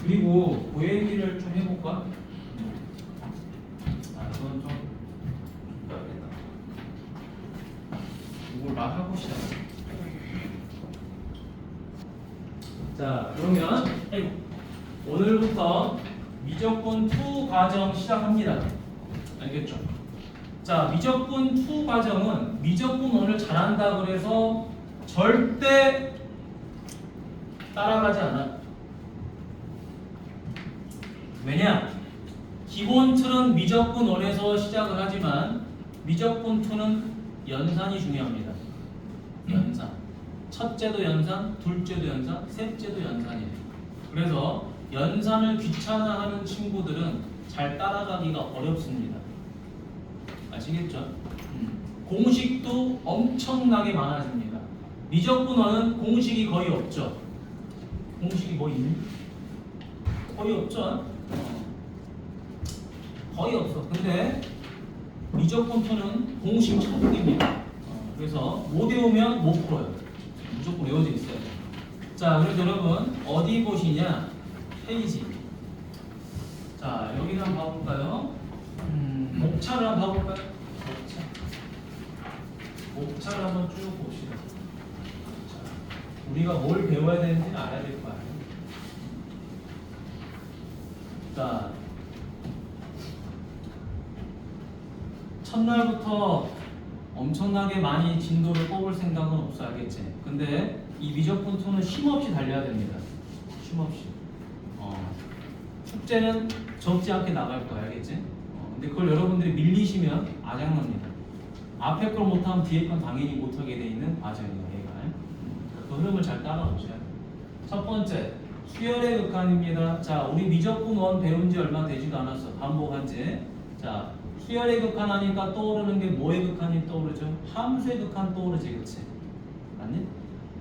그리고 그 얘기를 좀 해볼까? 이건 좀 어렵겠다. 이걸 말하고 시작. 자, 그러면 오늘부터 미적분 2 과정 시작합니다. 알겠죠? 자, 미적분 2 과정은 미적분 1을 잘한다 그래서 절대 따라가지 않아. 왜냐? 기본 틀은 미적분 1에서 시작을 하지만 미적분 2는 연산이 중요합니다. 연산. 첫째도 연산, 둘째도 연산, 셋째도 연산이에요. 그래서 연산을 귀찮아하는 친구들은 잘 따라가기가 어렵습니다. 아시겠죠? 공식도 엄청나게 많아집니다. 미적분 1은 공식이 거의 없죠. 공식이 뭐 있니? 거의 없죠. 거의 없어. 근데 미적분 2는 공식 천국입니다. 그래서 못 외우면 못 풀어요. 무조건 외워져 있어야 돼요. 자, 그래서 여러분 어디 보시냐? 페이지. 자, 여기를 한번 봐볼까요? 목차를 한번 봐볼까요? 목차를 한번 쭉 봅시다. 자, 우리가 뭘 배워야 되는지는 알아야 될 거 아니에요. 자, 첫날부터 엄청나게 많이 진도를 뽑을 생각은 없어, 알겠지? 근데 이 미적분 2는 쉼없이 달려야 됩니다. 쉼없이. 숙제는 적지 않게 나갈 거야, 알겠지? 근데 그걸 여러분들이 밀리시면 아작납니다. 앞에 걸 못하면 뒤에 건 당연히 못하게 돼 있는 과정이에요, 얘가. 그 흐름을 잘 따라오셔야 돼요. 첫 번째, 수열의 극한입니다. 자, 우리 미적분 1 배운 지 얼마 되지도 않았어. 반복한 지. 자, 수열의 극한 하니까 떠오르는 게 뭐의 극한이 떠오르죠? 함수의 극한 떠오르지, 그치? 맞니?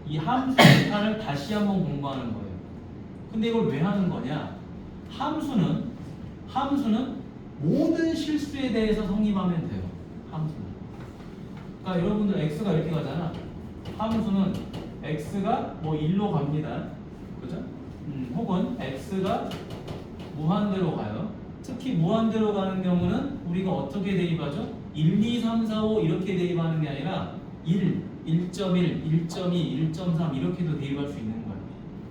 이 함수의 극한을 다시 한번 공부하는 거예요. 근데 이걸 왜 하는 거냐? 함수는 모든 실수에 대해서 성립하면 돼요. 함수는. 그러니까 여러분들 x가 이렇게 가잖아. 함수는 x가 뭐 1로 갑니다. 그죠? 혹은 x가 무한대로 가요. 특히 무한대로 가는 경우는 우리가 어떻게 대입하죠? 1, 2, 3, 4, 5 이렇게 대입하는 게 아니라 1, 1.1, 1.2, 1.3 이렇게도 대입할 수 있는 거예요.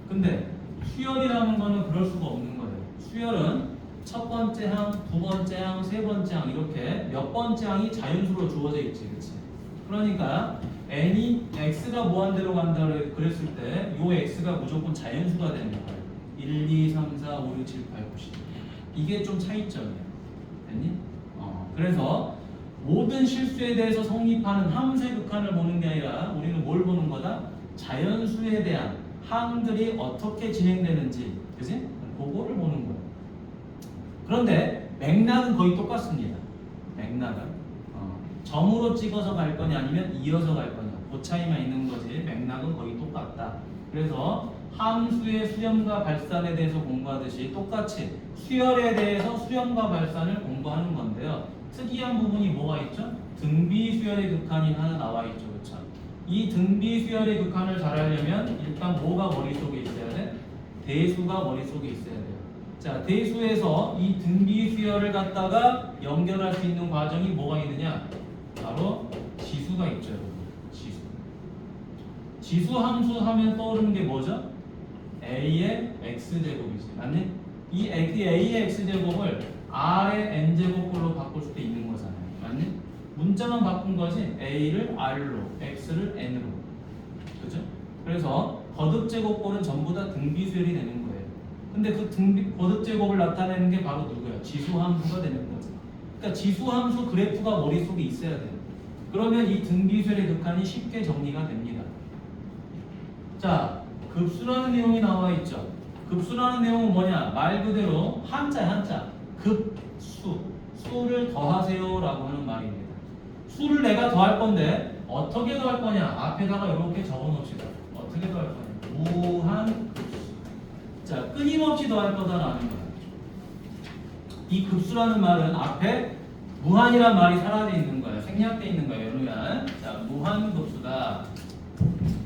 근데 수열이라는 거는 그럴 수가 없는 거예요. 수열은 첫 번째 항, 두 번째 항, 세 번째 항 이렇게 몇 번째 항이 자연수로 주어져 있지, 그렇지? 그러니까 n이 x가 무한대로 간다 그랬을 때 요 x가 무조건 자연수가 되는 거예요. 1, 2, 3, 4, 5, 6, 7, 8, 9, 10. 이게 좀 차이점이에요. 됐니? 그래서 모든 실수에 대해서 성립하는 함수의 극한을 보는 게 아니라 우리는 뭘 보는 거다? 자연수에 대한 항들이 어떻게 진행되는지, 그지? 그거를 보는 거예요. 그런데 맥락은 거의 똑같습니다. 맥락은 점으로 찍어서 갈 거냐 아니면 이어서 갈 거냐 그 차이만 있는 거지 맥락은 거의 똑같다. 그래서 함수의 수렴과 발산에 대해서 공부하듯이 똑같이 수열에 대해서 수렴과 발산을 공부하는 건데요. 특이한 부분이 뭐가 있죠? 등비수열의 극한이 하나 나와 있죠. 그렇죠? 이 등비수열의 극한을 잘 하려면 일단 뭐가 머릿속에 있어야 돼? 대수가 머릿속에 있어야 돼요. 자, 대수에서 이 등비수열을 갖다가 연결할 수 있는 과정이 뭐가 있느냐? 바로 지수가 있죠. 지수. 지수 함수 하면 떠오르는 게 뭐죠? a의 x제곱이지. 맞니? 이 a의 x제곱을 r의 n제곱으로 바꿀 수도 있는 거잖아요. 맞니? 문자만 바꾼 거지 a를 r로, x를 n으로. 그죠? 그래서 거듭제곱꼴은 전부 다 등비수열이 되는 거예요. 근데 그 거듭제곱을 나타내는 게 바로 누구야? 지수함수가 되는 거죠. 그러니까 지수함수 그래프가 머릿속에 있어야 돼요. 그러면 이 등비수열의 극한이 쉽게 정리가 됩니다. 자, 급수라는 내용이 나와 있죠. 급수라는 내용은 뭐냐? 말 그대로 한자. 급수. 수를 더하세요라고 하는 말입니다. 수를 내가 더할 건데 어떻게 더할 거냐? 앞에다가 이렇게 적어 놓읍시다. 어떻게 더할 거냐? 무한급수. 자, 끊임없이 더할 거다라는 거예요. 이 급수라는 말은 앞에 무한이란 말이 사라져 있는 거예요. 생략되어 있는 거예요. 연우야. 자, 무한급수다.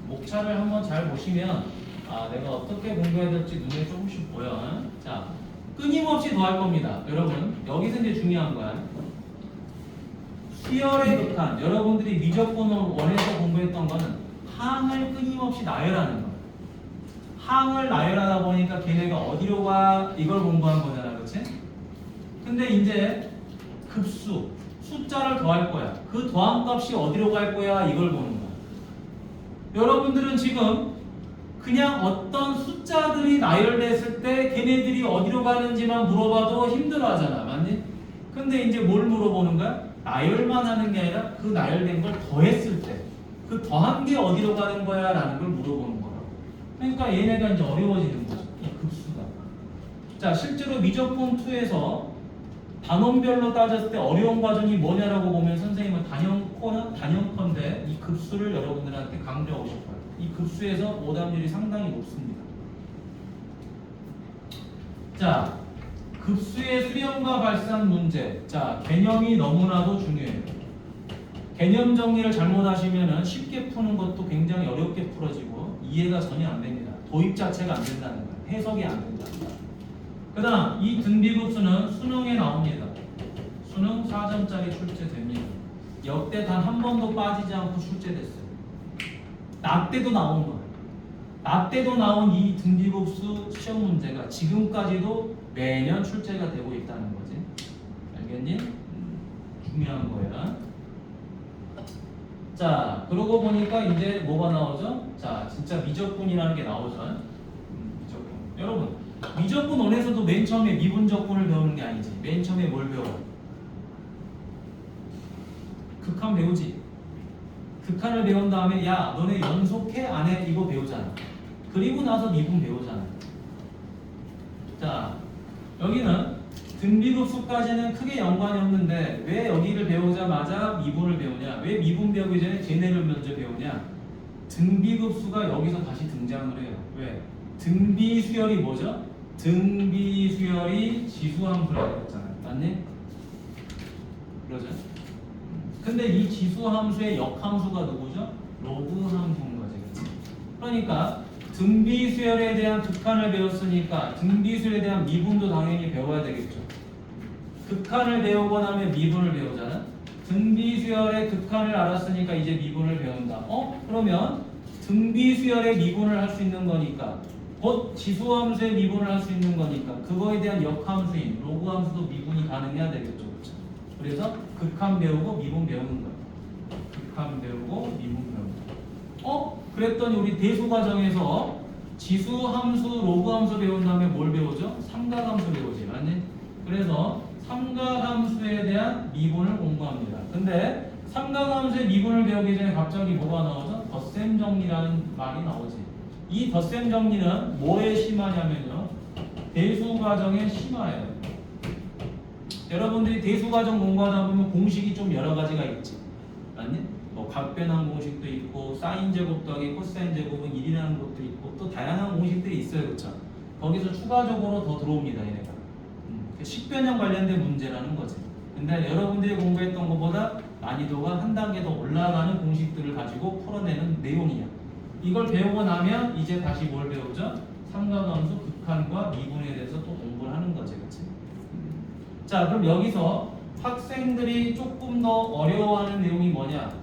목차를 한번 잘 보시면 아, 내가 어떻게 공부해야 될지 눈에 조금씩 보여. 자, 끊임없이 더할 겁니다. 여러분, 여기서 이제 중요한 거야. 수열의 극한. 여러분들이 미적분 원에서 공부했던 거는 항을 끊임없이 나열하는 거야. 항을 나열하다 보니까 걔네가 어디로 가 이걸 공부한 거잖아, 그렇지? 근데 이제 급수, 숫자를 더할 거야. 그 더함값이 어디로 갈 거야 이걸 보는 거야. 여러분들은 지금 그냥 어떤 숫자들이 나열됐을 때 걔네들이 어디로 가는지만 물어봐도 힘들어하잖아, 맞니? 근데 이제 뭘 물어보는 거야? 나열만 하는 게 아니라 그 나열된 걸 더했을 때 그 더한 게 어디로 가는 거야 라는 걸 물어보는 거라고. 그러니까 얘네가 이제 어려워지는 거죠, 이 급수가. 자, 실제로 미적분 2에서 단원별로 따졌을 때 어려운 과정이 뭐냐라고 보면 선생님은 단연컨대 이 급수를 여러분들한테 강조하고 싶어요. 이 급수에서 오답률이 상당히 높습니다. 자, 급수의 수렴과 발산 문제. 자, 개념이 너무나도 중요해요. 개념 정리를 잘못하시면 쉽게 푸는 것도 굉장히 어렵게 풀어지고 이해가 전혀 안 됩니다. 도입 자체가 안 된다는 거예요. 해석이 안 된다는 거예요. 그 다음, 이 등비급수는 수능에 나옵니다. 수능 4점짜리 출제됩니다. 역대 단 한 번도 빠지지 않고 출제됐어요. 나 때도 나온 거예요. 나 때도 나온 이 등비급수 시험 문제가 지금까지도 매년 출제가 되고 있다는 거지. 알겠니? 중요한 거야. 자, 그러고 보니까 이제 뭐가 나오죠? 자, 진짜 미적분이라는 게 나오죠. 미적분. 여러분, 미적분 원에서도 맨 처음에 미분적분을 배우는 게 아니지. 맨 처음에 뭘 배워? 극한 배우지. 극한을 배운 다음에 야, 너네 연속해? 안 해? 이거 배우잖아. 그리고 나서 미분 배우잖아. 자, 여기는 등비급수까지는 크게 연관이 없는데 왜 여기를 배우자마자 미분을 배우냐? 왜 미분 배우기 전에 쟤네를 먼저 배우냐? 등비급수가 여기서 다시 등장을 해요. 왜? 등비수열이 뭐죠? 등비수열이 지수함수라고 했잖아요. 맞니? 그러죠? 근데 이 지수함수의 역함수가 누구죠? 로그함수인 거지. 그치? 그러니까 등비수열에 대한 극한을 배웠으니까 등비수열에 대한 미분도 당연히 배워야 되겠죠. 극한을 배우고 나면 미분을 배우잖아. 등비수열의 극한을 알았으니까 이제 미분을 배운다. 그러면 등비수열의 미분을 할 수 있는 거니까 곧 지수함수의 미분을 할 수 있는 거니까 그거에 대한 역함수인 로그함수도 미분이 가능해야 되겠죠. 그렇죠? 그래서 극한 배우고 미분 배우는 거야. 극한 배우고 미분 배우는 거야. 그랬더니 우리 대수 과정에서 지수함수, 로그함수 배운 다음에 뭘 배우죠? 삼각함수 배우지. 맞니? 그래서 삼각함수에 대한 미분을 공부합니다. 근데 삼각함수의 미분을 배우기 전에 갑자기 뭐가 나오죠? 덧셈 정리라는 말이 나오지. 이 덧셈 정리는 뭐에 심하냐면요, 대수 과정의 심화예요. 여러분들이 대수 과정 공부하다 보면 공식이 좀 여러 가지가 있지. 맞니? 뭐 각변환 공식도 있고 사인 제곱 더하기 코사인 제곱은 1이라는 것도 있고 또 다양한 공식들이 있어요. 그렇죠? 거기서 추가적으로 더 들어옵니다. 얘네가. 식변형 관련된 문제라는 거지. 근데 여러분들이 공부했던 것보다 난이도가 한 단계 더 올라가는 공식들을 가지고 풀어내는 내용이야. 이걸 배우고 나면 이제 다시 뭘 배우죠? 삼각함수 극한과 미분에 대해서 또 공부를 하는 거지. 그치? 자, 그럼 여기서 학생들이 조금 더 어려워하는 내용이 뭐냐?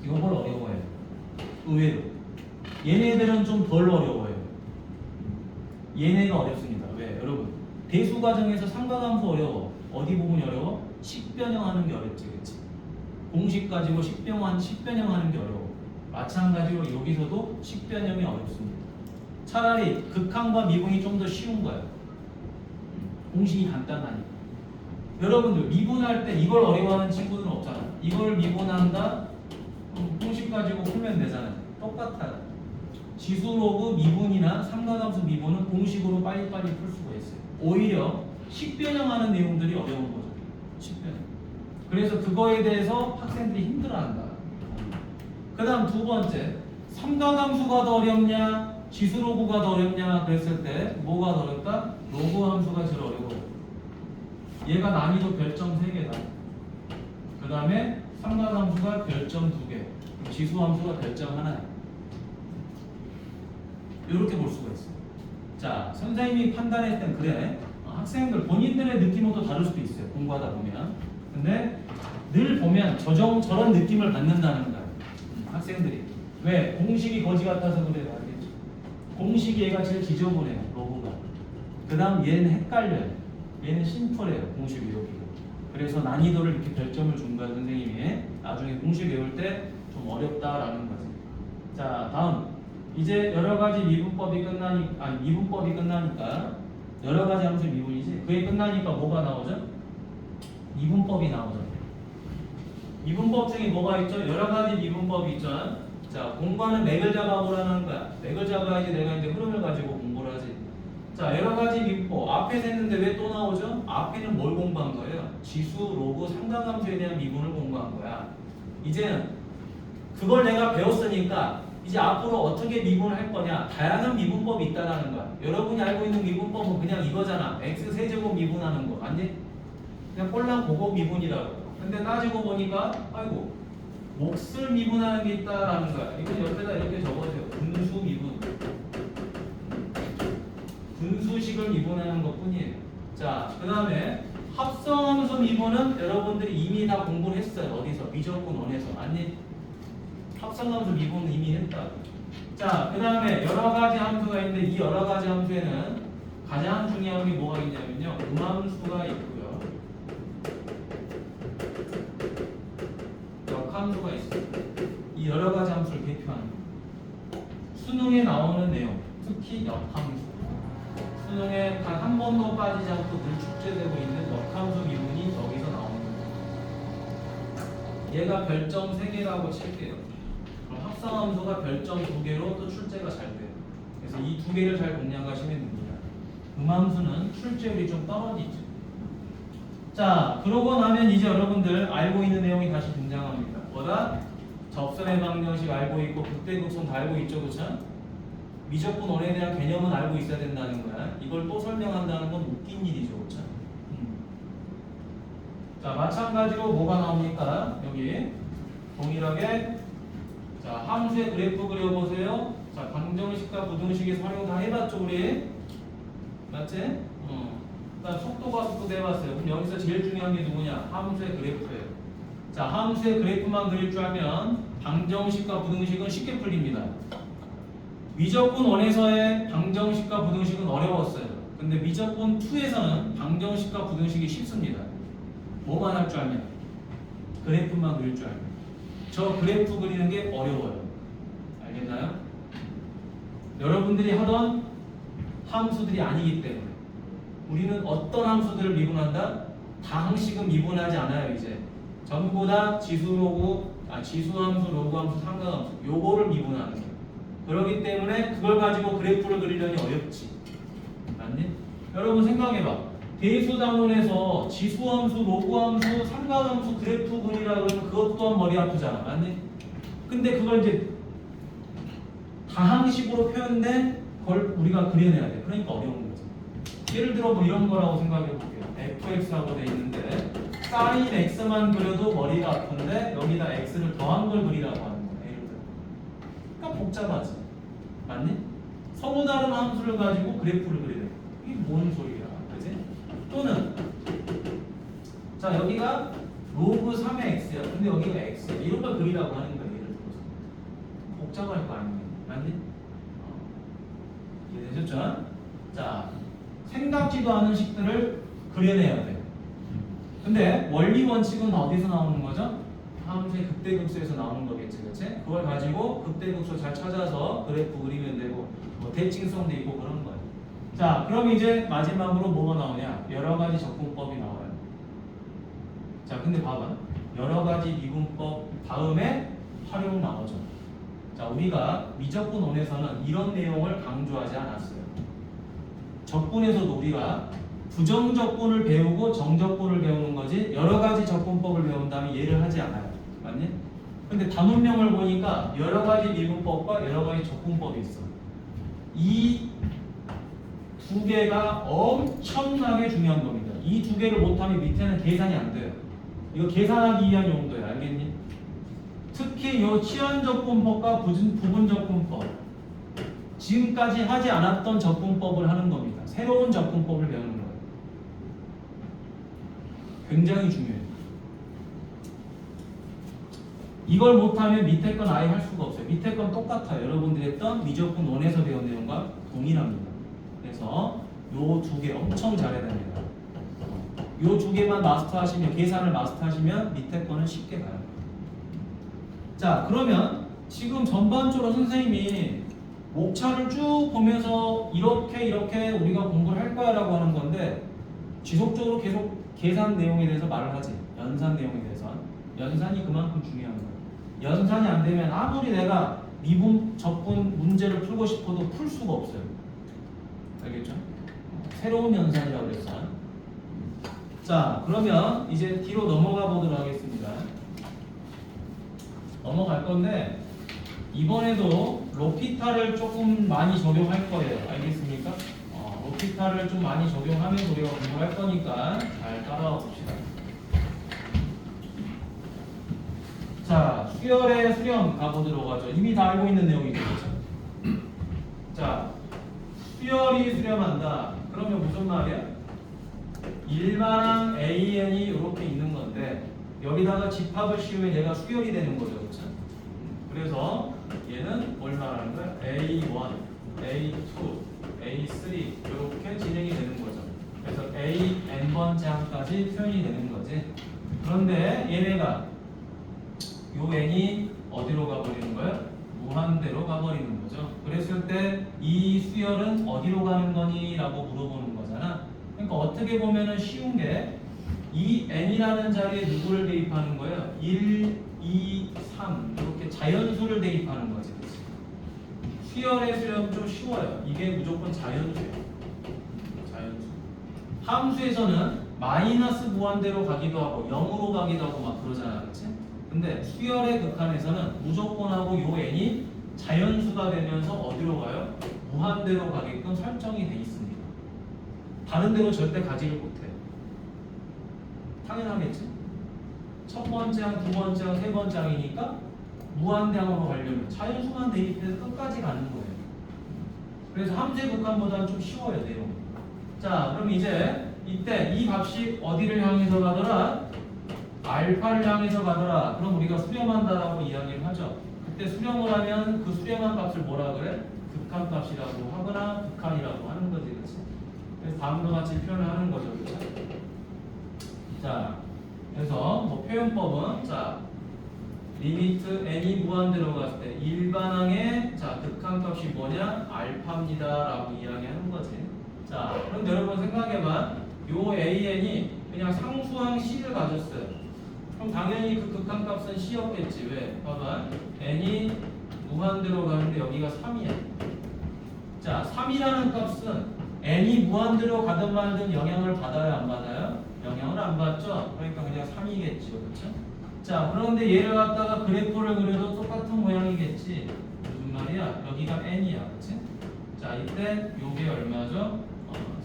이걸 어려워해요. 의외로. 얘네들은 좀 덜 어려워해요. 얘네가 어렵습니다. 왜? 여러분, 대수 과정에서 삼각함수 어려워. 어디 부분이 어려워? 식변형 하는 게 어렵지. 그치? 공식 가지고 식변형 하는 게 어려워. 마찬가지로 여기서도 식변형이 어렵습니다. 차라리 극한과 미분이 좀 더 쉬운 거야. 공식이 간단하니까. 여러분들 미분할 때 이걸 어려워하는 친구들은 없잖아. 이걸 미분한다? 공식 가지고 풀면 되잖아. 똑같아요. 지수 로그 미분이나 삼각함수 미분은 공식으로 빨리빨리 풀 수가 있어요. 오히려 식변형 하는 내용들이 어려운 거죠. 식변형. 그래서 그거에 대해서 학생들이 힘들어한다. 그 다음 두 번째, 삼각함수가 더 어렵냐 지수 로그가 더 어렵냐 그랬을 때 뭐가 더 어렵다? 로그 함수가 제일 어려워요. 얘가 난이도 별점 3개다. 그 다음에 삼각함수가 별점 2개, 지수함수가 별점 1야. 이렇게 볼 수가 있어요. 자, 선생님이 판단했을 땐 그래. 학생들 본인들의 느낌은 또 다를 수도 있어요. 공부하다 보면. 근데 늘 보면 저런 느낌을 받는다는 거야. 학생들이. 왜? 공식이 거지 같아서 그래요. 알겠죠? 공식이 얘가 제일 지저분해요. 로그가. 그 다음 얘는 헷갈려요. 얘는 심플해요. 공식 외우기가. 그래서 난이도를 이렇게 별점을 준 거야. 선생님이. 나중에 공식 외울 때 좀 어렵다라는 거지. 자, 다음. 이제 여러 가지 미분법이 끝나니까 여러 가지 함수 미분이지. 그게 끝나니까 뭐가 나오죠? 미분법이 나오죠. 미분법 중에 뭐가 있죠? 여러 가지 미분법이 있죠. 자, 공부하는 맥을 잡아보라는 거야. 맥을 잡아야지 내가 이제 흐름을 가지고 공부를 하지. 자, 여러 가지 미분법. 앞에서 했는데 왜 또 나오죠? 앞에는 뭘 공부한 거예요? 지수, 로그, 상당함수에 대한 미분을 공부한 거야. 이제는 그걸 내가 배웠으니까 이제 앞으로 어떻게 미분을 할 거냐. 다양한 미분법이 있다라는 거야. 여러분이 알고 있는 미분법은 그냥 이거잖아. x 세제곱 미분하는 거 맞니? 그냥 꼴랑 보고 미분이라고. 근데 따지고 보니까 아이고 몫을 미분하는 게 있다라는 거야. 이건 옆에다 이렇게 적어줘요. 분수 미분. 분수식을 미분하는 것 뿐이에요. 자, 그 다음에 합성함수 미분은 여러분들이 이미 다 공부를 했어요. 어디서? 미적분 원에서. 아니? 합성함수 미분은 이미 했다. 자, 그 다음에 여러 가지 함수가 있는데 이 여러 가지 함수에는 가장 중요한 게 뭐가 있냐면요. 음함수가 있고요. 역함수가 있어요. 이 여러 가지 함수를 대표하는 거예요. 수능에 나오는 내용, 특히 역함수. 수능에 단 한 번도 빠지지 않고 늘 축제되고 있는 역함수 미분이 여기서 나오는 거예요. 얘가 별점 3개라고 칠게요. 그럼 합성함수가 별점 2개로 또 출제가 잘 돼요. 그래서 이 2개를 잘 공략하시면 됩니다. 음함수는 출제율이 좀 떨어지죠. 자, 그러고 나면 이제 여러분들 알고 있는 내용이 다시 등장합니다. 뭐다? 접선의 방정식 알고 있고 극대극선 다 알고 있죠, 그렇죠? 미적분 원에 대한 개념은 알고 있어야 된다는 거야. 이걸 또 설명한다는 건 웃긴 일이죠, 그렇죠? 자, 마찬가지로 뭐가 나옵니까? 여기 동일하게 자, 함수의 그래프 그려보세요. 자, 방정식과 부등식에서 활용 다 해봤죠, 우리? 맞지? 그다음 속도가 속도 해봤어요. 그럼 여기서 제일 중요한 게 누구냐? 함수의 그래프예요. 자, 함수의 그래프만 그릴 줄 알면 방정식과 부등식은 쉽게 풀립니다. 미적분 1에서의 방정식과 부등식은 어려웠어요. 근데 미적분 2에서는 방정식과 부등식이 쉽습니다. 뭐만 할 줄 알면? 그래프만 그릴 줄 알면. 저 그래프 그리는 게 어려워요. 알겠나요? 여러분들이 하던 함수들이 아니기 때문에 우리는 어떤 함수들을 미분한다? 다 항식은 미분하지 않아요. 이제 전부 다 지수함수, 로그함수, 상가함수 요거를 미분하는 거예요. 그렇기 때문에 그걸 가지고 그래프를 그리려니 어렵지. 맞니? 여러분 생각해봐. 대수단원에서 지수함수, 로그함수, 상가함수 그래프 그리라 그러면 그것 또한 머리 아프잖아. 맞니? 근데 그걸 이제 다항식으로 표현된 걸 우리가 그려내야 돼. 그러니까 어려운 거지. 예를 들어 뭐 이런 거라고 생각해 볼게요. fx라고 돼 있는데 sin x만 그려도 머리가 아픈데 여기다 x를 더한 걸 그리라고 하는 거야. 예를 들어. 그러니까 복잡하지. 맞니? 서로 다른 함수를 가지고 그래프를 그리래. 이게 뭔 소리야. 그지? 또는 자, 여기가 로그 3의 x야. 근데 여기가 x야. 이런 걸 그리라고 하는 거야. 예를 들어서. 복잡할 거 아니에요. 맞니? 이해되셨죠? 자, 생각지도 않은 식들을 그려내야 돼. 근데 원리 원칙은 어디서 나오는 거죠? 함수의 극대극소에서 나오는 거겠지, 그렇지? 그걸 가지고 극대극소 잘 찾아서 그래프 그리면 되고 뭐 대칭성도 있고 그런 거예요. 자, 그럼 이제 마지막으로 뭐가 나오냐? 여러 가지 적분법이 나와요. 자, 근데 봐봐. 여러 가지 미분법 다음에 활용 나오죠. 자, 우리가 미적분 원에서는 이런 내용을 강조하지 않았어요. 적분에서도 우리가 부정적분을 배우고 정적분을 배우는 거지 여러 가지 적분법을 배운 다음에 얘를 하지 않아요. 맞니? 근데 단원명을 보니까 여러 가지 미분법과 여러 가지 적분법이 있어. 이 두 개가 엄청나게 중요한 겁니다. 이 두 개를 못하면 밑에는 계산이 안 돼요. 이거 계산하기 위한 용도야. 알겠니? 특히 이 치환적분법과 부분적분법. 지금까지 하지 않았던 접근법을 하는 겁니다. 새로운 접근법을 배우는 거예요. 굉장히 중요해요. 이걸 못하면 밑에 건 아예 할 수가 없어요. 밑에 건 똑같아요. 여러분들이 했던 미적분 원에서 배운 내용과 동일합니다. 그래서 요 두 개 엄청 잘해야 됩니다. 요 두 개만 마스터하시면, 계산을 마스터하시면 밑에 거는 쉽게 가요. 자, 그러면 지금 전반적으로 선생님이 목차를 쭉 보면서 이렇게 우리가 공부를 할 거야 라고 하는 건데, 지속적으로 계속 계산 내용에 대해서 말을 하지. 연산 내용에 대해서. 연산이 그만큼 중요한 거예요. 연산이 안 되면 아무리 내가 미분, 적분 문제를 풀고 싶어도 풀 수가 없어요. 알겠죠? 새로운 연산이라고 그랬어. 자, 그러면 이제 뒤로 넘어가 보도록 하겠습니다. 넘어갈 건데, 이번에도 로피탈을 조금 많이 적용할 거예요. 알겠습니까? 로피탈을 좀 많이 적용하면서 우리가 공부할 거니까 잘 따라와 봅시다. 자, 수열의 수렴 가보도록 하죠. 이미 다 알고 있는 내용이죠. 그렇죠? 자, 수열이 수렴한다. 그러면 무슨 말이야? 일반항 AN이 이렇게 있는 건데, 여기다가 집합을 씌우면 얘가 수열이 되는 거죠. 그렇죠? 그래서 얘는 뭘 말하는 거야? A1, A2, A3 이렇게 진행이 되는 거죠. 그래서 AN번째 항까지 표현이 되는 거지. 그런데 얘네가 요 n이 어디로 가버리는 거야? 무한대로 가버리는 거죠. 그랬을 때 이 수열은 어디로 가는 거니? 라고 물어보는 거잖아. 그러니까 어떻게 보면은 쉬운 게 이 n이라는 자리에 누구를 대입하는 거예요? 1, 2, 3 이렇게 자연수를 대입하는 거지. 그치? 수열의 수렴은 좀 쉬워요. 이게 무조건 자연수예요. 자연수. 함수에서는 마이너스 무한대로 가기도 하고 0으로 가기도 하고 막 그러잖아. 그치? 근데 수열의 극한에서는 무조건하고 요 n이 자연수가 되면서 어디로 가요? 무한대로 가게끔 설정이 돼 있습니다. 다른 데로 절대 가지를 못해요. 당연하겠지? 첫 번째 항, 두 번째 항, 세 번째 항이니까 무한대항으로 가려면 자연수만 대입해서 끝까지 가는 거예요. 그래서 함수의 극한보다는 좀 쉬워요, 내용이. 자, 그럼 이제 이때 이 값이 어디를 향해서 가더라? 알파를 향해서 가더라. 그럼 우리가 수렴한다라고 이야기를 하죠. 그때 수렴을 하면 그 수렴한 값을 뭐라 그래? 극한값이라고 하거나 극한이라고 하는 거지, 그렇지? 그래서 다음과 같이 표현을 하는 거죠, 그렇죠? 자, 그래서 뭐 표현법은 자 리미트 n이 무한대로 갔을 때 일반항의 자 극한값이 뭐냐? 알파입니다라고 이야기하는 거지. 자, 그럼 여러분 생각해봐. 요 an이 그냥 상수항 c를 가졌어요. 그럼 당연히 그 극한값은 c였겠지. 왜? 봐봐. n이 무한대로 가는데 여기가 3이야. 자, 3이라는 값은 n이 무한대로 가든 말든 영향을 받아요, 안 받아요? 영향을 안 받죠? 그러니까 그냥 3이겠죠. 그렇죠? 자, 그런데 얘를 갖다가 그래프를 그려도 똑같은 모양이겠지. 무슨 말이야? 여기가 n이야. 그렇지? 자, 이때 요게 얼마죠?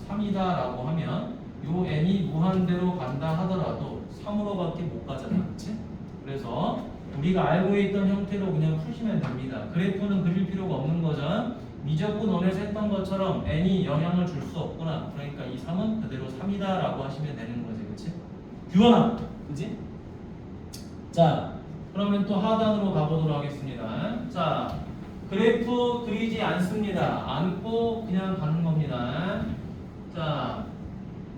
3이다라고 하면 요 n이 무한대로 간다 하더라도 3으로밖에 못 가잖아. 그렇지? 그래서 우리가 알고 있던 형태로 그냥 푸시면 됩니다. 그래프는 그릴 필요가 없는 거죠. 미적분 원에서 했던 것처럼 n이 영향을 줄 수 없구나. 그러니까 이 3은 그대로 3이다라고 하시면 되는 거지. 그렇지? 규원아. 그지? 자, 그러면 또 하단으로 가보도록 하겠습니다. 자, 그래프 그리지 않습니다. 않고 그냥 가는 겁니다. 자,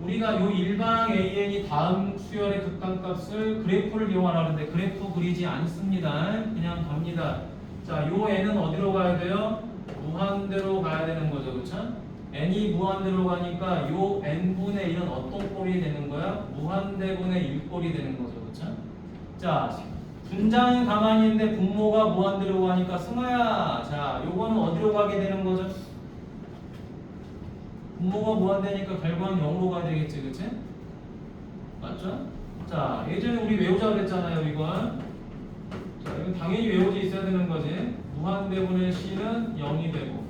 우리가 요 일방 AN이 다음 수열의 극한값을 그래프를 이용하라는데 그래프 그리지 않습니다. 그냥 갑니다. 자, 요 n은 어디로 가야 돼요? 무한대로 가야 되는 거죠. 그쵸? n이 무한대로 가니까 요 n분의 1은 어떤 꼴이 되는 거야? 무한대분의 1꼴이 되는 거죠. 그쵸? 자, 분자는 가만히 있는데 분모가 무한대로 가니까 승아야, 자, 요거는 어디로 가게 되는 거죠? 분모가 무한대니까 결과는 0으로 가야 되겠지, 그치? 맞죠? 자, 예전에 우리 외우자 그랬잖아요, 이건. 자, 이건 당연히 외워져 있어야 되는 거지. 무한대분의 c는 0이 되고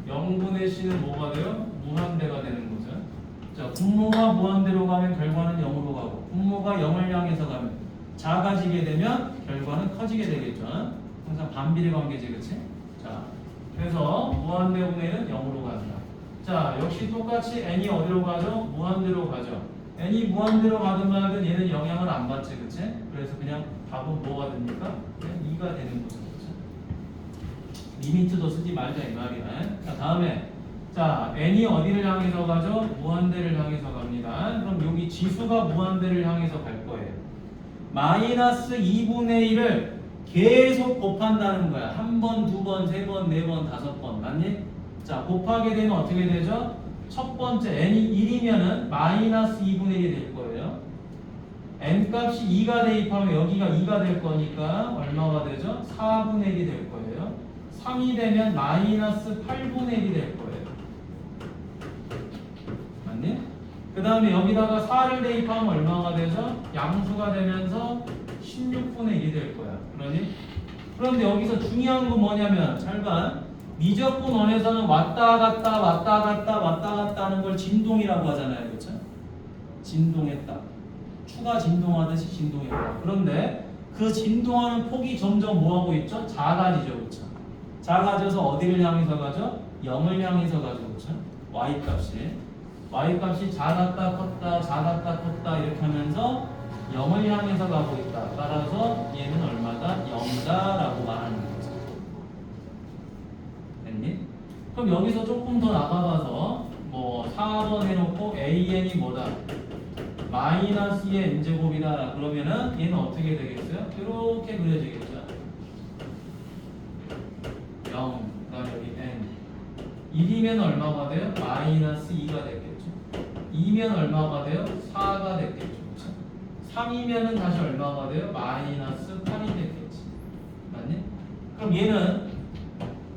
0분의 c는 뭐가 돼요? 무한대가 되는 거죠. 자, 분모가 무한대로 가면 결과는 0으로 가고 분모가 0을 향해서 가면 작아지게 되면 결과는 커지게 되겠죠. 항상 반비례 관계지, 그치? 자, 그래서 무한대분의 1은 0으로 간다. 자, 역시 똑같이 n이 어디로 가죠? 무한대로 가죠. n이 무한대로 가든 말든 얘는 영향을 안 받지, 그치? 그래서 그냥 답은 뭐가 됩니까? 그냥 2가 되는 거죠, 그치? 리미트도 쓰지 말자 이 말이야. 자, 다음에 자, n이 어디를 향해서 가죠? 무한대를 향해서 갑니다. 그럼 여기 지수가 무한대를 향해서 갈 거예요. 마이너스 2분의 1을 계속 곱한다는 거야. 한 번, 두 번, 세 번, 네 번, 다섯 번. 맞니? 자, 곱하게 되면 어떻게 되죠? 첫 번째 n이 1이면은 마이너스 2분의 1이 될 거예요. n 값이 2가 대입하면 여기가 2가 될 거니까 얼마가 되죠? 4분의 1이 될 거예요. 3이 되면 마이너스 8분의 1이 될 거예요. 맞니? 그 다음에 여기다가 4를 대입하면 얼마가 되죠? 양수가 되면서 16분의 1이 될 거야. 그러니? 그런데 여기서 중요한 건 뭐냐면 잘 봐. 미적분 원에서는 왔다 갔다 왔다 갔다 왔다 갔다 하는 걸 진동이라고 하잖아요. 그렇죠? 진동했다. 추가 진동하듯이 진동했다. 그런데 그 진동하는 폭이 점점 뭐하고 있죠? 작아지죠. 그렇죠? 작아져서 어디를 향해서 가죠? 0을 향해서 가죠. 그렇죠? Y값이 작았다 컸다 작았다 컸다 이렇게 하면서 0을 향해서 가고 있다. 따라서 얘는 얼마다? 0다 라고 말하는 거죠. 됐니? 그럼 여기서 조금 더 나가봐서 뭐 4번 해놓고 AN이 뭐다? 마이너스 2의 n제곱이다. 그러면은 얘는 어떻게 되겠어요? 이렇게 그려지겠죠. 0, 그 다음에 여기 n 1이면 얼마가 돼요? 마이너스 2가 되겠죠. 2면 얼마가 돼요? 4가 됐겠죠. 그렇죠? 3이면은 다시 얼마가 돼요? 마이너스 8이 됐겠지. 맞니? 그럼 얘는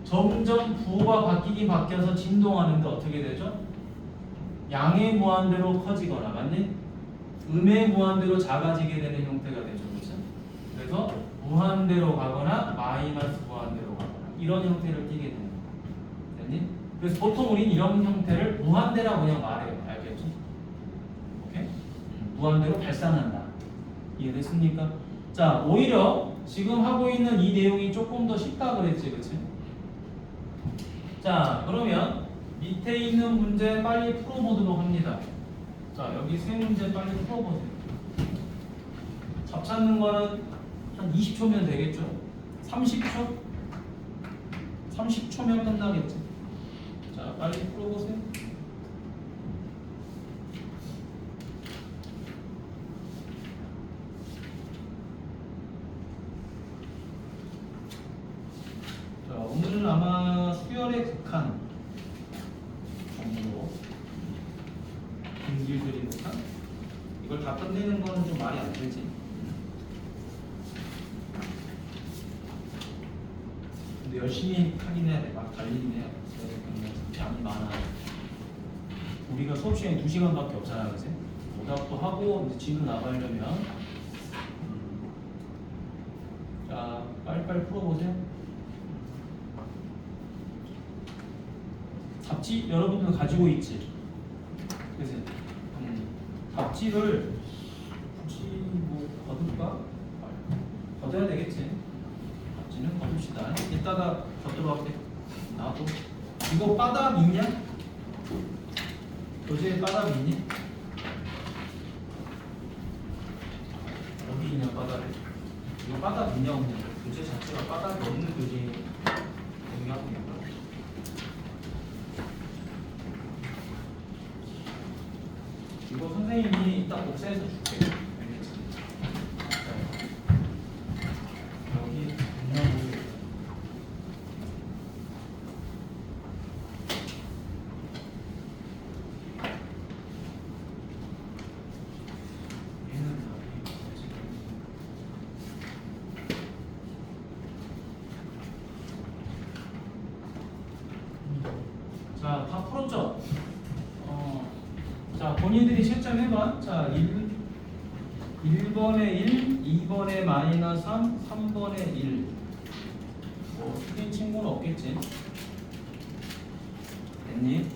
점점 부호가 바뀌긴 바뀌어서 진동하는데 어떻게 되죠? 양의 무한대로 커지거나 맞니? 음의 무한대로 작아지게 되는 형태가 되죠. 그렇죠? 그래서 무한대로 가거나 마이너스 무한대로 가거나 이런 형태를 띠게 되는 거야. 됐니? 그래서 보통 우리는 이런 형태를 무한대라고 그냥 말해요. 알겠죠? 오케이? 무한대로 발산한다. 이해됐습니까? 자, 오히려 지금 하고 있는 이 내용이 조금 더 쉽다 그랬지, 그치? 자, 그러면 밑에 있는 문제 빨리 풀어보도록 합니다. 자, 여기 세 문제 빨리 풀어보세요. 잡 찾는 거는 한 20초면 되겠죠? 30초? 30초면 끝나겠지? 자, 빨리 풀어보세요. 자, 오늘은 아마 수열의 극한 정도 분길들이 극한? 이걸 다 끝내는 거는 좀 말이 안 되지. 근데 열심히 하긴 해야 돼. 막 달리긴 해야 돼. 양이 많아. 우리가 수업 시간이 2시간밖에 없잖아, 그치? 오답도 하고 이제 집으로 나가려면 자, 빨리빨리 풀어보세요. 잡지 여러분들 가지고 있지? 그치? 잡지를 굳이 뭐 거둘까? 거둬야 되겠지? 잡지는 거둡시다. 이따가 걷도록 할게. 나도 이거 바닥 있냐? 교재에 바닥 있니? 어디 있냐 바닥에? 이거 바닥 있냐 없냐? 교재 자체가 바닥이 없는 교재 공유하고 있나? 이거 선생님이 이따 복사해서 줄게요. 알겠지? 여기 공유하고 자, 다 풀었죠? 자, 본인들이 채점해봐. 자, 1번에 1, 2번에 마이너스 3, 3번에 1. 뭐, 틀린 친구는 없겠지? 됐니?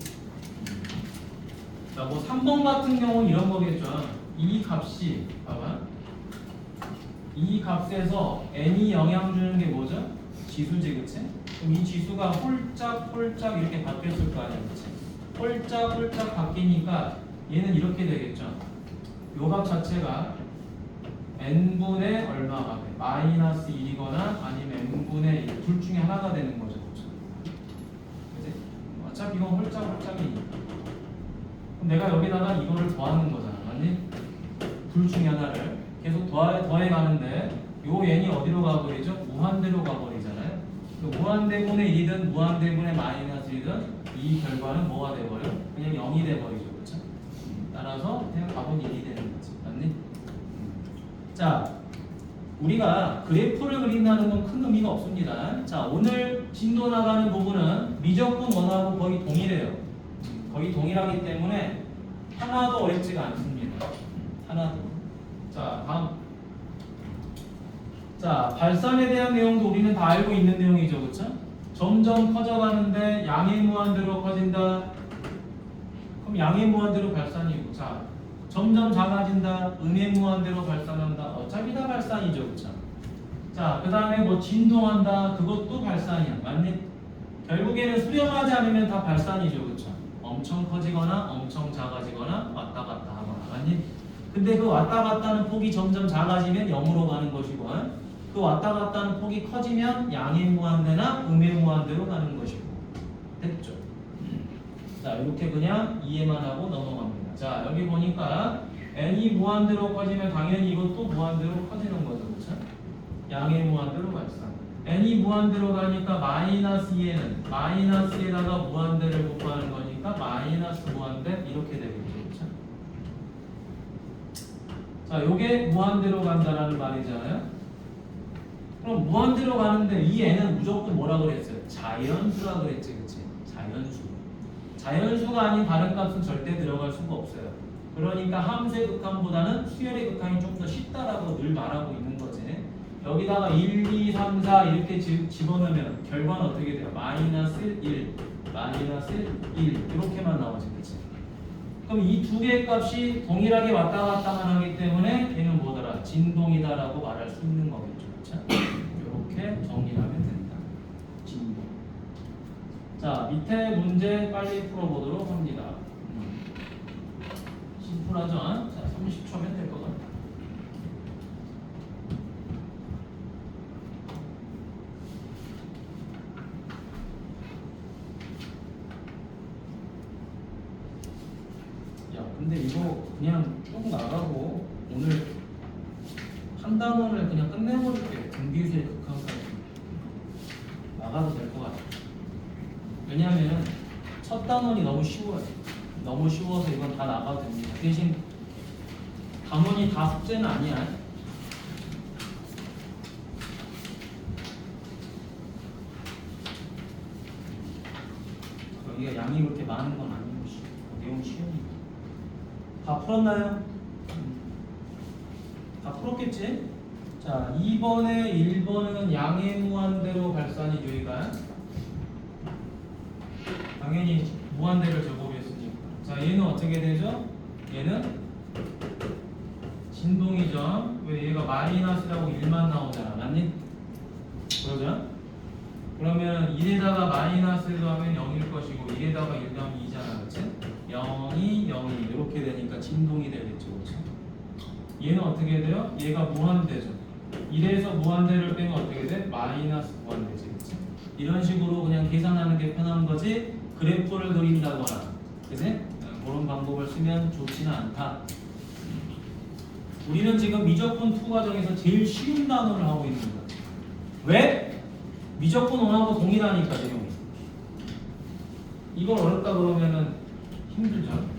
자, 뭐, 3번 같은 경우는 이런 거겠죠. 이 값이, 봐봐. 이 값에서 n이 영향 주는 게 뭐죠? 지수지, 그치? 그럼 이 지수가 홀짝홀짝 이렇게 바뀌었을 거 아니야, 그치? 홀짝홀짝 바뀌니까 얘는 이렇게 되겠죠. 요 값 자체가 n분의 얼마가 돼? 마이너스 1이거나 아니면 n분의 1, 둘 중에 하나가 되는 거죠, 그치? 그치? 어차피 이건 홀짝홀짝이니까. 그럼 내가 여기다가 이거를 더하는 거잖아, 맞니? 둘 중에 하나를 계속 더해 가는데 요 n이 어디로 가버리죠? 무한대로 가버리잖아요. 무한대분의 1이든 무한대분의 마이너스 1이든 이 결과는 뭐가 돼버려? 그냥 0이 돼버리죠, 그렇죠? 따라서 그냥 값은 1이 되는 거지, 맞니? 자, 우리가 그래프를 그린다는 건 큰 의미가 없습니다. 자, 오늘 진도 나가는 부분은 미적분 원하고 거의 동일해요. 거의 동일하기 때문에 하나도 어렵지가 않습니다. 하나도. 자, 다음. 자, 발산에 대한 내용도 우리는 다 알고 있는 내용이죠, 그렇죠? 점점 커져가는데 양의 무한대로 커진다. 그럼 양의 무한대로 발산이고, 자, 점점 작아진다. 음의 무한대로 발산한다. 어차피 다 발산이죠, 그렇죠? 자, 그 다음에 뭐 진동한다. 그것도 발산이야, 맞니? 결국에는 수렴하지 않으면 다 발산이죠, 그렇죠? 엄청 커지거나 엄청 작아지거나 왔다 갔다 하거나, 맞니? 근데 그 왔다 갔다 하는 폭이 점점 작아지면 0으로 가는 것이고, 그 왔다 갔다 하는 폭이 커지면 양의 무한대나 음의 무한대로 가는 것이고. 됐죠? 자, 이렇게 그냥 이해만 하고 넘어갑니다. 자, 여기 보니까 n이 무한대로 커지면 당연히 이것도 무한대로 커지는 거죠, 그렇죠? 양의 무한대로 발산. n이 무한대로 가니까 마이너스 2에는 마이너스에다가 무한대를 곱하는 거니까 마이너스 무한대 이렇게 되겠죠, 그렇죠? 자, 요게 무한대로 간다라는 말이잖아요. 그럼 무한대로 가는데 이 n은 무조건 뭐라 그랬어요? 자연수라 그랬지, 그치? 자연수. 자연수가 아닌 다른 값은 절대 들어갈 수가 없어요. 그러니까 함수의 극한보다는 수열의 극한이 좀 더 쉽다라고 늘 말하고 있는 거지. 여기다가 1, 2, 3, 4 이렇게 집어넣으면 결과는 어떻게 돼요? 마이너스 1, 마이너스 1 이렇게만 나오지, 그치? 그럼 이 두 개의 값이 동일하게 왔다 갔다만 하기 때문에 얘는 뭐더라? 진동이다라고 말할 수 있는 거겠죠, 그렇죠? 이렇게 정리하면 된다. 진동. 자, 밑에 문제 빨리 풀어보도록 합니다. 심플하죠? 자, 30초면 될 것 같아요. 야, 근데 이거 그냥 쭉 나가고 오늘 한 단원을 그냥 끝내버릴게요. 등비수의 극한까지 나가도 될 것 같아요. 왜냐하면 첫 단원이 너무 쉬워요. 너무 쉬워서 이건 다 나가도 됩니다. 대신 단원이 다 숙제는 아니야. 여기가 양이 그렇게 많은 건 아니고 내용 쉬우니까. 다 풀었나요? 다 풀었겠지? 자, 2번에 1번은 양의 무한대로 발산이죠, 여기가. 당연히 무한대를 제곱했으니까. 자, 얘는 어떻게 되죠? 얘는 진동이죠. 왜 얘가 마이너스라고 1만 나오잖아, 맞니? 그러죠? 그러면 1에다가 마이너스를 더하면 0일 것이고 1에다가 1 더하면 2잖아, 그치? 0이 0이 이렇게 되니까 진동이 되겠죠, 그치? 얘는 어떻게 돼요? 얘가 무한대죠. 1에서 무한대를 빼면 어떻게 돼? 마이너스 무한대지, 그치? 이런 식으로 그냥 계산하는 게 편한 거지 그래프를 그린다거나, 그치? 그런 방법을 쓰면 좋지는 않다. 우리는 지금 미적분 2 과정에서 제일 쉬운 단어를 하고 있는 거야. 왜? 미적분 1하고 동일하니까 내용이. 이걸 어렵다 그러면은 힘들죠.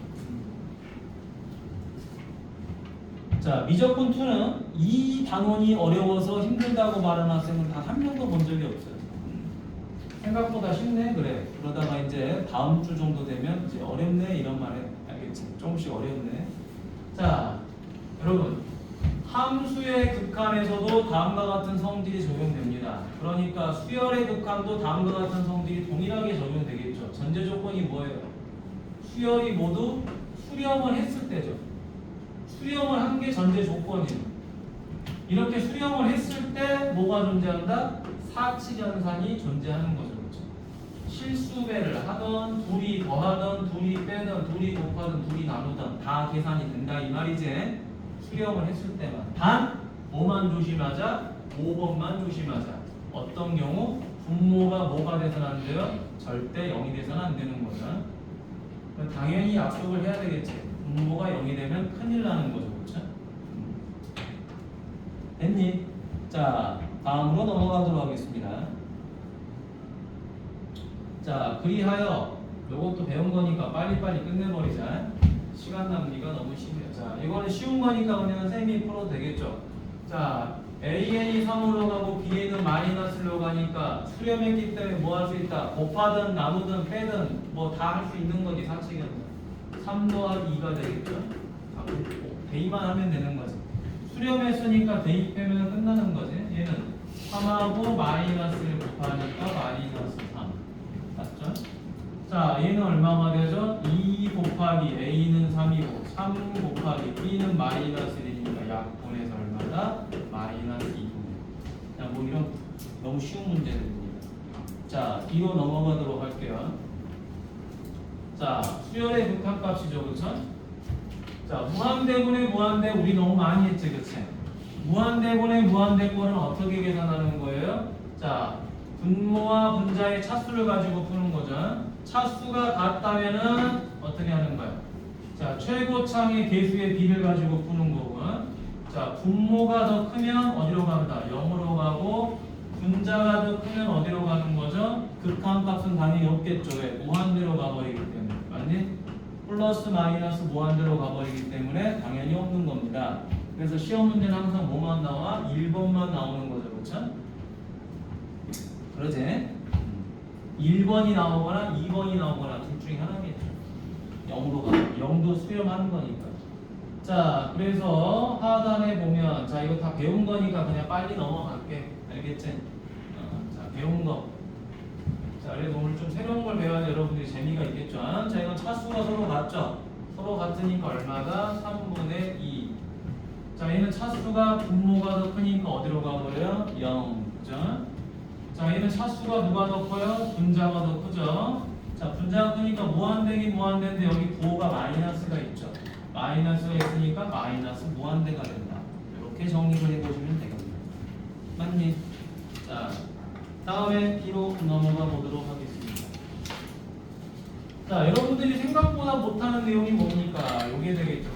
자, 미적분 2는 이 단원이 어려워서 힘들다고 말하는 학생은 단 한 명도 본 적이 없어요. 생각보다 쉽네, 그래. 그러다가 이제 다음 주 정도 되면 이제 어렵네 이런 말에 알겠지. 조금씩 어렵네. 자, 여러분, 함수의 극한에서도 다음과 같은 성질이 적용됩니다. 그러니까 수열의 극한도 다음과 같은 성질이 동일하게 적용되겠죠. 전제 조건이 뭐예요? 수열이 모두 수렴을 했을 때죠. 수렴을 한 게 전제 조건이에요. 이렇게 수렴을 했을 때 뭐가 존재한다? 사칙 현상이 존재하는 거죠. 실수배를 하던 둘이 더하던 둘이 빼던 둘이 곱하던 둘이 나누던 다 계산이 된다 이 말이지. 수렴을 했을 때만 단 뭐만 조심하자? 5번만 조심하자. 어떤 경우? 분모가 뭐가 돼서는 안 돼요? 절대 0이 돼서는 안 되는 거죠. 당연히 약속을 해야 되겠지. 분모가 0이 되면 큰일 나는 거죠. 그렇죠? 됐니? 자, 다음으로 넘어가도록 하겠습니다. 자, 그리하여 요것도 배운 거니까 빨리빨리 끝내버리자. 시간 낭비가 너무 심해요. 자, 이거는 쉬운 거니까 그냥 선생님이 풀어도 되겠죠. 자, AN이 3으로 가고 BN은 마이너스로 가니까 수렴했기 때문에 뭐 할 수 있다? 곱하든 나누든 빼든 뭐 다 할 수 있는 거지. 사칙은 3 더하기 2가 되겠죠. 대입만 하면 되는 거지. 수렴했으니까 대입하면 끝나는 거지. 얘는 3하고 마이너스를 곱하니까 마이너스 3 맞죠? 자, 얘는 얼마가 되죠? 2 곱하기 A는 3이고 3 곱하기 B는 마이너스 1이니까 약분해서 얼마다? 마이너스 2분의. 자, 뭐 이런 너무 쉬운 문제들입니다. 자, 뒤로 넘어가도록 할게요. 자, 수열의 극한값이죠, 그렇죠? 자, 무한대분의 무한대 우리 너무 많이 했지, 그렇지? 무한대분의 무한대꼴은 어떻게 계산하는 거예요? 자, 분모와 분자의 차수를 가지고 푸는 거죠. 차수가 같다면은 어떻게 하는 거야? 자, 최고창의 개수의 비를 가지고 푸는 거고. 자, 분모가 더 크면 어디로 간다? 0으로 가고 분자가 더 크면 어디로 가는 거죠? 극한값은 당연히 없겠죠. 왜? 무한대로 가버리기 때문에. 맞니? 플러스 마이너스 무한대로 가버리기 때문에 당연히 없는 겁니다. 그래서 시험 문제는 항상 뭐만 나와? 1번만 나오는 거죠. 그렇죠? 그러지? 1번이 나오거나 2번이 나오거나 둘 중에 하나겠죠. 0으로 가고 0도 수렴하는 거니까. 자, 그래서 하단에 보면 자, 이거 다 배운 거니까 그냥 빨리 넘어갈게. 알겠지? 자, 배운 거. 자, 그래서 오늘 좀 새로운 걸 배워야 여러분들이 재미가 있겠죠. 자, 이건 차수가 서로 같죠? 서로 같으니까 얼마다? 3분의 2. 자, 얘는 차수가 분모가 더 크니까 어디로 가버려요? 0. 그죠? 자, 얘는 차수가 누가 더 커요? 분자가 더 크죠? 자, 분자가 크니까 무한대긴 무한대인데 여기 부호가 마이너스가 있죠. 마이너스가 있으니까 마이너스 무한대가 된다. 이렇게 정리를 해보시면 되겠네요. 맞니? 자, 다음에 뒤로 넘어가 보도록 하겠습니다. 자, 여러분들이 생각보다 못하는 내용이 뭡니까? 요게 되겠죠.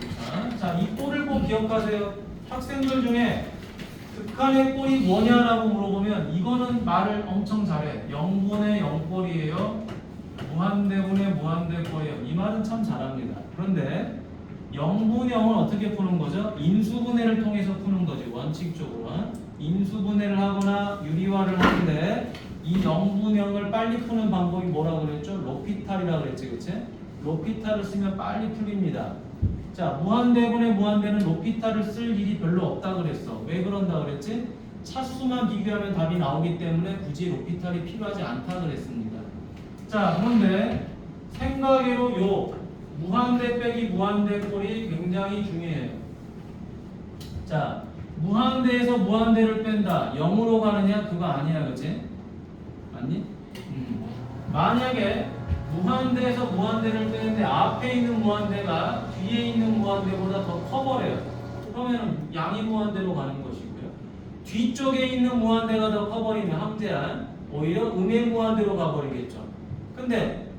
자, 이 꼴을 꼭 기억하세요. 학생들 중에 극한의 꼴이 뭐냐라고 물어보면 이거는 말을 엄청 잘해. 0분의 0꼴이에요. 무한대분의 무한대꼴이에요. 이 말은 참 잘합니다. 그런데 0분의 0은 어떻게 푸는 거죠? 인수분해를 통해서 푸는 거지. 원칙적으로 인수분해를 하거나 유리화를 하는데 이 0분의 0을 빨리 푸는 방법이 뭐라고 그랬죠? 로피탈이라고 그랬지, 그치? 로피탈을 쓰면 빨리 풀립니다. 자, 무한대분의 무한대는 로피탈을 쓸 일이 별로 없다 그랬어. 왜 그런다 그랬지? 차수만 비교하면 답이 나오기 때문에 굳이 로피탈이 필요하지 않다 그랬습니다. 자, 그런데 생각외로 요 무한대 빼기 무한대 꼴이 굉장히 중요해요. 자, 무한대에서 무한대를 뺀다. 0으로 가느냐? 그거 아니야, 그치? 맞니? 만약에 무한대에서 무한대를 빼는데 앞에 있는 무한대가 뒤에 있는 무한대보다 더 커버려요. 그러면 양의 무한대로 가는 것이고요. 뒤쪽에 있는 무한대가 더 커버리면 항제한 오히려 음의 무한대로 가버리겠죠. 근데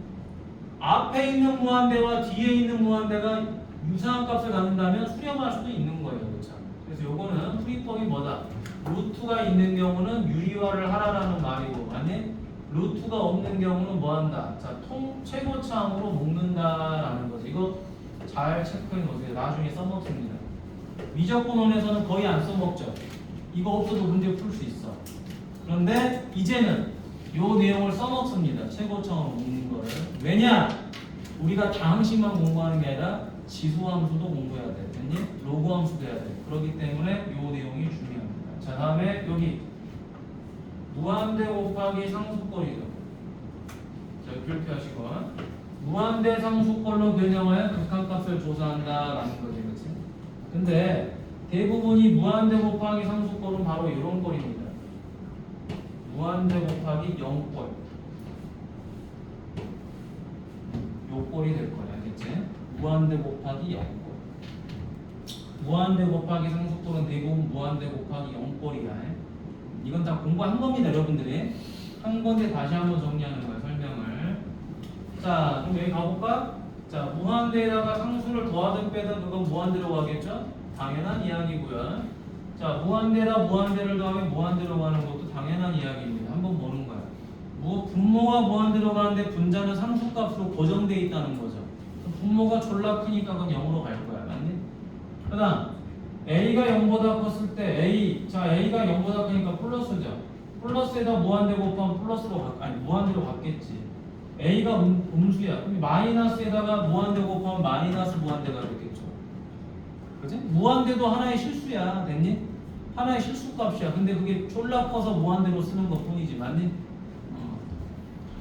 앞에 있는 무한대와 뒤에 있는 무한대가 유사한 값을 갖는다면 수렴할 수도 있는 거예요. 그렇죠? 그래서 요거는 풀이법이 뭐다? 루트가 있는 경우는 유리화를 하라라는 말이고, 아니 루트가 없는 경우는 뭐 한다? 자, 최고차항으로 묶는다라는 거죠. 이거 잘 체크해 놓으세요. 나중에 써먹습니다. 미적분원에서는 거의 안 써먹죠. 이거 없어도 문제 풀 수 있어. 그런데 이제는 요 내용을 써먹습니다. 최고차항으로 묶는 거를. 왜냐? 우리가 다항식만 공부하는 게 아니라 지수함수도 공부해야 돼. 됐니? 로그함수도 해야 돼. 그렇기 때문에 요 내용이 중요합니다. 자, 다음에 여기 무한대 곱하기 상수꼴이죠. 자, 그렇게 하시고 무한대 상수꼴로 변형하여 극한값을 조사한다라는 거지, 그렇지? 근데 대부분이 무한대 곱하기 상수꼴은 바로 이런 꼴입니다. 무한대 곱하기 0꼴. 0꼴이 될 거야. 알겠지? 무한대 곱하기 0꼴. 무한대 곱하기 상수꼴은 대부분 무한대 곱하기 0꼴이야. 이건 다 공부한 겁니다, 여러분들이. 한 건데 다시 한번 정리하는 거야, 설명을. 자, 그럼 여기 가볼까? 자, 무한대에다가 상수를 더하든 빼든 그건 무한대로 가겠죠? 당연한 이야기고요. 자, 무한대에다 무한대를 더하면 무한대로 가는 것도 당연한 이야기입니다. 한번 보는 거야. 분모가 무한대로 가는데 분자는 상수값으로 고정되어 있다는 거죠. 분모가 졸라 크니까 그건 0으로 갈 거야. 맞니? 그 다음 A가 0보다 컸을 때 A가 0보다 크니까 플러스죠. 플러스에다 무한대 곱하면 무한대로 갔겠지. A가 음수야. 그럼 마이너스에다가 무한대 곱하면 마이너스 무한대가 되겠죠. 그치? 무한대도 하나의 실수야. 됐니? 하나의 실수값이야. 근데 그게 졸라 커서 무한대로 쓰는 것 뿐이지. 맞니?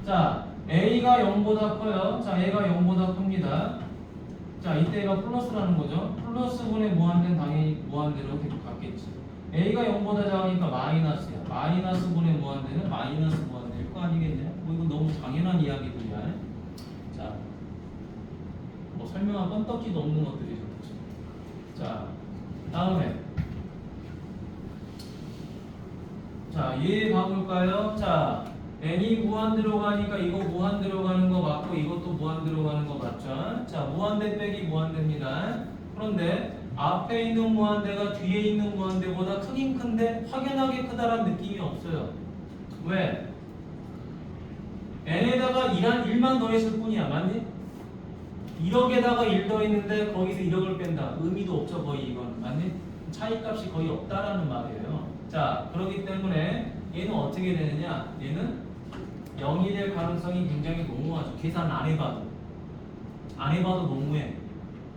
자, A가 0보다 커요. 자, A가 0보다 큽니다. 자, 이때가 플러스라는 거죠. 플러스분의 무한대는 당연히 무한대로 계속 갔겠지. A가 0보다 작으니까 마이너스야. 마이너스분의 무한대는 마이너스 무한대일 거 아니겠냐? 뭐 이건 너무 당연한 이야기들이야. 자, 뭐 설명한 껌떡지도 없는 것들이죠. 자, 다음에 자, 얘 봐볼까요? 자, n이 무한대로 가니까 이거 무한대로 가는 거 맞고 이것도 무한대로 가는 거 맞죠? 자, 무한대 빼기 무한대입니다. 그런데 앞에 있는 무한대가 뒤에 있는 무한대보다 크긴 큰데 확연하게 크다란 느낌이 없어요. 왜? n에다가 1만 더했을 뿐이야. 맞니? 1억에다가 1 더했는데 거기서 1억을 뺀다. 의미도 없죠. 거의 이건. 맞니? 차이값이 거의 없다라는 말이에요. 자, 그렇기 때문에 얘는 어떻게 되느냐? 얘는 0이 될 가능성이 굉장히 농후하죠. 계산 안 해봐도 농후해.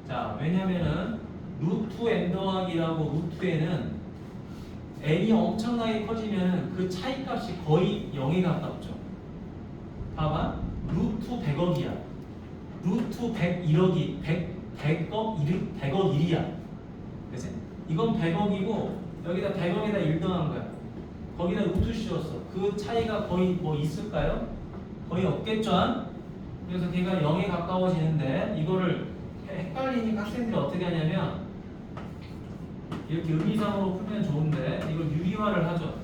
자, 왜냐면은 루트 n 더하기라고 루트에는 n이 엄청나게 커지면은 그 차이값이 거의 0에 가깝죠. 봐봐, 루트 100억이야. 루트 101억이 100억 1이야. 그치? 이건 100억이고 여기다 100억에다 1 더한 거야. 거기다 루트 씌웠어. 그 차이가 거의 뭐 있을까요? 거의 없겠죠? 그래서 걔가 0에 가까워지는데 이거를 헷갈리니까 학생들이 어떻게 하냐면 이렇게 의미상으로 풀면 좋은데 이걸 유리화를 하죠.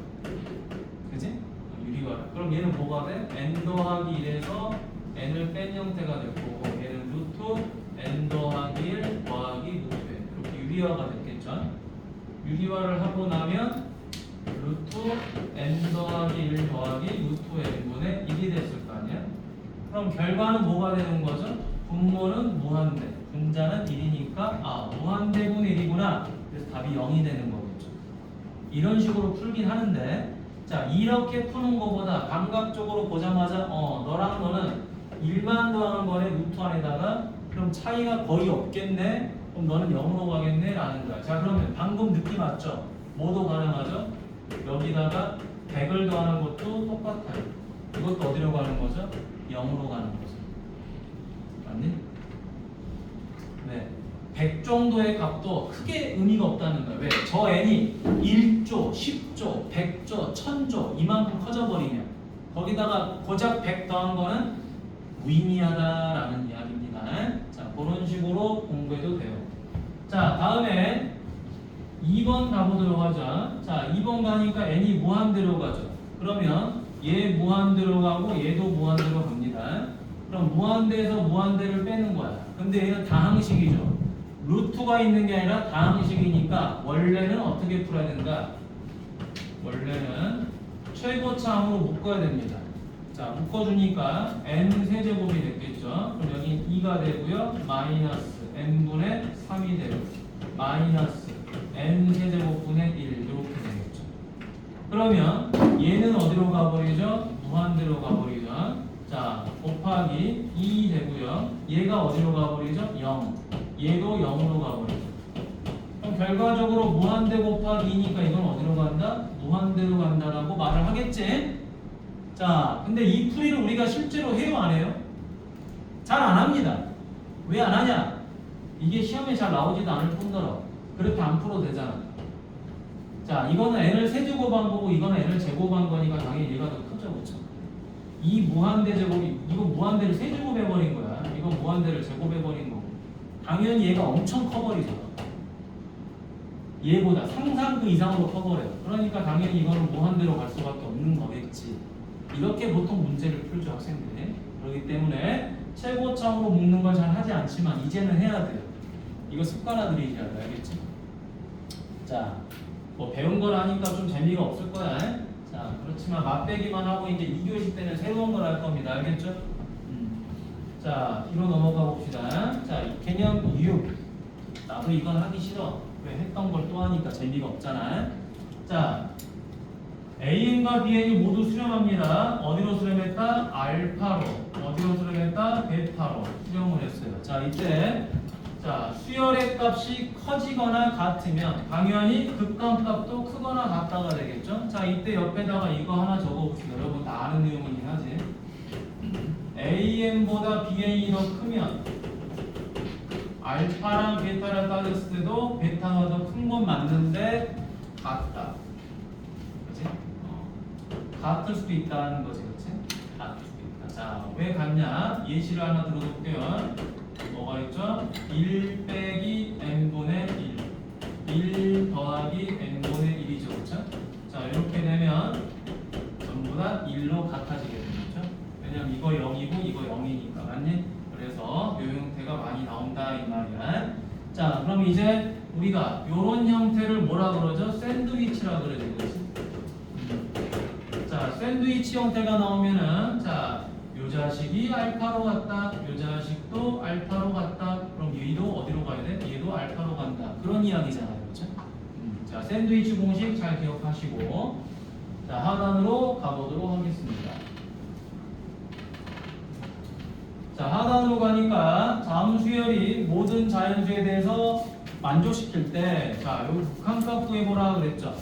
그치? 유리화. 그럼 얘는 뭐가 돼? n 더하기 1에서 n을 뺀 형태가 될 거고 얘는 루트 n 더하기 1 더하기 루트 n 이렇게 유리화가 됐겠죠? 유리화를 하고 나면 루트 n 더하기 1 더하기 루트 n분의 1이 됐을 거 아니야? 그럼 결과는 뭐가 되는 거죠? 분모는 무한대, 분자는 1이니까 무한대분의 1이구나. 그래서 답이 0이 되는 거겠죠. 이런 식으로 풀긴 하는데 자, 이렇게 푸는 거보다 감각적으로 보자마자 너랑 너는 1만 더하는 거네 루트 안에다가 그럼 차이가 거의 없겠네. 그럼 너는 0으로 가겠네 라는 거야. 자, 그러면 방금 느낌 왔죠? 뭐도 가능하죠? 여기다가 100을 더하는 것도 똑같아요. 이것도 어디로 가는 거죠? 0으로 가는 거죠. 맞니? 네. 100 정도의 값도 크게 의미가 없다는 거예요. 왜? 저 n이 1조, 10조, 100조, 1000조 이만큼 커져버리면 거기다가 고작 100 더한 거는 무의미하다라는 이야기입니다. 자, 그런 식으로 공부해도 돼요. 자, 다음에 2번 가보도록 하자. 자, 2번 가니까 n이 무한대로 가죠. 그러면 얘 무한대로 가고 얘도 무한대로 갑니다. 그럼 무한대에서 무한대를 빼는 거야. 근데 얘는 다항식이죠. 루트가 있는 게 아니라 다항식이니까 원래는 어떻게 풀어야 된다? 원래는 최고차항으로 묶어야 됩니다. 자, 묶어주니까 n 세제곱이 됐겠죠. 그럼 여기 2가 되고요. 마이너스 n분의 3이 되고 마이너스 n 세제곱분의 1 이렇게 되겠죠. 그러면 얘는 어디로 가버리죠? 무한대로 가버리죠. 자, 곱하기 2 되고요. 얘가 어디로 가버리죠? 0. 얘도 0으로 가버리죠. 그럼 결과적으로 무한대 곱하기 2니까 이건 어디로 간다? 무한대로 간다라고 말을 하겠지? 자, 근데 이 풀이를 우리가 실제로 해요, 안 해요? 잘 안 합니다. 왜 안 하냐? 이게 시험에 잘 나오지도 않을 뿐더러 그렇게 안 풀어도 되잖아. 자, 이거는 n을 세제곱한 거고 이거는 n을 제곱한 거니까 당연히 얘가 더 크죠, 그렇죠? 이 무한대 제곱이 이거 무한대를 세제곱해버린 거야. 이거 이거 무한대를 제곱해버린 거고. 당연히 얘가 엄청 커버리잖아. 얘보다 상상 그 이상으로 커버려요. 그러니까 당연히 이거는 무한대로 갈 수밖에 없는 거겠지. 이렇게 보통 문제를 풀죠, 학생들이. 그렇기 때문에 최고차으로 묶는 걸 잘 하지 않지만 이제는 해야 돼요. 이거 습관화들이셔야 돼, 알겠지? 자, 뭐 배운 걸 하니까 좀 재미가 없을 거야. 자, 그렇지만 맛배기만 하고 이제 2교시 때는 새로운 걸 할 겁니다. 알겠죠? 자, 뒤로 넘어가 봅시다. 자, 개념 6. 나도 이건 하기 싫어. 왜 했던 걸 또 하니까 재미가 없잖아. 자, An과 Bn이 모두 수렴합니다. 어디로 수렴했다? 알파로. 어디로 수렴했다? 베타로 수렴을 했어요. 자, 이때 자, 수열의 값이 커지거나 같으면 당연히 극한값도 크거나 같다가 되겠죠. 자, 이때 옆에다가 이거 하나 적어봅시다. 여러분 다 아는 내용이긴 하지. AN보다 BN이 더 크면 알파랑 베타를 따졌을 때도 베타가 더 큰 건 맞는데 같다. 그치? 같을 수도 있다는 거지, 그치? 같을 수도 있다. 자, 왜 같냐? 예시를 하나 들어볼게요. 뭐가 있죠? 1 빼기 n분의 1 1 더하기 n분의 1이죠, 그쵸? 자, 이렇게 되면 전부 다 1로 같아지게 되죠. 왜냐면 이거 0이고 이거 0이니까, 맞니? 그래서 이 형태가 많이 나온다 이 말이야. 자, 그럼 이제 우리가 이런 형태를 뭐라 그러죠? 샌드위치라 그러죠, 그렇지? 자, 샌드위치 형태가 나오면은 자, 요 자식이 알파로 갔다, 요 자식도 알파로 갔다. 그럼 얘도 어디로 가야 돼? 얘도 알파로 간다. 그런 이야기잖아요, 그렇죠? 자, 샌드위치 공식 잘 기억하시고, 자, 하단으로 가보도록 하겠습니다. 자, 하단으로 가니까 다음 수열이 모든 자연수에 대해서 만족시킬 때, 자, 여기 극한값 구해보라 그랬죠.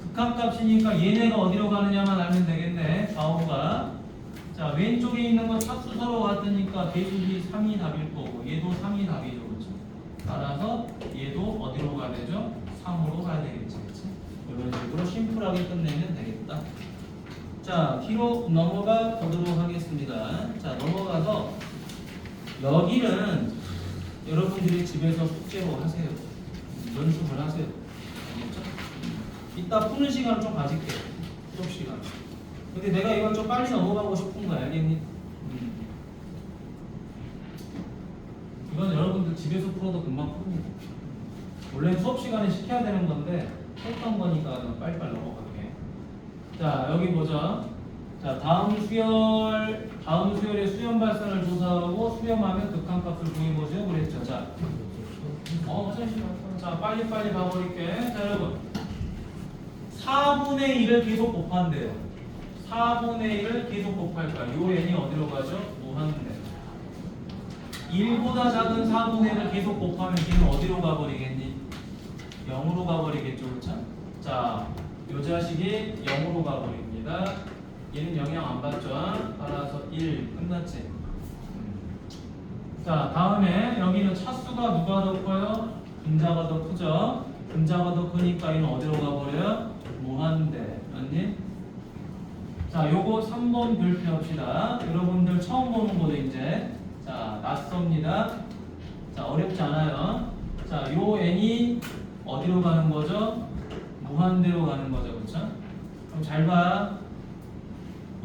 극한값이니까 얘네가 어디로 가느냐만 알면 되겠네. 좌우가. 자, 왼쪽에 있는 건 차수 서로 같으니까 대수비 3이 답일 거고, 얘도 3이 답이죠, 그렇죠? 따라서 얘도 어디로 가야 되죠? 3으로 가야 되겠지, 그렇지? 이런 식으로 심플하게 끝내면 되겠다. 자, 뒤로 넘어가 보도록 하겠습니다. 자, 넘어가서 여기는 여러분들이 집에서 숙제로 하세요. 연습을 하세요. 알겠죠? 이따 푸는 시간 좀 가질게요. 수업 시간. 근데 내가 이건 좀 빨리 넘어가고 싶은 거야, 알겠니? 이건 여러분들 집에서 풀어도 금방 풉니다. 원래 수업 시간에 시켜야 되는 건데 했던 거니까 빨리빨리 넘어갈게. 자, 여기 보자. 자, 다음 수열의 수렴 발산을 조사하고 수렴하면 극한값을 구해보죠. 그랬죠. 자, 자, 빨리빨리 가버릴게. 자, 여러분 4분의 1을 계속 곱한대요. 4분의 1을 계속 곱할 거야. 요 n이 어디로 가죠? 무한대. 1보다 작은 4분의 1을 계속 곱하면 걔는 어디로 가버리겠니? 0으로 가버리겠죠, 그렇죠? 자, 요 자식이 0으로 가버립니다. 얘는 영향 안 받죠? 따라서 1 끝났지? 자, 다음에 여기는 차수가 누가 더 커요? 분자가 더 크죠? 분자가 더 크니까 얘는 어디로 가버려요? 무한대. 맞니? 자, 요거 3번 별표합시다. 여러분들 처음 보는 거죠, 이제. 자, 낯섭니다. 자, 어렵지 않아요. 자, 요 n이 어디로 가는 거죠? 무한대로 가는 거죠, 그렇죠? 그럼 잘 봐.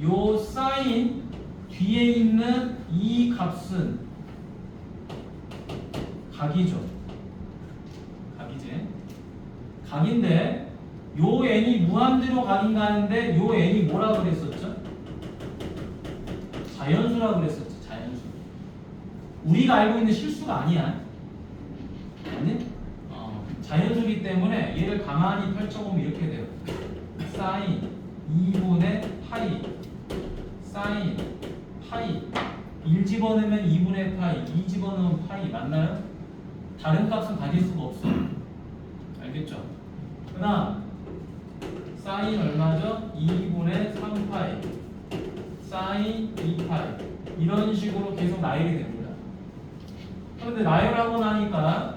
요 사인 뒤에 있는 이 값은 각이죠. 각이지. 각인데 요 n이 무한대로 각인가는데 요 n이 뭐라 그랬었죠? 자연수라 그랬었지. 자연수. 우리가 알고 있는 실수가 아니야. 아니? 자연수기 때문에 얘를 가만히 펼쳐보면 이렇게 돼요. 사인 2분의 파이 사인 파이 1 집어넣으면 2분의 파이 2 집어넣으면 파이 맞나요? 다른 값은 가질 수가 없어. 알겠죠? 그 다음 사인 얼마죠? 2분의 3파이 사인 2파이 이런 식으로 계속 나열이 됩니다. 그런데 나열하고 나니까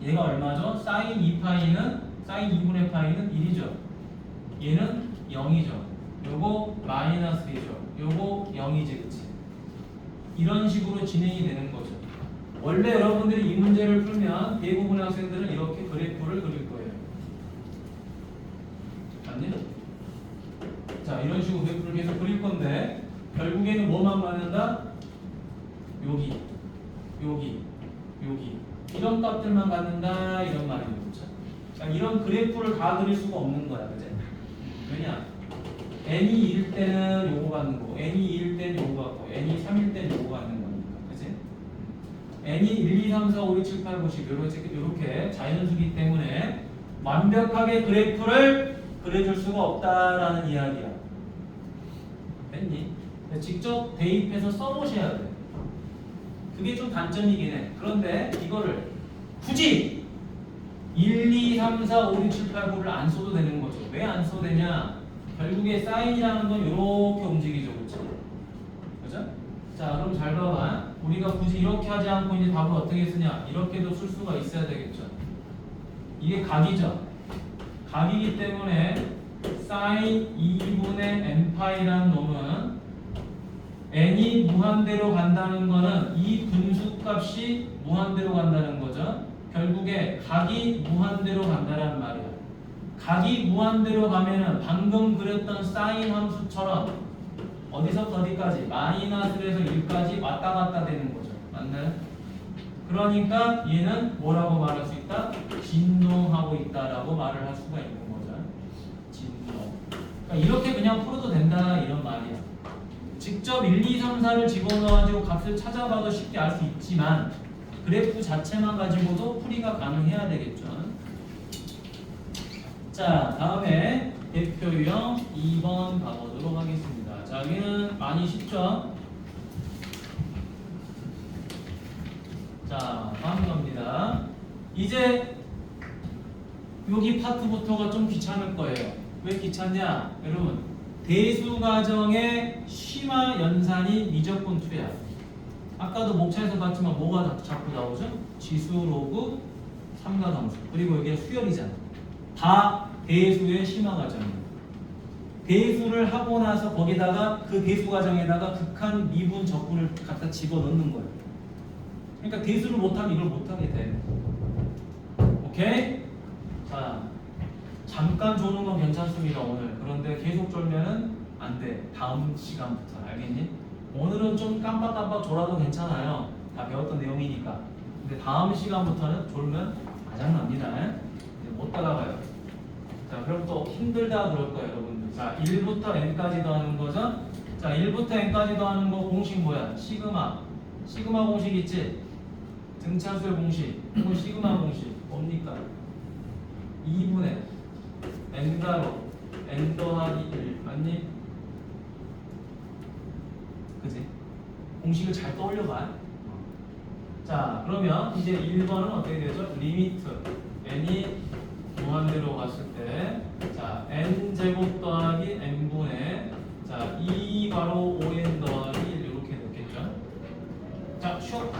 얘가 얼마죠? 사인 2파이는 사인 2분의 파이는 1이죠. 얘는 0이죠. 요거 마이너스 2죠. 요거 0이지, 그치? 이런 식으로 진행이 되는 거죠. 원래 여러분들이 이 문제를 풀면 대부분의 학생들은 이렇게 그래프를 그릴 거예요. 맞니? 자, 이런 식으로 그래프를 계속 그릴 건데 결국에는 뭐만 갖는다? 여기, 여기, 여기 이런 값들만 갖는다 이런 말이에요. 그렇죠? 그러니까 이런 그래프를 다 그릴 수가 없는 거야. 그치? 왜냐? n이 1일 때는 요거 갖는 거고 n이 2일 때는 요거 갖고 n이 3일 때는 요거 갖는 거니까. 그치? n이 1, 2, 3, 4, 5, 6, 7, 8, 9, 10 요렇게 자연수기 때문에 완벽하게 그래프를 그려줄 수가 없다라는 이야기야. 됐니? 직접 대입해서 써보셔야 돼. 그게 좀 단점이긴 해. 그런데 이거를 굳이 1, 2, 3, 4, 5, 6, 7, 8, 9를 안 써도 되는 거죠. 왜 안 써도 되냐? 결국에 사인이라는 건 이렇게 움직이죠. 그렇죠? 그죠? 자, 그럼 잘 봐봐. 우리가 굳이 이렇게 하지 않고 이제 답을 어떻게 쓰냐? 이렇게도 쓸 수가 있어야 되겠죠. 이게 각이죠. 각이기 때문에 사인 2분의 n파이라는 놈은 n이 무한대로 간다는 거는 이 분수값이 무한대로 간다는 거죠. 결국에 각이 무한대로 간다는 말이야. 각이 무한대로 가면은 방금 그렸던 사인 함수처럼 어디서부터 어디까지? 마이너스에서 1까지 왔다 갔다 되는 거죠. 맞나요? 그러니까 얘는 뭐라고 말할 수 있다? 진동하고 있다라고 말을 할 수가 있는 거죠. 진동. 그러니까 이렇게 그냥 풀어도 된다 이런 말이야. 직접 1, 2, 3, 4를 집어넣어가지고 값을 찾아봐도 쉽게 알 수 있지만 그래프 자체만 가지고도 풀이가 가능해야 되겠죠. 자, 다음에 대표 유형 2번 가보도록 하겠습니다. 자, 여기는 많이 쉽죠? 자, 다음 겁니다. 이제 여기 파트부터가 좀 귀찮을 거예요. 왜 귀찮냐? 여러분, 대수가정의 심화 연산이 미적분 2야. 아까도 목차에서 봤지만 뭐가 자꾸 나오죠? 지수, 로그, 삼각함수. 그리고 여기가 수열이잖아. 다 대수의 심화 과정이에요. 대수를 하고 나서 거기다가 그 대수 과정에다가 극한 미분 적분을 갖다 집어넣는 거예요. 그러니까 대수를 못하면 이걸 못하게 돼. 오케이? 자, 잠깐 조는 건 괜찮습니다 오늘. 그런데 계속 졸면은 안 돼. 다음 시간부터. 알겠니? 오늘은 좀 깜빡깜빡 졸아도 괜찮아요. 다 배웠던 내용이니까. 근데 다음 시간부터는 졸면 아장납니다. 이제 못 따라가요. 자, 그럼 또 힘들다 그럴 거예요, 여러분들. 자, 1부터 n까지 더하는 거죠. 자, 1부터 n까지 더하는 거 공식 뭐야? 시그마. 시그마 공식 있지? 등차수의 공식. 이건 시그마 공식. 뭡니까? 2분의 n가로 n 더하기 1. 맞니? 그지? 공식을 잘 떠올려봐. 자, 그러면 이제 1번은 어떻게 되죠? 리미트 n이 무한대로 갔을 때, 자, n 제곱 더하기 n분의, 자, 2 바로 5n 더하기 1 이렇게 됐겠죠? 자, 쉬어.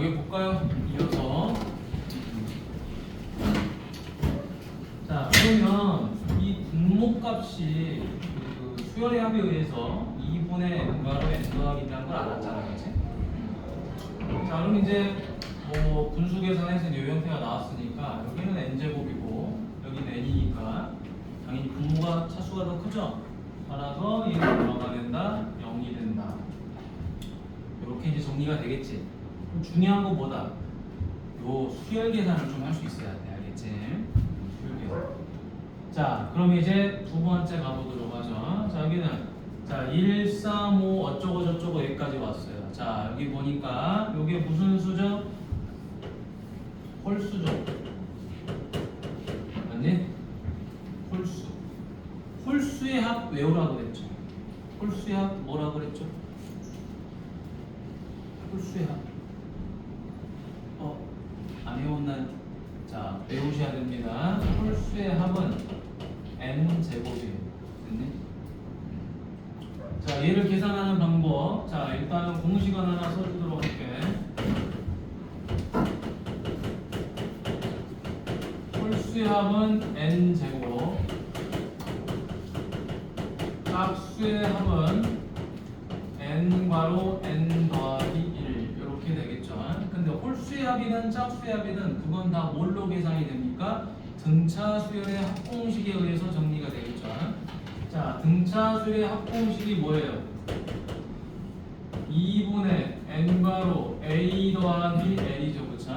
여기 볼까요? 이어서. 자, 그러면 이 분모값이 그 수열의 합에 의해서 2분의 n가로 n 더하기라는 걸 알았잖아요, 그치? 자, 그럼 이제 뭐 분수 계산에서 이 형태가 나왔으니까 여기는 n제곱이고 여기는 n이니까 당연히 분모가 차수가 더 크죠? 따라서 얘가 얼마가 된다? 0이 된다. 이렇게 이제 정리가 되겠지. 그럼 중요한 건 뭐다? 요 수열 계산을 좀 할 수 있어야 돼, 알겠지? 수열 계산. 자, 그럼 이제 두 번째 가보도록 하죠. 자, 여기는 자 1, 3, 5 어쩌고 저쩌고 여기까지 왔어요. 자, 여기 보니까 요게 무슨 수죠? 홀수죠. 맞니? 홀수. 홀수의 합 외우라고 그랬죠. 홀수의 합 뭐라고 그랬죠? 홀수의 합. 안 외웠나요? 자, 외우셔야 됩니다. 홀수의 합은 n제곱이에요. 됐니? 자, 얘를 계산하는 방법. 자, 일단은 공식을 하나 써주도록 할게. 홀수의 합은 n제곱, 짝수의 합은 n괄호 n 더하기 1 이렇게 되겠죠. 근데 홀수의 합이든 짝수의 합이든 그건 다 뭘로 계산이 됩니까? 등차 수열의 합공식에 의해서 정리가 되겠죠. 자, 등차 수열의 합공식이 뭐예요? 2분의 n괄호 a 더하기 l이죠, 그쵸?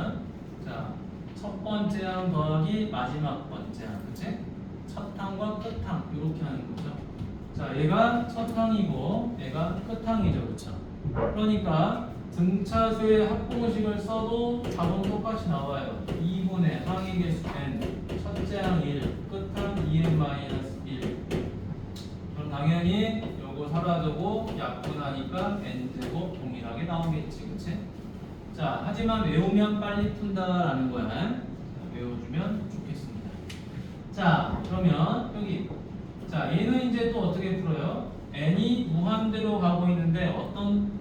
자, 첫 번째 항 더하기 마지막 번째 항, 그치? 첫 항과 끝 항 이렇게 하는 거죠. 자, 얘가 첫 항이고 얘가 끝 항이죠, 그쵸? 그러니까 등차수의 합공식을 써도 답은 똑같이 나와요. 2분의 항의 개수 n, 첫째 항 1, 끝 항 2n-1. 그럼 당연히 요거 사라지고 약분하니까 n제곱 동일하게 나오겠지, 그치? 자, 하지만 외우면 빨리 푼다라는 거야. 자, 외워주면 좋겠습니다. 자, 그러면 여기 자, 얘는 이제 또 어떻게 풀어요? n이 무한대로 가고 있는데 어떤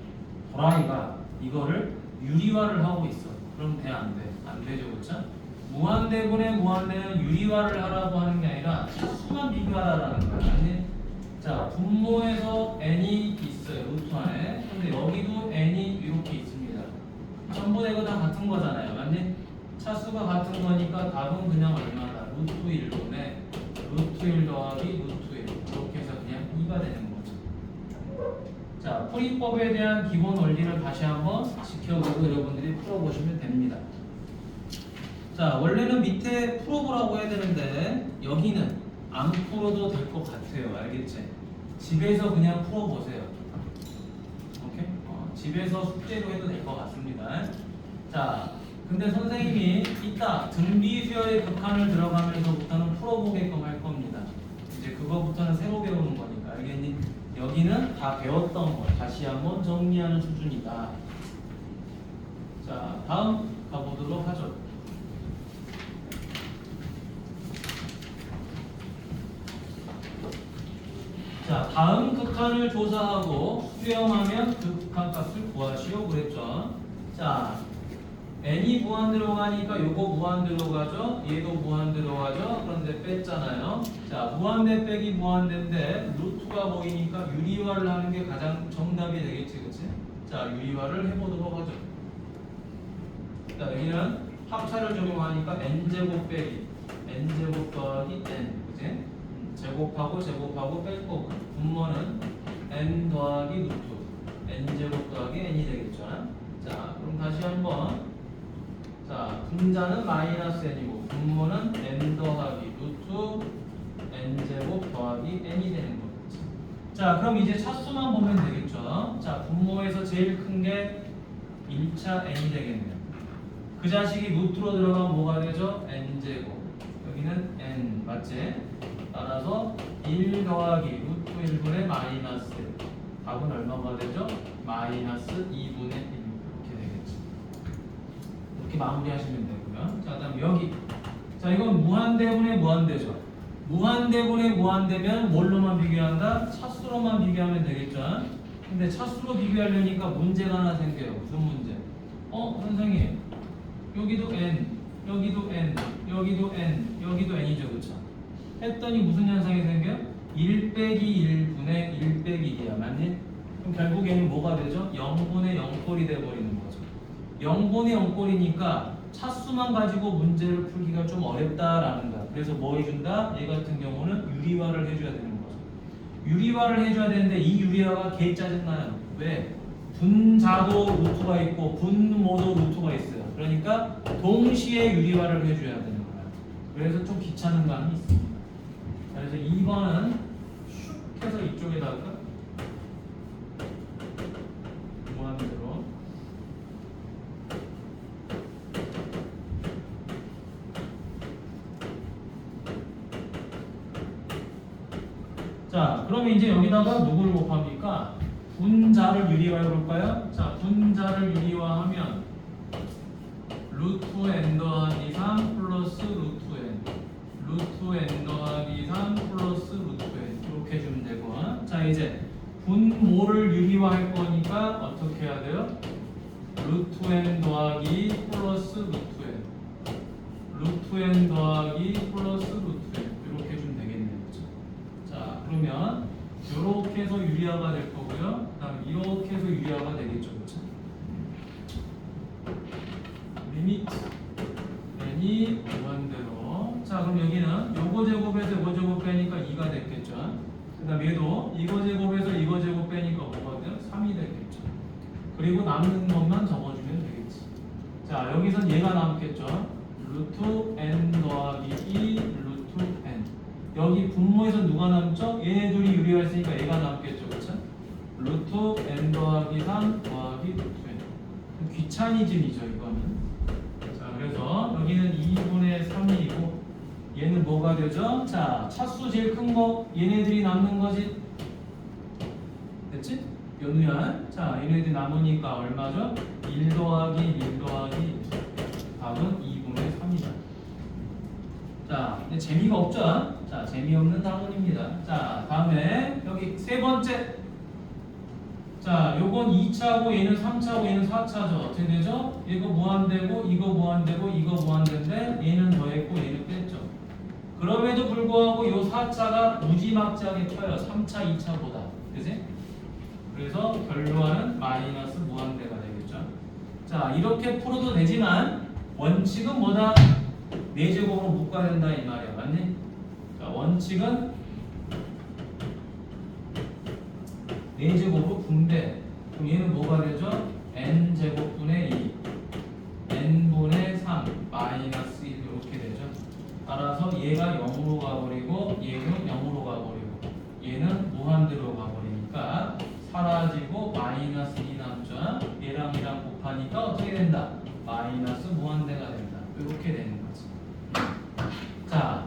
도라이가 이거를 유리화를 하고 있어. 그럼 돼, 안 돼? 안 되죠, 그렇죠? 무한대분의 무한대는 유리화를 하라고 하는 게 아니라 수만 비교하라는 거야. 아니? 자, 분모에서 n이 있어요, 루트 안에. 근데 여기도 n이 이렇게 있습니다. 전부 다 이거 다 같은 거잖아요, 맞니? 차수가 같은 거니까 답은 그냥 얼마다? 루트 1분의 루트 1 더하기 루트 1 이렇게 해서 그냥 2가 되는 거죠. 자, 풀이법에 대한 기본 원리를 다시 한번 지켜보고 여러분들이 풀어보시면 됩니다. 자, 원래는 밑에 풀어보라고 해야 되는데 여기는 안 풀어도 될 것 같아요. 알겠지? 집에서 그냥 풀어보세요. 오케이? 집에서 숙제로 해도 될 것 같습니다. 자, 근데 선생님이 이따 등비수열의 극한을 들어가면서부터는 풀어보게끔 할 겁니다. 이제 그거부터는 새로 배우는 거니까, 알겠니? 여기는 다 배웠던 거 다시 한번 정리하는 수준이다. 자, 다음 가보도록 하죠. 자, 다음 극한을 조사하고 수렴하면 그 극한값을 구하시오 그랬죠. 자, n이 무한대로 가니까 요거 무한대로 가죠. 얘도 무한대로 가죠. 그런데 뺐잖아요. 자, 무한대 빼기 무한대인데 루트가 보이니까 유리화를 하는 게 가장 정답이 되겠지, 그치? 자, 유리화를 해보도록 하죠. 자, 여기는 합차를 적용하니까 n제곱 빼기 n제곱 더하기 n, 그치? 제곱하고 제곱하고 뺄 거고 분모는 n 더하기 루트 n제곱 더하기 n이 되겠죠. 자, 그럼 다시 한번 자, 분자는 마이너스 n이고 분모는 n 더하기 루트 n제곱 더하기 n이 되는 거겠죠. 자, 그럼 이제 차수만 보면 되겠죠. 자, 분모에서 제일 큰 게 1차 n이 되겠네요. 그 자식이 루트로 들어가면 뭐가 되죠? n제곱. 여기는 n, 맞지? 따라서 1 더하기 루트 1분의 마이너스 답은 얼마가 되죠? 마이너스 2분의 1 이렇게 되겠죠. 이렇게 마무리하시면 되고요. 자, 다음 여기. 자, 이건 무한대분의 무한대죠. 무한대분의 무한대면 뭘로만 비교한다? 차수로만 비교하면 되겠죠. 근데 차수로 비교하려니까 문제가 하나 생겨요. 무슨 문제? 선생님 여기도 n, 여기도 n, 여기도 n, 여기도 n이죠, 그쵸? 했더니 무슨 현상이 생겨요? 1 빼기 1분의 1 빼기 1이야, 맞니? 그럼 결국에는 뭐가 되죠? 0분의 0꼴이 돼버리는 거죠. 0분의 0꼴이니까 차수만 가지고 문제를 풀기가 좀 어렵다라는 거야. 그래서 뭐 해준다? 얘 같은 경우는 유리화를 해줘야 되는 거죠. 유리화를 해줘야 되는데 이 유리화가 개 짜증나요. 왜? 분자도 루트가 있고 분모도 루트가 있어요. 그러니까 동시에 유리화를 해줘야 되는 거야. 그래서 좀 귀찮은 감이 있습니다. 그래서 2번은 슉 해서 이쪽에다가 무한대로 자, 그러면 이제 여기다가 누구를 곱합니까? 분자를 유리화해 볼까요? 자, 분자를 유리화하면 루트 n 더하기 3 플러스 루트 n, 루트 n 더하기 3 플러스 루트 n 이렇게 해주면 되고, 자 이제 분모를 유리화할 거니까 어떻게 해야 돼요? 루트 n 더하기 플러스 루트 n, 루트 n 더하기 플러스 루트 n 이렇게 해주면 되겠네요. 자, 그러면 이렇게 해서 유리화가 될 거고요. 그다음 이렇게 해서 유리화가 되겠죠, 그렇죠? 리미트 n이 무한대로. 자, 그럼 여기는 요거 제곱에서 요거 제곱 빼니까 2가 됐겠죠. 그다음 얘도 이거 제곱에서 이거 제곱 빼니까 뭐가 돼요? 3이 됐겠죠. 그리고 남는 것만 적어주면 되겠지. 자, 여기선 얘가 남겠죠. 루트 n 더하기 2 루트 n. 여기 분모에서 누가 남죠? 얘네 둘이 유리화 했으니까 얘가 남겠죠, 그렇죠? 루트 n 더하기 3 더하기 루트 n. 귀차니즘이죠, 이거는. 자, 그래서 여기는 2분의 3이고 얘는 뭐가 되죠? 자, 차수 제일 큰 거 얘네들이 남는 거지. 됐지? 연우야. 자, 얘네들이 남으니까 얼마죠? 1 더하기 1 더하기 1. 답은 2분의 3이다. 자, 근데 재미가 없죠? 자, 재미없는 답문입니다. 자, 다음에 여기 세 번째. 자, 요건 2차고 얘는 3차고 얘는 4차죠. 어떻게 되죠? 이거 무한되고 이거 무한되고 이거 무한대인데 얘는 더했고 얘는 뺐죠. 그럼에도 불구하고 요 4차가 무지막지하게 커요. 3차, 2차보다. 그지? 그래서 결론은 마이너스 무한대가 되겠죠. 자, 이렇게 풀어도 되지만 원칙은 뭐다? 4제곱으로 묶어야 된다 이 말이야. 맞니? 자, 원칙은 4제곱으로 분배. 그럼 얘는 뭐가 되죠? n제곱분의 2 n분의 3 마이너스 1 이렇게 되죠. 따라서 얘가 0으로 가버리고 얘는 0으로 가버리고 얘는 무한대로 가버리니까 사라지고 마이너스 2 남죠. 얘랑 곱하니까 어떻게 된다? 마이너스 무한대가 된다. 이렇게 되는 거지. 자,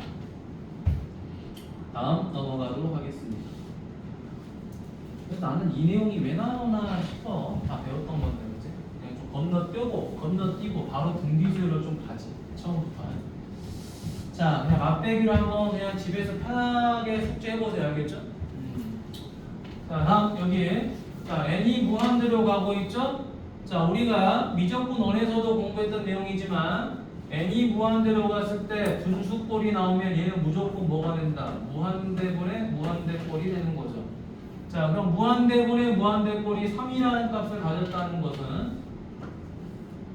다음 넘어가도록 하겠습니다. 그래서 나는 이 내용이 왜 나오나 싶어. 다 배웠던 건데, 그치? 그냥 좀 건너뛰고 바로 등기술로 좀 가지. 처음부터. 자, 그냥 맛배기로 한번 그냥 집에서 편하게 숙제해보세요. 알겠죠? 자, 다음 여기. 자, n이 무한대로 가고 있죠? 자, 우리가 미적분 원에서도 공부했던 내용이지만 n이 무한대로 갔을 때 분수꼴이 나오면 얘는 무조건 뭐가 된다? 무한대분의 무한대꼴이 되는 거죠. 자, 그럼 무한대분의 무한대꼴이 3이라는 값을 가졌다는 것은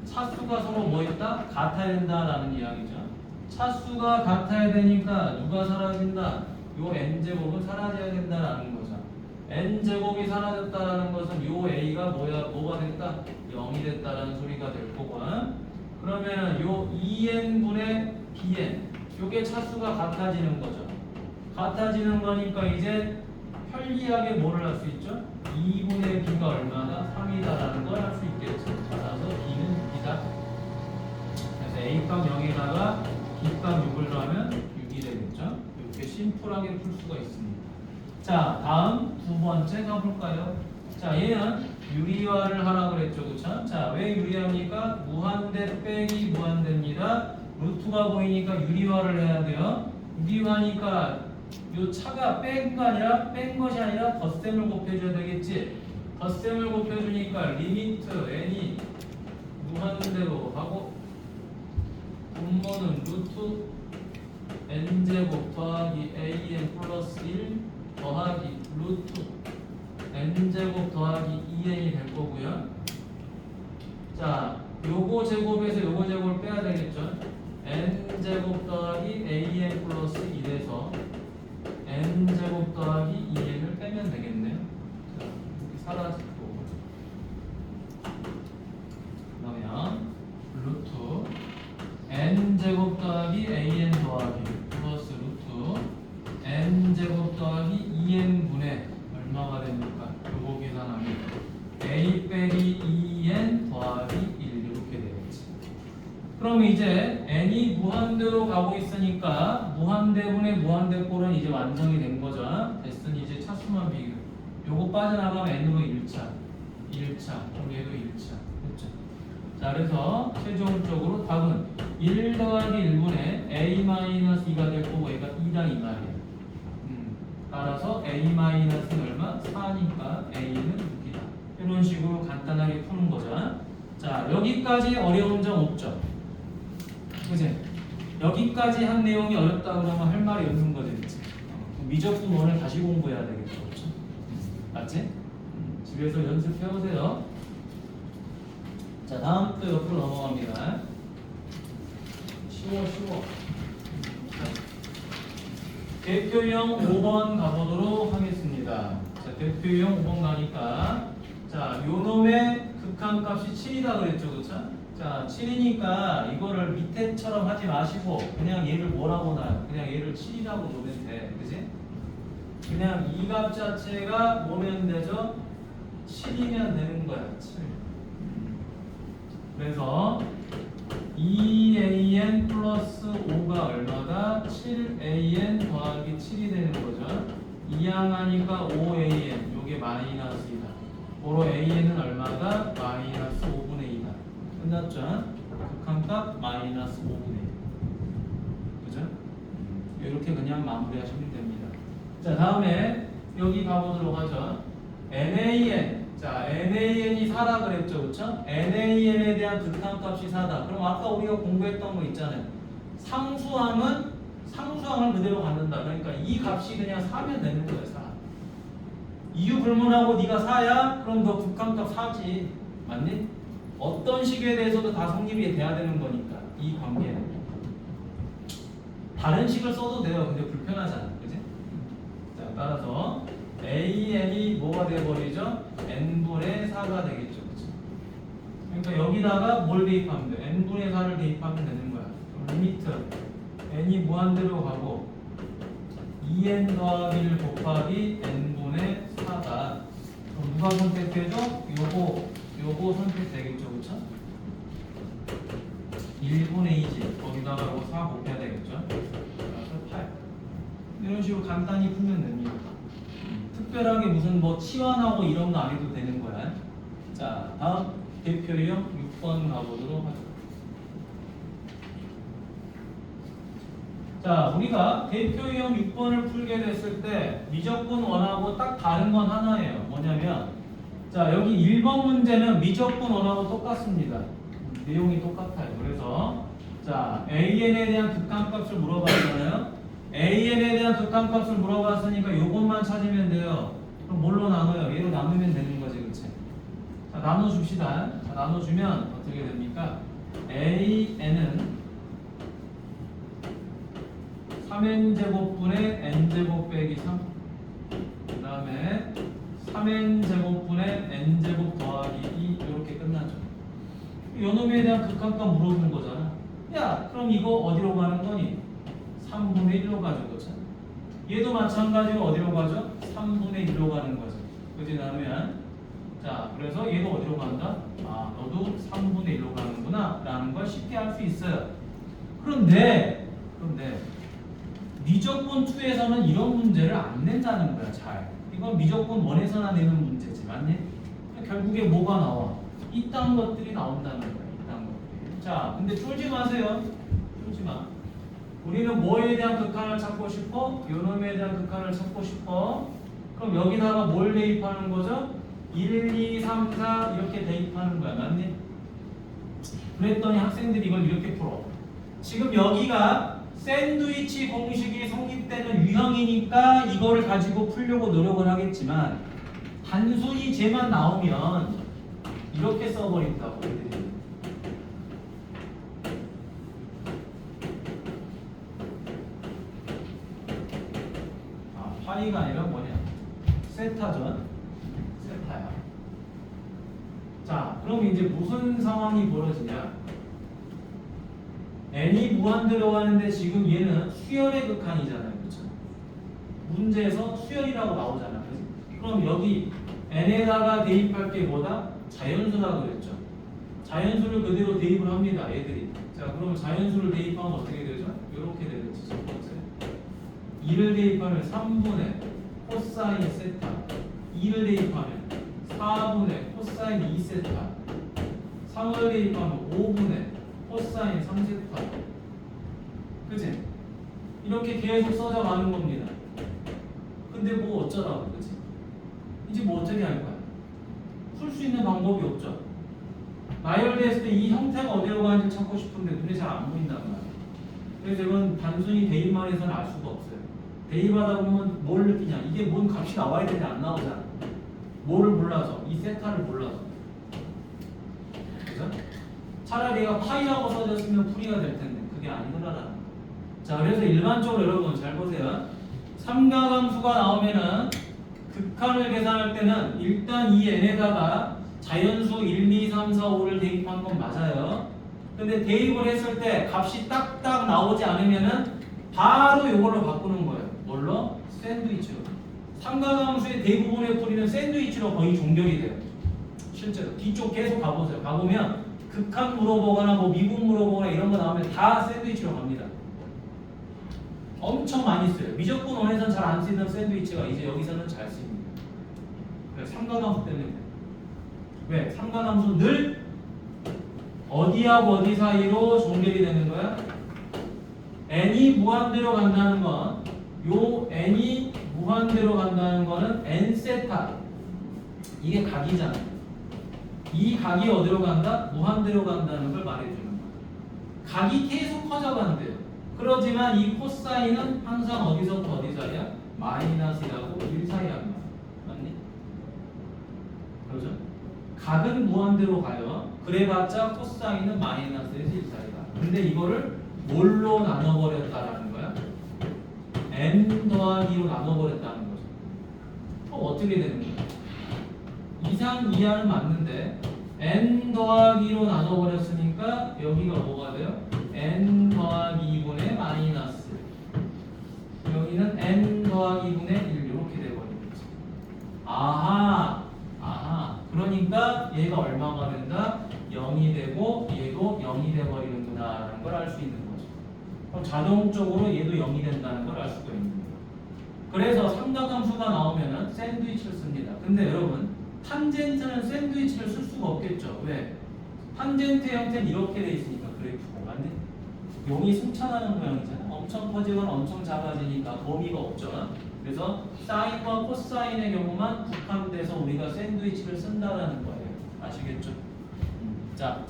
차수가 서로 뭐 있다? 같아야 된다라는 이야기죠. 차수가 같아야 되니까 누가 사라진다? 요 n제곱은 사라져야 된다라는 거죠. n제곱이 사라졌다라는 것은 요 a가 뭐가 됐다? 0이 됐다라는 소리가 될 거고, 그러면은 요 2n분의 bn 요게 차수가 같아지는 거죠. 같아지는 거니까 이제 편리하게 뭐를 할 수 있죠? 2분의 b가 얼마다? 3이다라는 걸 할 수 있겠죠. 따라서 b는 6이다. 그래서 a값 0에다가 b값 6을 더하면 6이 되겠죠. 이렇게 심플하게 풀 수가 있습니다. 자, 다음 두 번째 가볼까요? 자, 얘는 유리화를 하라고 그랬죠, 그쵸? 자, 왜 유리화입니까? 무한대 빼기 무한대입니다. 루트가 보이니까 유리화를 해야 돼요. 유리화니까 요 차가 뺀 것이 아니라 덧셈을 곱해줘야 되겠지. 덧셈을 곱해주니까 리미트 n이 무한대로 하고 분모는 루트 n제곱 더하기 an 플러스 1 더하기 루트 n제곱 더하기 2n이 될 거고요. 자, 요거 제곱에서 요거 제곱을 빼야 되겠죠. n제곱 더하기 an 플러스 1에서 n제곱 더하기 2n을 빼면 되겠네요. 자, 이렇게 사라지고 그러면 루트 n제곱 더하기 an 더하기 플러스 루트 n제곱 더하기 2n분의 얼마가 됩니까? 요거 계산하면 a 빼기 2n 더하기 1 이렇게 되겠지. 그럼 이제 n이 무한대로 가고 있으니까 무한대분의 무한대꼴은 이제 완성이 된 거죠. 됐으니 이제 차수만 비교. 요거 빠져나가면 n으로 1차, 1차, 그럼 얘도 1차. 됐죠? 자, 그래서 최종적으로 답은 1 더하기 1분의 a-2가 될 거고 얘가 2랑 이 말이야. 따라서 a-는 얼마? 4니까 a는 6이다. 이런 식으로 간단하게 푸는 거죠. 자, 여기까지 어려운 점 없죠? 그치? 여기까지 한 내용이 어렵다 그러면 할 말이 없는 거지, 그치? 미적분 원을 다시 공부해야 되겠죠, 그렇죠? 맞지? 집에서 연습해 오세요. 자, 다음 또 옆으로 넘어갑니다. 쉬워. 대표형 5번 가보도록 하겠습니다. 자, 대표형 5번 가니까 자, 요놈의 극한값이 7이다 그랬죠, 그쵸? 자, 7이니까 이거를 밑에처럼 하지 마시고 그냥 얘를 뭐라고 놔요? 그냥 얘를 7이라고 놓으면 돼, 그치? 그냥 이 값 자체가 뭐면 되죠? 7이면 되는 거야, 7. 그래서 2an 플러스 5가 얼마다? 7an 더하기 7이 되는 거죠. 2항하니까 5an, 요게 마이너스이다. 고로 an은 얼마다? 마이너스 5분의 2다. 끝났죠? 극한값 마이너스 5분의 2. 그죠? 이렇게 그냥 마무리하시면 됩니다. 자, 다음에 여기 가보도록 하죠. NaN. 자, NaN이 4라 그랬죠, 그쵸? NaN에 대한 극한값이 4다. 그럼 아까 우리가 공부했던 거 있잖아요. 상수항은 상수항을 그대로 갖는다. 그러니까 이 값이 그냥 4면 되는 거예요, 4. 이유 불문하고 네가 4야? 그럼 너 극한값 4지. 맞니? 어떤 식에 대해서도 다 성립이 돼야 되는 거니까 이 관계는. 다른 식을 써도 돼요. 근데 불편하잖아. 그지? 자, 따라서 AN이 뭐가 돼버리죠? n분의 4가 되겠죠. 그치? 그러니까 여기다가 뭘 대입하면 돼? n분의 4를 대입하면 되는 거야. 그럼 리미트 n이 무한대로 가고 2n 더하기 1 곱하기 n분의 4다. 그럼 누가 선택되죠? 요거 선택되겠죠. 그쵸? 1분의 2지. 거기다가 요거 4 곱해야 되겠죠. 그래서 8. 이런 식으로 간단히 풀면 됩니다. 특별하게 무슨 뭐 치환하고 이런 거 안 해도 되는 거야. 자, 다음 대표형 6번 가보도록 하죠. 자, 우리가 대표형 6번을 풀게 됐을 때 미적분 원하고 딱 다른 건 하나예요. 뭐냐면 자, 여기 1번 문제는 미적분 원하고 똑같습니다. 내용이 똑같아요. 그래서 자, AN에 대한 극한값을 물어봤잖아요. AN에 대한 극한값을 물어봤으니까 요것만 찾으면 돼요. 그럼 뭘로 나눠요? 얘로 나누면 되는 거지, 그치? 자, 나눠줍시다. 자, 나눠주면 어떻게 됩니까? AN은 3n제곱분의 n제곱 빼기 3. 그 다음에 3n제곱분의 n제곱 더하기 2 이렇게 끝나죠. 요놈에 대한 극한값 물어본 거잖아. 야, 그럼 이거 어디로 가는 거니? 3분의 1로 가죠, 그렇죠? 얘도 마찬가지로 어디로 가죠? 3분의 1로 가는 거죠. 그지 나누면 자, 그래서 얘도 어디로 간다? 아, 너도 3분의 1로 가는구나 라는 걸 쉽게 할 수 있어요. 그런데 미적분 2에서는 이런 문제를 안 낸다는 거야. 잘. 이건 미적분 1에서나 내는 문제지, 맞니? 결국에 뭐가 나와? 이딴 것들이 나온다는 거야. 이딴 것들이. 자, 근데 쫄지 마세요. 쫄지 마. 우리는 뭐에 대한 극한을 찾고 싶어? 요놈에 대한 극한을 찾고 싶어. 그럼 여기다가 뭘 대입하는 거죠? 1, 2, 3, 4 이렇게 대입하는 거야. 맞니? 그랬더니 학생들이 이걸 이렇게 풀어. 지금 여기가 샌드위치 공식이 성립되는 유형이니까 이거를 가지고 풀려고 노력을 하겠지만 단순히 쟤만 나오면 이렇게 써버린다고 애들이. 파이가 아니라 뭐냐? 세타전. 세타야. 자, 그럼 이제 무슨 상황이 벌어지냐? n이 무한 들어가는데 지금 얘는 수열의 극한이잖아요. 그렇죠? 문제에서 수열이라고 나오잖아. 그치? 그럼 여기 n에다가 대입할 게 뭐다? 자연수라고 그랬죠. 자연수를 그대로 대입을 합니다. 얘들이. 자, 그럼 자연수를 대입하면 어떻게 되죠? 이렇게 되겠지. 첫 번째. 2를 대입하면 3분의 코사인 세타. 2를 대입하면 4분의 코사인 2세타. 3을 대입하면 5분의 코사인 3세타. 그치? 이렇게 계속 써져 가는 겁니다. 근데 뭐 어쩌라고, 그치? 이제 뭐 어떻게 할 거야? 풀 수 있는 방법이 없죠. 나열됐을 때 이 형태가 어디로 가는지 찾고 싶은데 눈에 잘 안 보인단 말이야. 그래서 이건 단순히 대입만 해서는 알 수가 없어요. 대입하다 보면 뭘 느끼냐? 이게 뭔 값이 나와야 되는데 안 나오잖아. 뭐를 몰라서? 이 세타를 몰라서. 그죠? 차라리 얘가 파이라고 써졌으면 풀이가 될 텐데 그게 아니더라라는 거. 자, 그래서 일반적으로 여러분 잘 보세요. 삼각함수가 나오면은 극한을 계산할 때는 일단 이 n에다가 자연수 1, 2, 3, 4, 5를 대입한 건 맞아요. 근데 대입을 했을 때 값이 딱딱 나오지 않으면은 바로 이걸로 바꾸는 거예요. 뭘로? 샌드위치로. 삼각함수의 대부분의 풀이는 샌드위치로 거의 종결이 돼요. 실제로 뒤쪽 계속 가보세요. 가보면 극한 물어보거나 뭐 미분 물어보거나 이런 거 나오면 다 샌드위치로 갑니다. 엄청 많이 써요. 미적분 원에서는 잘 안 쓰이던 샌드위치가 이제 여기서는 잘 쓰입니다. 왜? 삼각함수 때문에. 왜? 삼각함수 늘 어디하고 어디 사이로 종결이 되는 거야? n이 무한대로 간다는 건 요 n이 무한대로 간다는 거는 n 세타. 이게 각이잖아. 이 각이 어디로 간다? 무한대로 간다는 걸 말해주는 거야. 각이 계속 커져간대요. 그러지만 이 코사인은 항상 어디서부터 어디 사이야? 마이너스하고 1 사이 합니다. 맞니? 그렇죠? 각은 무한대로 가요. 그래봤자 코사인은 마이너스에서 1 사이다. 근데 이거를 뭘로 나눠버렸다라는 거야? n 더하기로 나눠버렸다는 거죠. 그럼 어떻게 되는 거야? 이상 이하는 맞는데 n 더하기로 나눠버렸으니까 여기가 뭐가 돼요? n 더하기 2분의 마이너스. 여기는 n 더하기 2분의 1 이렇게 돼버리는 거죠. 아하. 그러니까 얘가 얼마가 된다? 0이 되고 얘도 0이 돼버리는구나 라는 걸 알 수 있는 거죠. 그럼 자동적으로 얘도 0이 된다는 걸 알 수가 있는 거예요. 그래서 삼각함수가 나오면은 샌드위치를 씁니다. 근데 여러분 탄젠트는 샌드위치를 쓸 수가 없겠죠. 왜? 탄젠트 형태는 이렇게 돼 있으니까 그래프가 맞네. 용이 승천하는 모양이잖아. 엄청 커지거나 엄청 작아지니까 범위가 없죠. 그래서 사인과 코사인의 경우만 국한돼서 우리가 샌드위치를 쓴다라는 거예요. 아시겠죠? 자,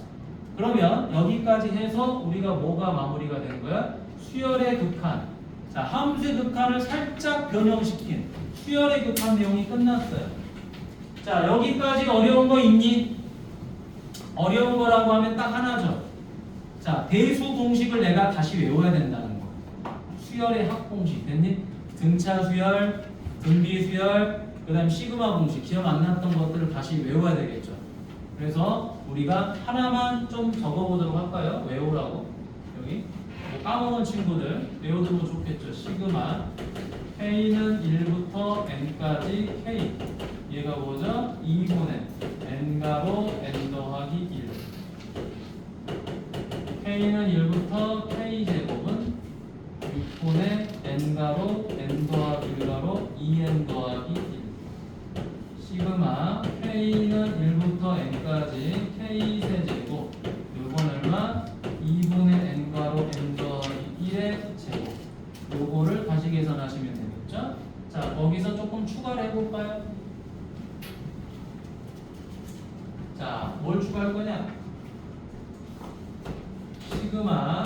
그러면 여기까지 해서 우리가 뭐가 마무리가 된 거야? 수열의 극한. 자, 함수의 극한을 살짝 변형시킨 수열의 극한 내용이 끝났어요. 자, 여기까지 어려운 거 있니? 어려운 거라고 하면 딱 하나죠. 자, 대수 공식을 내가 다시 외워야 된다는 거. 수열의 합공식 됐니? 등차 수열, 등비 수열, 그 다음 시그마 공식 기억 안 났던 것들을 다시 외워야 되겠죠. 그래서 우리가 하나만 좀 적어보도록 할까요? 외우라고. 여기 뭐 까먹은 친구들 외워두면 좋겠죠. 시그마 K는 1부터 N까지 K. 얘가 뭐죠? 2분의 N가로 N 더하기 1. K는 1부터 K제곱은 6분의 N가로 N 더하기 1가로 2N 더하기 1. 시그마 K는 1부터 N까지 K세제곱. 요건 얼마? 2분의 N가로 N 더하기 1의 제곱. 요거를 다시 계산하시면 되겠죠? 자, 거기서 조금 추가를 해볼까요? 자, 뭘 추가할 거냐? 시그마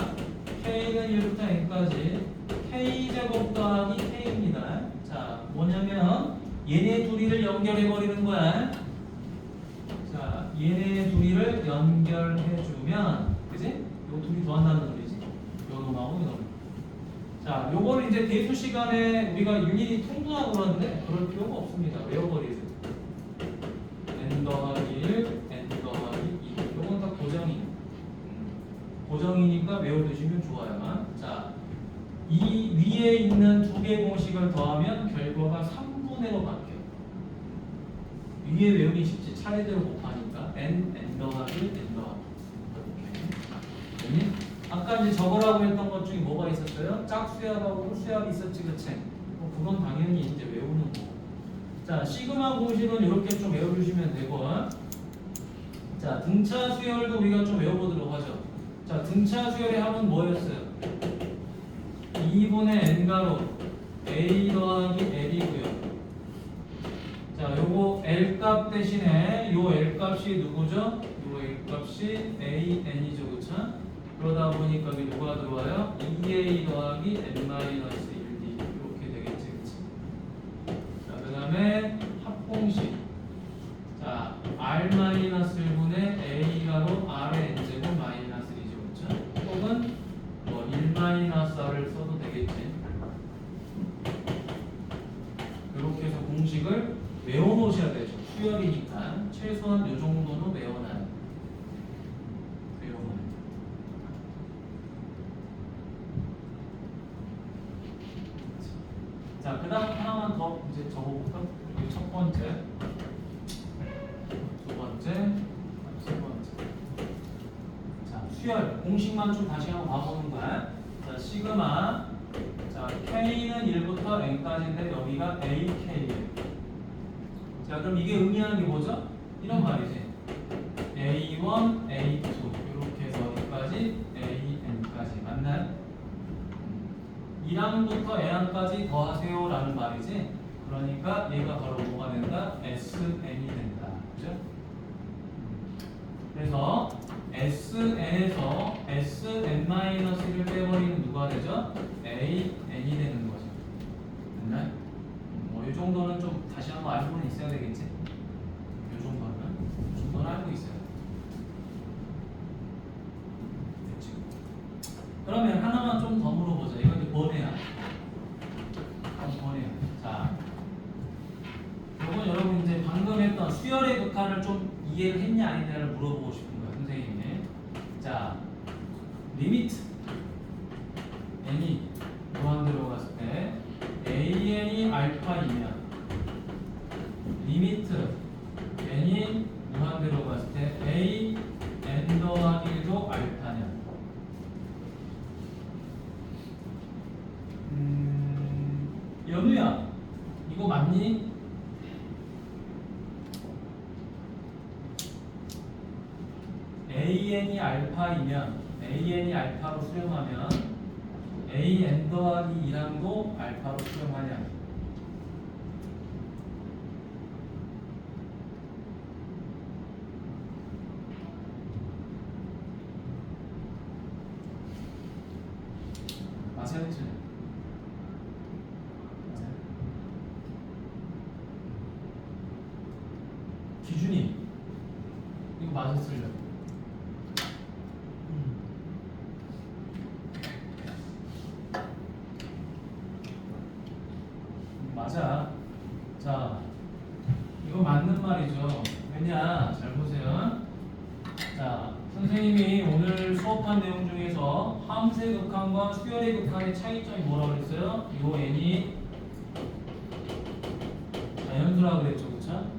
K는 1부터 N까지 K제곱 더하기 K입니다. 자, 뭐냐면 얘네 둘이를 연결해 버리는 거야. 자, 얘네 둘이를 연결해주면, 그지? 요 둘이 더한다는 소리지. 요 놈하고 요 놈. 자, 요거를 이제 대수 시간에 우리가 유닛이 통분하고 그러는데 그럴 필요가 없습니다. 외워버리세요. n 더하기 1, n 더하기 2. 요건 다 고정이에요. 고정이니까 외워두시면 좋아요. 자, 이 위에 있는 두 개 공식을 더하면 결과가 3분의 1로 바뀌어요. 위에 외우기 쉽지. 차례대로 곱하니까 n 더하기 1, n 더하기 이렇게. 아까 이제 적으라고 했던 것 중에 뭐가 있었어요? 짝수압하고 홀수압이 있었지, 그치? 그건 당연히 이제 외우는 거고. 자, 시그마 공식은 이렇게 좀 외워주시면 되고. 자, 등차 수열도 우리가 좀 외워보도록 하죠. 자, 등차 수열의 합은 뭐였어요? 2분의 n가로 a 더하기 l이고요. 자, 요거 l 값 대신에 요 l 값이 누구죠? 요 l 값이 a n이죠, 그쵸? 그러다 보니까 여기 누가 들어와요? 2a 더하기 n-1d 이렇게 되겠지, 그치? 자, 그 다음에 합공식. 자, r-1분의 a가로 r의 n제곱 마이너스 1이죠, 그쵸? 혹은 뭐 1-r을 써도 되겠지. 이렇게 해서 공식을 외워놓으셔야 되죠. 수열이니까 최소한 이 정도는 외워놔요. 자, 그 다음 하나만 더 이제 적어볼까? 여기 첫 번째, 두 번째, 세 번째. 자, 수열 공식만 좀 다시 한번 봐보는 거야. 자, 시그마. 자, K는 1부터 N까지인데 여기가 AK예요. 자, 그럼 이게 의미하는 게 뭐죠? 이런 말이지. A1, A2 이렇게 해서 어디까지? AN까지 맞나요? 2랑부터 N까지 더하세요 라는 말이지. 그러니까 얘가 바로 뭐가 된다? SN이 된다. 그죠? 그래서 SN에서 SN-1을 빼버리면 누가 되죠? AN이 되는 거죠. 됐나요? 뭐 이 정도는 좀 다시 한번 알고는 있어야 되겠지? 이 정도는 알고 있어야 돼. 됐지? 그러면 하나만 좀 더 물어보자. 이거 이제 번외야. 번외야. 자, 이건 여러분 이제 방금 했던 수열의 극한을 좀 이해를 했냐 아니냐를 물어보고 싶은 거야, 선생님이. 자, 리미트 n이 무한대로 갔을 때 an이 알파이면 리미트 n이 무한대로 갔을 때 a n 더하기 1도 알파냐? 연우야, 이거 맞니? an이 알파이면 an이 알파로 수렴하면 an 더하기 2랑도 알파로 수렴하냐? 맞아요, 틀려요? 기준이 이거 맞아, 틀려? 맞아. 자, 이거 맞는 말이죠. 왜냐? 잘 보세요. 자, 선생님이 오늘 수업한 내용 중에서 함수의 극한과 수열의 극한의 차이점이 뭐라고 그랬어요? 요 n이 자연수라고 그랬죠, 그쵸?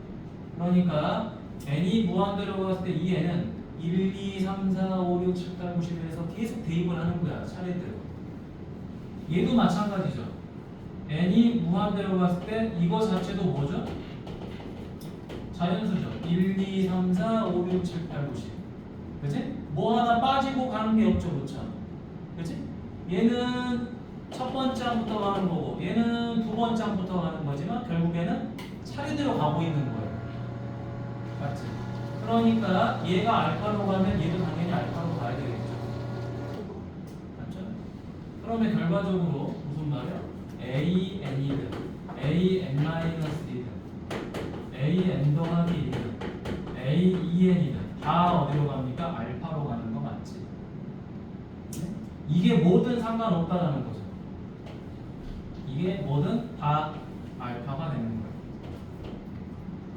그러니까 n이 무한대로 갔을 때 이 n은 1, 2, 3, 4, 5, 6, 7, 8, 9, 10에서 계속 대입을 하는 거야, 차례대로. 얘도 마찬가지죠. n이 무한대로 갔을 때 이거 자체도 뭐죠? 자연수죠. 1, 2, 3, 4, 5, 6, 7, 8, 9, 10. 그치? 뭐 하나 빠지고 가는 게 없죠, 그쵸? 그치? 얘는 첫 번째 항부터 가는 거고 얘는 두 번째 항부터 가는 거지만 결국에는 차례대로 가고 있는 거예요. 맞지? 그러니까 얘가 알파로 가면 얘도 당연히 알파로 가야 되겠죠. 그러면 결과적으로 무슨 말이야? AN이든 AN-1든 AN 더하기 1이든 AEN이든 다 어디로 갑니까? 알파로 가는 거 맞지? 네? 이게 뭐든 상관없다라는 거죠. 이게 뭐든 다 알파가 되는 거예요.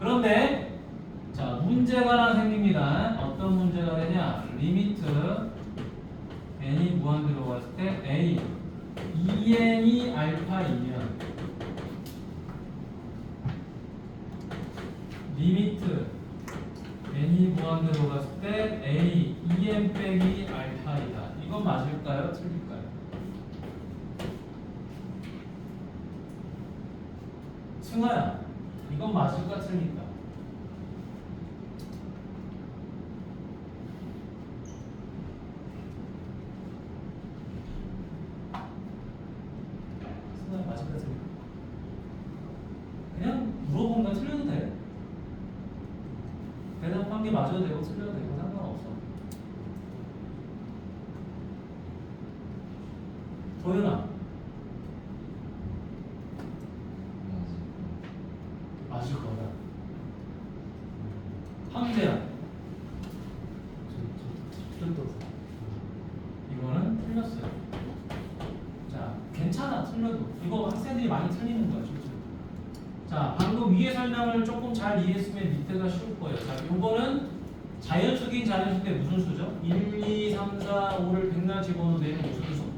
그런데 자, 문제가 하나 생깁니다. 어떤 문제가 되냐? 리미트 n이 무한대로 갔을 때 a 2n이 알파이면 리미트 n이 무한대로 갔을 때 a 2n 빼기 알파이다. 이건 맞을까요? 틀릴까요? 승아야, 이건 맞을까 틀릴까? 승아야, 맞을까 틀릴까? 그냥 물어본 건 틀려도 돼. 대답한 게 맞아도 되고 틀려도 되고 상관없어. 도현아, 맞을 거다. 황재야, 이거는 틀렸어요. 자, 괜찮아, 틀려도. 이거 학생들이 많이 틀리는 거야, 실제로. 자, 방금 위에 설명을 조금 잘 이해했으면 밑에가 쉬울 거예요. 자, 요거는 자연수긴 자연수 때 무슨 수죠? 1, 2, 3, 4, 5를 백날 집어넣으면 되는 무슨 수?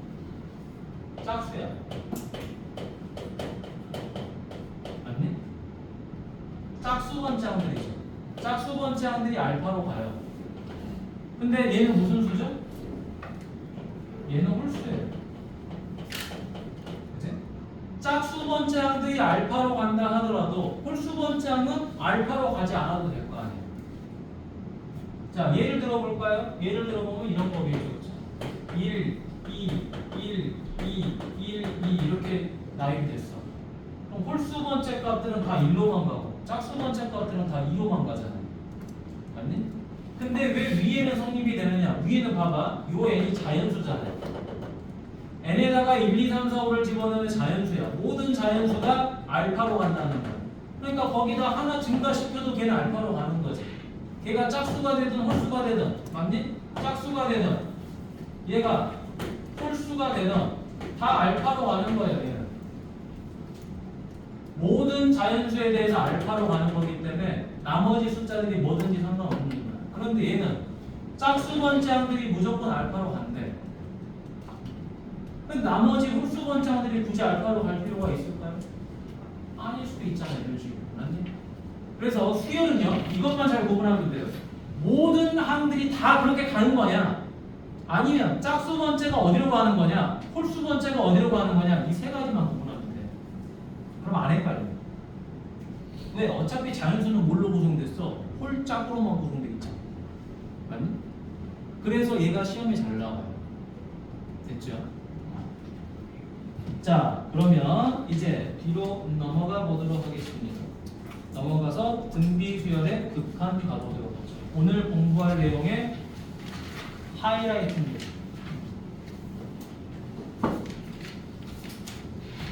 짝수야. 맞니? 짝수 번째항들이죠. 짝수 번째항들이 알파로 가요. 근데 얘는 무슨 수죠? 얘는 홀수예요. 그치? 짝수 번째항들이 알파로 간다 하더라도 홀수 번째항은 알파로 가지 않아도 될 거 아니에요. 자, 예를 들어볼까요? 예를 들어보면 이런 법이죠. 1, 2, 1, 2, 1, 2 이렇게 나열이 됐어. 그럼 홀수 번째 값들은 다 1로만 가고 짝수 번째 값들은 다 2로만 가잖아요. 맞니? 근데 왜 위에는 성립이 되느냐? 위에는 봐봐. 요 n이 자연수잖아요. n에다가 1, 2, 3, 4, 5를 집어넣으면 자연수야. 모든 자연수가 알파로 간다는 거야. 그러니까 거기다 하나 증가시켜도 걔는 알파로 가는 거지. 걔가 짝수가 되든 홀수가 되든, 맞니? 짝수가 되든 얘가 홀수가 되든 다 알파로 가는 거예요. 얘는 모든 자연수에 대해서 알파로 가는 거기 때문에 나머지 숫자들이 뭐든지 상관없는 거야. 그런데 얘는 짝수 번째항들이 무조건 알파로 간대. 근데 나머지 홀수 번째항들이 굳이 알파로 갈 필요가 있을까요? 아닐 수도 있잖아요. 이런 식으로. 맞니? 그래서 수열은요, 이것만 잘 구분하면 돼요. 모든 항들이 다 그렇게 가는 거냐? 아니면 짝수 번째가 어디로 가는 거냐? 홀수 번째가 어디로 가는 거냐? 이 세 가지만 구분하면 돼. 그럼 안 헷갈려. 왜? 어차피 자연수는 뭘로 구성됐어? 홀짝으로만 구성돼 있잖아. 맞니? 그래서 얘가 시험에 잘 나와요. 됐죠? 자, 그러면 이제 뒤로 넘어가 보도록 하겠습니다. 넘어가서 등비수열의 극한 가보도록 하죠. 오늘 공부할 내용의 하이라이트입니다.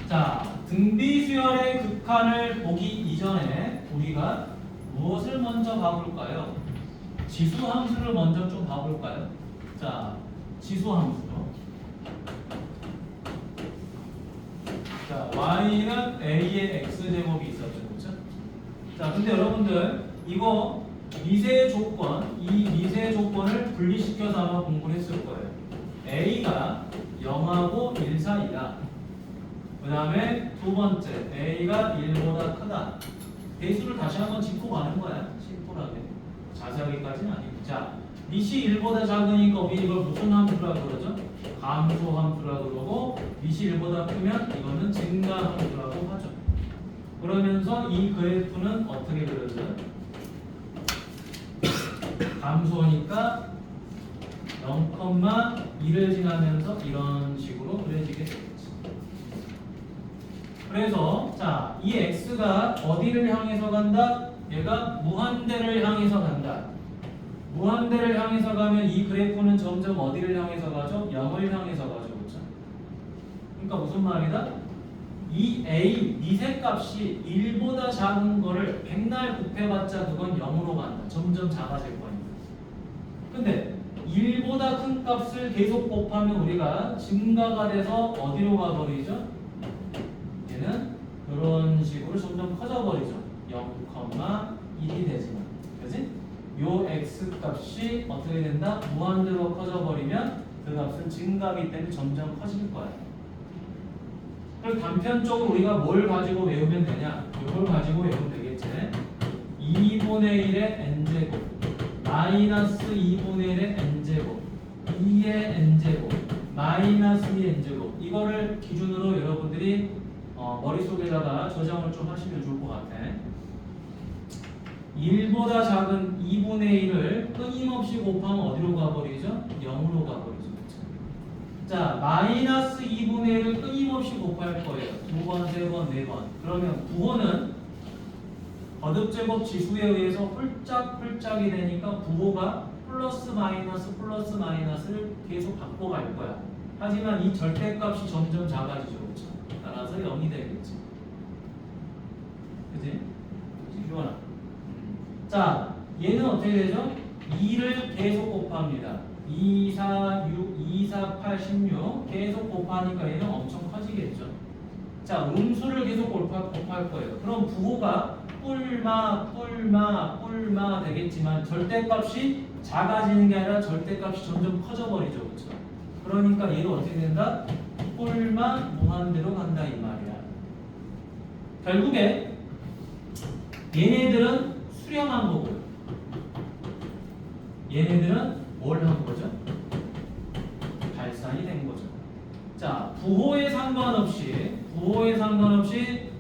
자, 등비수열의 극한을 보기 이전에 우리가 무엇을 먼저 봐볼까요? 지수함수를 먼저 좀 봐볼까요? 자, 지수함수죠. 자, y는 a의 x제곱이 있었죠. 그렇죠? 자, 근데 여러분들 이거 미세 조건, 이 미세 조건을 분리시켜서 아마 공부를 했을 거예요. a가 0하고 1 사이다. 그 다음에 두 번째, a가 1보다 크다. 배수를 다시 한번 짚고 가는 거야. 심플하게. 자세하게까지는 아니고. 자, 밑이 1보다 작으니까 우리 이걸 무슨 함수라고 그러죠? 감소 함수라고 그러고, 밑이 1보다 크면 이거는 증가 함수라고 하죠. 그러면서 이 그래프는 어떻게 그려져요? 감소하니까 0,1을 지나면서 이런 식으로 그려지게 되겠지. 그래서 자, 이 x가 어디를 향해서 간다? 얘가 무한대를 향해서 간다. 무한대를 향해서 가면 이 그래프는 점점 어디를 향해서 가죠? 0을 향해서 가죠. 그렇죠? 그러니까 무슨 말이다? 이 A, 미세 값이 1보다 작은 거를 백날 곱해봤자 그건 0으로 간다. 점점 작아질 거니까. 근데 1보다 큰 값을 계속 곱하면 우리가 증가가 돼서 어디로 가버리죠? 얘는 이런 식으로 점점 커져버리죠. 0,1이 되지만. 그지? 요 x 값이 어떻게 된다? 무한대로 커져버리면 그 값은 증가하기 때문에 점점 커질 거야. 그래서 단편적으로 우리가 뭘 가지고 외우면 되냐? 이걸 가지고 외우면 되겠지. 2분의 1의 n제곱 마이너스 2분의 1의 n제곱 2의 n제곱 마이너스 2의 n제곱 이거를 기준으로 여러분들이 머릿속에다가 저장을 좀 하시면 좋을 것 같아. 1보다 작은 2분의 1을 끊임없이 곱하면 어디로 가버리죠? 0으로 가버리죠. 자, 마이너스 2분의 1을 끊임없이 곱할 거예요. 2번, 3번, 4번. 그러면 9호는 거듭제곱 지수에 의해서 홀짝홀짝이 되니까 9호가 플러스 마이너스를 계속 바꿔갈 거야. 하지만 이 절대값이 점점 작아지죠. 그렇죠? 따라서 0이 되겠지. 그치? 지수원아. 자, 얘는 어떻게 되죠? 2를 계속 곱합니다. 2, 4, 6, 2, 4, 8, 16 계속 곱하니까 얘는 엄청 커지겠죠. 자, 음수를 계속 곱할 거예요. 그럼 부호가 뿔마 되겠지만 절대값이 작아지는 게 아니라 절대값이 점점 커져버리죠. 그렇죠? 그러니까 얘는 어떻게 된다? 뿔마 무한대로 간다 이 말이야. 결국에 얘네들은 수렴한 거고요. 얘네들은 뭘 한 거죠? 발산이 된 거죠. 자, 부호에 상관없이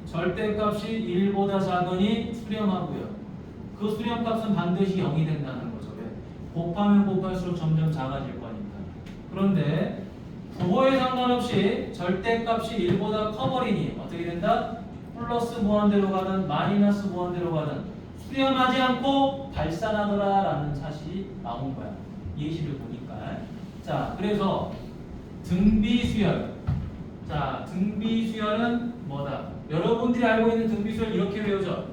절대값이 1보다 작으니 수렴하고요. 그 수렴값은 반드시 0이 된다는 거죠. 왜? 곱하면 곱할수록 점점 작아질 거니까. 그런데 부호에 상관없이 절대값이 1보다 커버리니 어떻게 된다? 플러스 무한대로 가든 마이너스 무한대로 가든 수렴하지 않고 발산하더라라는 사실이 나온 거야. 예시를 보니까. 자, 그래서 등비수열. 자, 등비수열은 뭐다? 여러분들이 알고 있는 등비수열 이렇게 외우죠.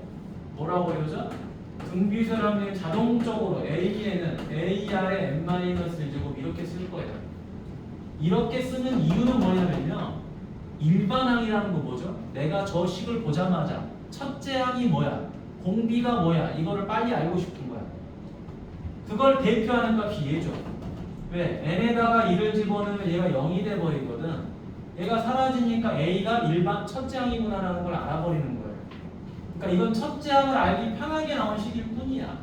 뭐라고 외우죠? 등비수열하면 자동적으로 A에는 AR의 n-1제곱 이렇게 쓸 거예요. 이렇게 쓰는 이유는 뭐냐면요. 일반항이라는 거 뭐죠? 내가 저 식을 보자마자 첫째 항이 뭐야? 공비가 뭐야? 이거를 빨리 알고 싶은 거야. 그걸 대표하는 값이 얘죠. 왜? n에다가 1을 집어넣으면 얘가 0이 돼버리거든. 얘가 사라지니까 a가 일반 첫째 항이구나라는 걸 알아버리는 거예요. 그러니까 이건 첫째 항을 알기 편하게 나온 식일 뿐이야.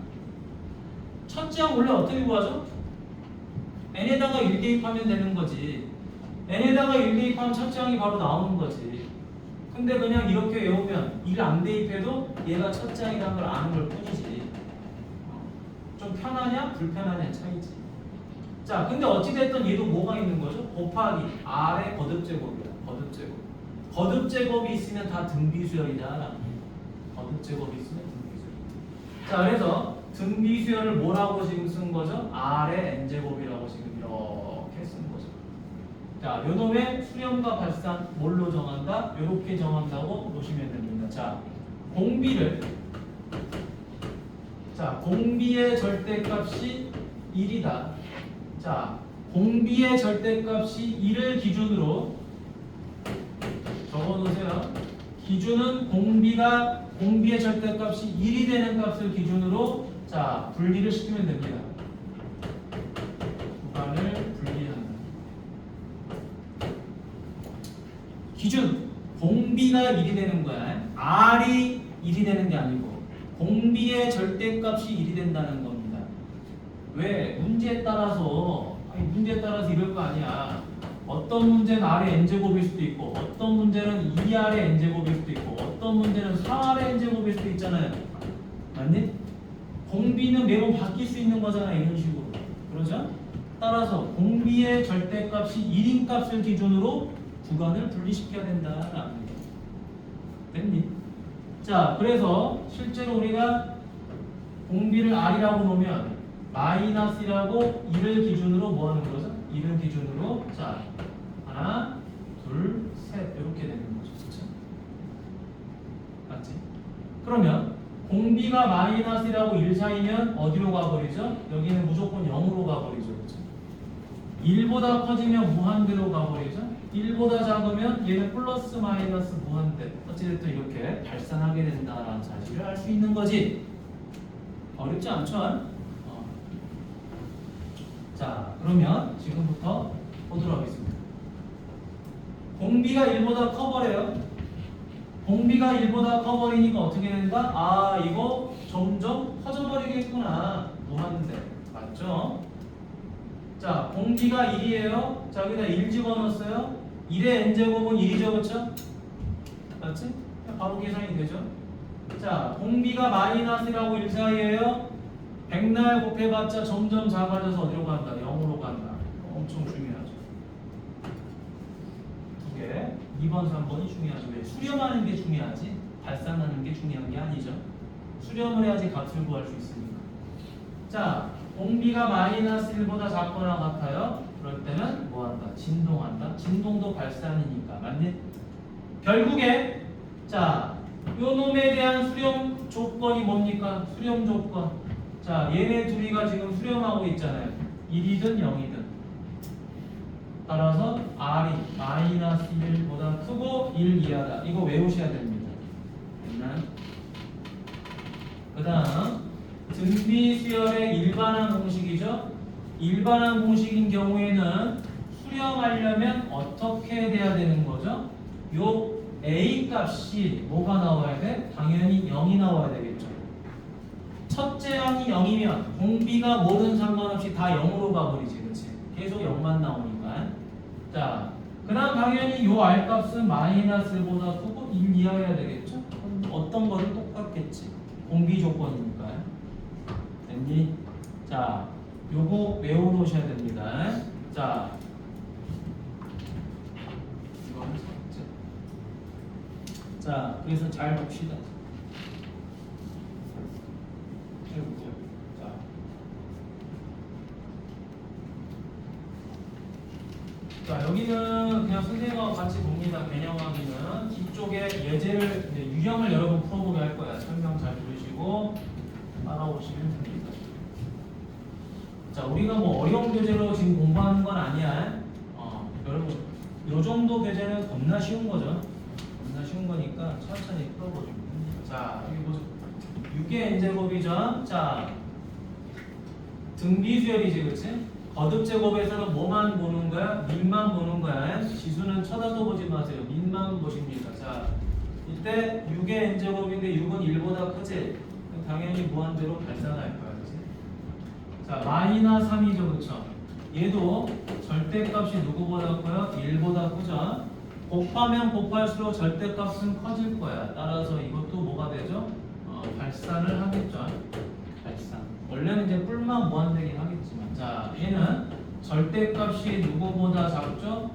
첫째 항 원래 어떻게 구하죠? n에다가 1 대입하면 되는 거지. n에다가 1 대입하면 첫째 항이 바로 나오는 거지. 근데 그냥 이렇게 외우면 1 안 대입해도 얘가 첫째 항이라는 걸 아는 걸 뿐이지. 좀 편하냐 불편하냐 차이지. 자, 근데 어찌됐든 얘도 뭐가 있는 거죠? 곱하기 R의 거듭제곱이야. 거듭제곱이 있으면 다 등비수열이잖아. 거듭제곱이 있으면 등비수열. 자, 그래서 등비수열을 뭐라고 지금 쓴 거죠? R의 n제곱이라고 지금 이렇게 쓴 거죠. 자, 요놈의 수렴과 발산 뭘로 정한다? 요렇게 정한다고 보시면 됩니다. 자, 공비의 절대값이 1이다. 자, 공비의 절대값이 1을 기준으로 적어놓으세요. 기준은 공비의 절대값이 1이 되는 값을 기준으로 자 분리를 시키면 됩니다. 구간을 분리한다. 기준 공비가 1이 되는 거야. R이 1이 되는 게 아니고 공비의 절대값이 1이 된다는 겁니다. 왜? 문제에 따라서 이럴 거 아니야. 어떤 문제는 R의 n제곱일 수도 있고 어떤 문제는 2R의 n제곱일 수도 있고 어떤 문제는 4R의 n제곱일 수도 있잖아요. 맞니? 공비는 매번 바뀔 수 있는 거잖아. 이런 식으로. 그러죠? 따라서 공비의 절대값이 1인 값을 기준으로 구간을 분리시켜야 된다라는 거예요. 됐니? 자, 그래서 실제로 우리가 공비를 R이라고 놓으면 마이너스라고 1을 기준으로 뭐 하는 거죠? 1을 기준으로 자 하나, 둘, 셋 이렇게 되는 거죠. 그렇죠? 맞지? 그러면 공비가 마이너스라고 1 사이면 어디로 가버리죠? 여기는 무조건 0으로 가버리죠. 그렇죠? 1보다 커지면 무한대로 가버리죠. 1보다 작으면 얘는 플러스 마이너스 무한대. 어찌됐든 이렇게 발산하게 된다는 사실을 알 수 있는 거지. 어렵지 않죠? 자, 그러면 지금부터 보도록 하겠습니다. 공비가 1보다 커버려요. 공비가 1보다 커버리니까 어떻게 된다? 아, 이거 점점 커져버리겠구나. 무한대. 맞죠? 자, 공비가 1이에요. 자, 여기다 1 집어넣었어요. 1의 n제곱은 1이죠. 그렇죠? 맞지? 바로 계산이 되죠. 자, 공비가 마이너스라고 1 사이에요. 백날 곱해봤자 점점 작아져서 어디로 간다? 0으로 간다. 엄청 중요하죠. 두 개. 2번, 3번이 중요하죠. 왜? 수렴하는 게 중요하지 발산하는 게 중요한 게 아니죠. 수렴을 해야지 값을 구할 수 있으니까. 자, 공비가 마이너스 1보다 작거나 같아요. 그럴 때는 뭐한다? 진동한다. 진동도 발산이니까. 맞니? 결국에 자, 요 놈에 대한 수렴 조건이 뭡니까? 수렴 조건. 자, 얘네 둘이가 지금 수렴하고 있잖아요. 1이든 0이든. 따라서 R이 마이너스 1보다 크고 1 이하다. 이거 외우셔야 됩니다. 그 다음 등비수열의 일반항 공식이죠. 일반항 공식인 경우에는 수렴하려면 어떻게 돼야 되는 거죠? 요 A 값이 뭐가 나와야 돼? 당연히 0이 나와야 되겠죠. 첫째 항이 0이면 공비가 뭐든 상관없이 다 0으로 가버리지. 그렇지? 계속 0만 나오니까. 자, 그 다음 당연히 요 R 값은 마이너스보다 크고 1 이하여야 되겠죠? 어떤 거는 똑같겠지. 공비 조건이니까. 됐니? 자, 요거 외워놓으셔야 됩니다. 자, 이거는 삭제. 자, 그래서 잘 봅시다. 자, 여기는 그냥 선생님하고 같이 봅니다. 개념 확인은 뒤쪽에 예제를 유형을 여러분 풀어보게 할 거야. 설명 잘 들으시고 따라오시면 됩니다. 자, 우리가 뭐 어려운 교재로 지금 공부하는 건 아니야. 여러분 요 정도 교재는 겁나 쉬운 거죠. 겁나 쉬운 거니까 천천히 풀어보죠. 자, 여기 보죠. 6의 n제곱이죠. 자, 등비수열이지, 그렇지? 거듭제곱에서는 뭐만 보는 거야? 민만 보는 거야. 지수는 쳐다도 보지 마세요. 민만 보십니다. 자, 이때 6의 n제곱인데 6은 1보다 크지? 당연히 무한대로 발산할 거야. 그치? 자, 마이너스 3이죠. 그쵸? 얘도 절대값이 누구보다 커요? 1보다 크죠? 곱하면 곱할수록 절대값은 커질 거야. 따라서 이것도 뭐가 되죠? 발산을 하겠죠. 발산. 원래는 이제 뿔만 무한되긴 하겠지만. 자, 얘는 절대값이 누구보다 작죠?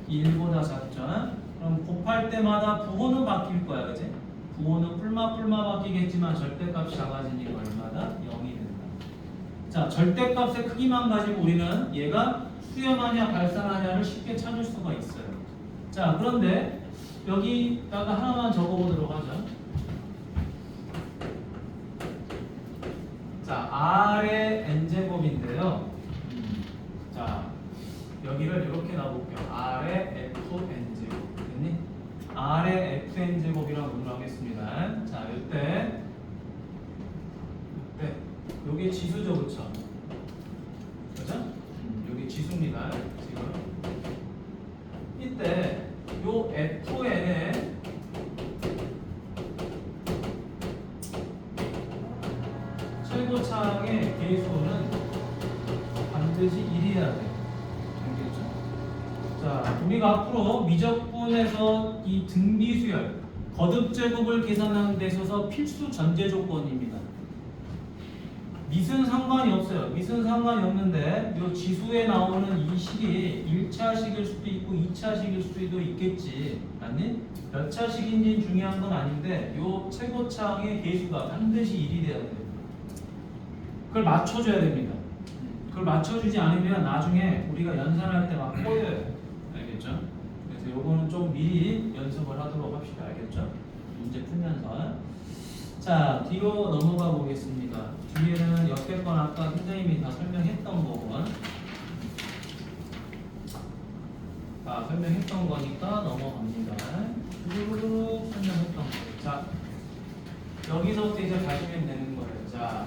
1보다 작죠? 그럼 곱할 때마다 부호는 바뀔 거야. 그치? 부호는 뿔마 바뀌겠지만 절대값이 작아지니까 얼마다? 0이 된다. 자, 절대값의 크기만 가지고 우리는 얘가 수렴하냐 발산하냐를 쉽게 찾을 수가 있어요. 자, 그런데 여기다가 하나만 적어보도록 하죠. 자, R의 n제곱인데요. 자, 여기를 이렇게 놔볼게요. R의 fn제곱. 됐니? R의 fn제곱이라고 논을 하겠습니다. 자, 이때 요게 지수죠, 그쵸? 그죠? 요게 지수입니다. 지금 이때 요 fn의 최고차항의 계수는 반드시 1이어야 돼. 알겠죠? 자, 우리가 앞으로 미적분에서 이 등비수열, 거듭제곱을 계산하는 데 있어서 필수 전제 조건입니다. 밑은 상관이 없어요. 밑은 상관이 없는데 이 지수에 나오는 이 식이 1차식일 수도 있고 2차식일 수도 있겠지. 아니? 몇 차식인지 중요한 건 아닌데 이 최고차항의 계수가 반드시 1이 돼야 돼요. 그걸 맞춰줘야 됩니다. 그걸 맞춰주지 않으면 나중에 우리가 연산할 때 막 꼬여요. 알겠죠? 그래서 그래서 요거는 좀 미리 연습을 하도록 합시다. 알겠죠? 문제 풀면서. 자, 뒤로 넘어가 보겠습니다. 뒤에는 옆에 건 아까 선생님이 다 설명했던 거고. 다 설명했던 거니까 넘어갑니다. 쭉 설명했던 거. 자, 여기서부터 이제 가시면 되는 거예요. 자,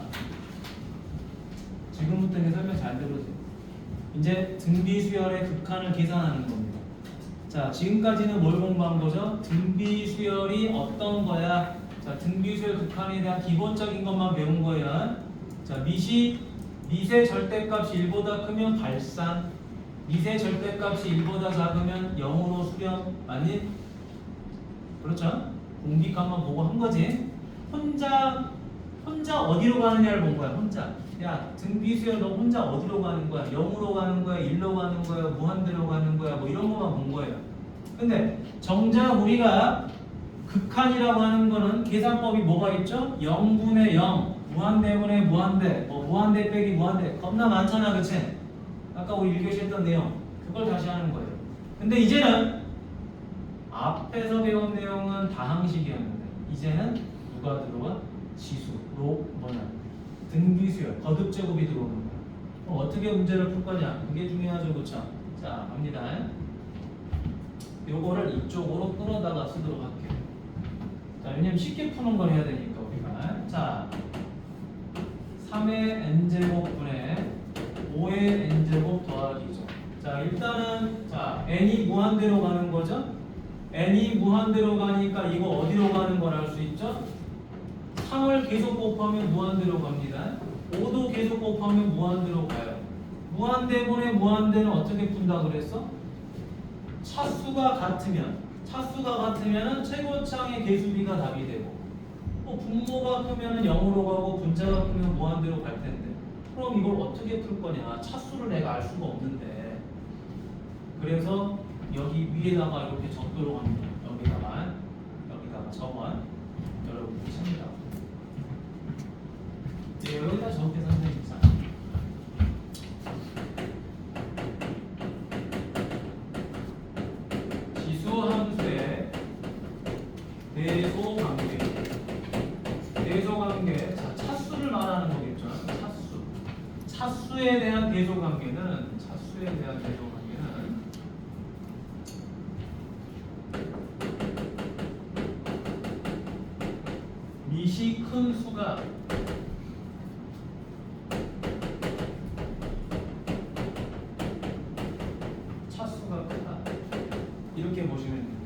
지금부터 이제 설명 잘 들으세요. 이제 등비수열의 극한을 계산하는 겁니다. 자, 지금까지는 뭘 공부한 거죠? 등비수열이 어떤 거야? 자, 등비수열 극한에 대한 기본적인 것만 배운 거야. 자, 미세 절대값이 1보다 크면 발산, 미세 절대값이 1보다 작으면 0으로 수렴, 맞니? 그렇죠? 공비값만 보고 한 거지. 혼자 어디로 가느냐를 본 거야. 혼자. 야, 등비수열 너 혼자 어디로 가는 거야? 0으로 가는 거야? 1로 가는 거야? 무한대로 가는 거야? 뭐 이런 것만 본 거예요. 근데 정작 우리가 극한이라고 하는 거는 계산법이 뭐가 있죠? 0분의 0, 무한대분의 무한대, 뭐 무한대 빼기 무한대 겁나 많잖아, 그치? 아까 우리 1교시 했던 내용 그걸 다시 하는 거예요. 근데 이제는 앞에서 배운 내용은 다항식이었는데 이제는 누가 들어와? 지수, 뭐냐? 등비수열, 거듭제곱이 들어오는 거야. 어떻게 문제를 풀 거냐? 그게 중요하죠, 그쵸? 자, 갑니다. 요거를 이쪽으로 끌어다가 쓰도록 할게요. 자, 왜냐면 쉽게 푸는 걸 해야 되니까 우리가. 자, 3의 n제곱분의 5의 n제곱 더하기죠. 자, 일단은 자 n이 무한대로 가는 거죠. n이 무한대로 가니까 이거 어디로 가는 걸 알 수 있죠? 3을 계속 곱하면 무한대로 갑니다. 5도 계속 곱하면 무한대로 가요. 무한대분의 무한대는 어떻게 푼다 그랬어? 차수가 같으면 최고창의 개수비가 답이 되고, 분모가 크면 0으로 가고 분자가 크면 무한대로 갈 텐데, 그럼 이걸 어떻게 풀 거냐? 차수를 내가 알 수가 없는데, 그래서 여기 위에다가 이렇게 적도록 합니다. 여기다가 적어 여러분들이 칩니다. 네, 여기다 적게 선생님 자. 지수함수의 대소관계. 자, 차수를 말하는 거겠죠. 차수에 대한 대소관계는 미시 큰 수가 차수가 크다. 이렇게 보시면 됩니다.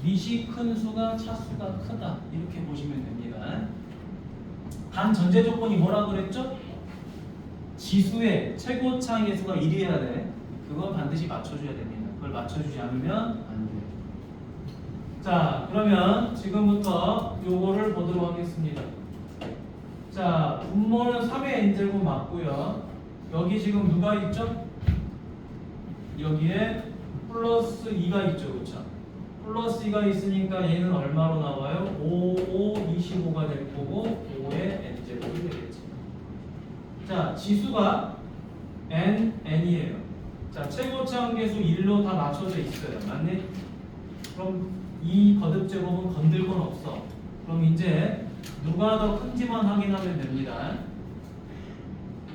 미시 큰 수가 차수가 크다. 이렇게 보시면 됩니다. 단 전제 조건이 뭐라 그랬죠? 지수의 최고차의 수가 1이어야 돼. 그건 반드시 맞춰줘야 됩니다. 그걸 맞춰주지 않으면 안 돼요. 자, 그러면 지금부터 요거를 보도록 하겠습니다. 자, 분모는 3의 n제곱 맞고요. 여기 지금 누가 있죠? 여기에 플러스 2가 있죠, 그렇죠? 플러스 2가 있으니까 얘는 얼마로 나와요? 25가 될 거고 5의 n제곱이 되겠죠. 자, 지수가 n이에요. 자, 최고차 한계수 1로 다 맞춰져 있어요. 맞니? 그럼 이 거듭제곱은 건들 건 없어. 그럼 이제 누가 더 큰지만 확인하면 됩니다.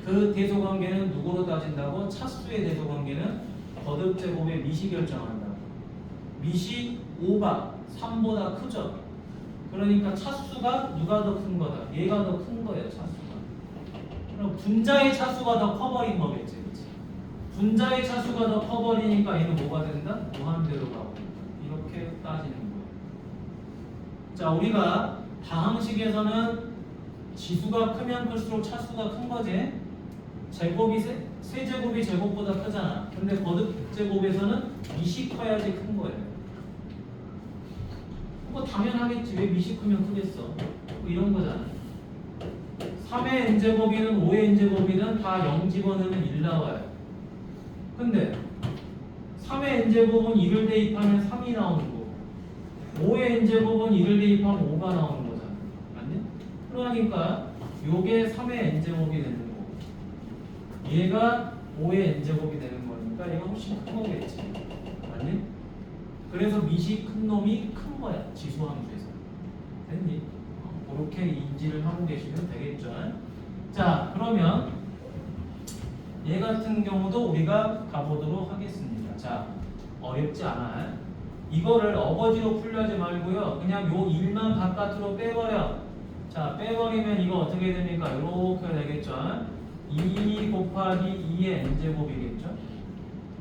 그 대소관계는 누구로 따진다고? 차수의 대소관계는 거듭제곱의 미시 결정한다고. 미시 5가 3보다 크죠. 그러니까 차수가 누가 더 큰 거다? 얘가 더 큰 거예요, 차수가. 그럼 분자의 차수가 더 커버린 거겠지, 그치? 분자의 차수가 더 커버리니까 얘는 뭐가 된다? 무한대로 가고. 이렇게 따지는 거예요. 자, 우리가 다항식에서는 지수가 크면 클수록 차수가 큰 거지. 제곱이 세제곱이 제곱보다 크잖아. 근데 거듭제곱에서는 미시 커야지 큰 거예요. 그거 당연하겠지. 왜 미시 크면 크겠어? 뭐 이런 거잖아. 3의 n제곱이든 5의 n제곱이든 다 0 집어넣으면 1 나와요. 근데 3의 n제곱은 1을 대입하면 3이 나오는 거고 5의 n제곱은 1을 대입하면 5가 나오는 거잖아. 맞니? 그러니까 요게 3의 n제곱이 되는 거고 얘가 5의 n제곱이 되는 거니까 얘가 훨씬 큰 거겠지. 맞니? 그래서 밑이 큰 놈이 큰 거야. 지수 함수에서. 됐니? 그렇게 인지를 하고 계시면 되겠죠. 자, 그러면 얘 같은 경우도 우리가 가보도록 하겠습니다. 자, 어렵지 않아. 이거를 어거지로 풀려지 말고요. 그냥 요 1만 바깥으로 빼버려. 자, 빼버리면 이거 어떻게 됩니까? 이렇게 되겠죠. 2 곱하기 2의 n제곱이겠죠.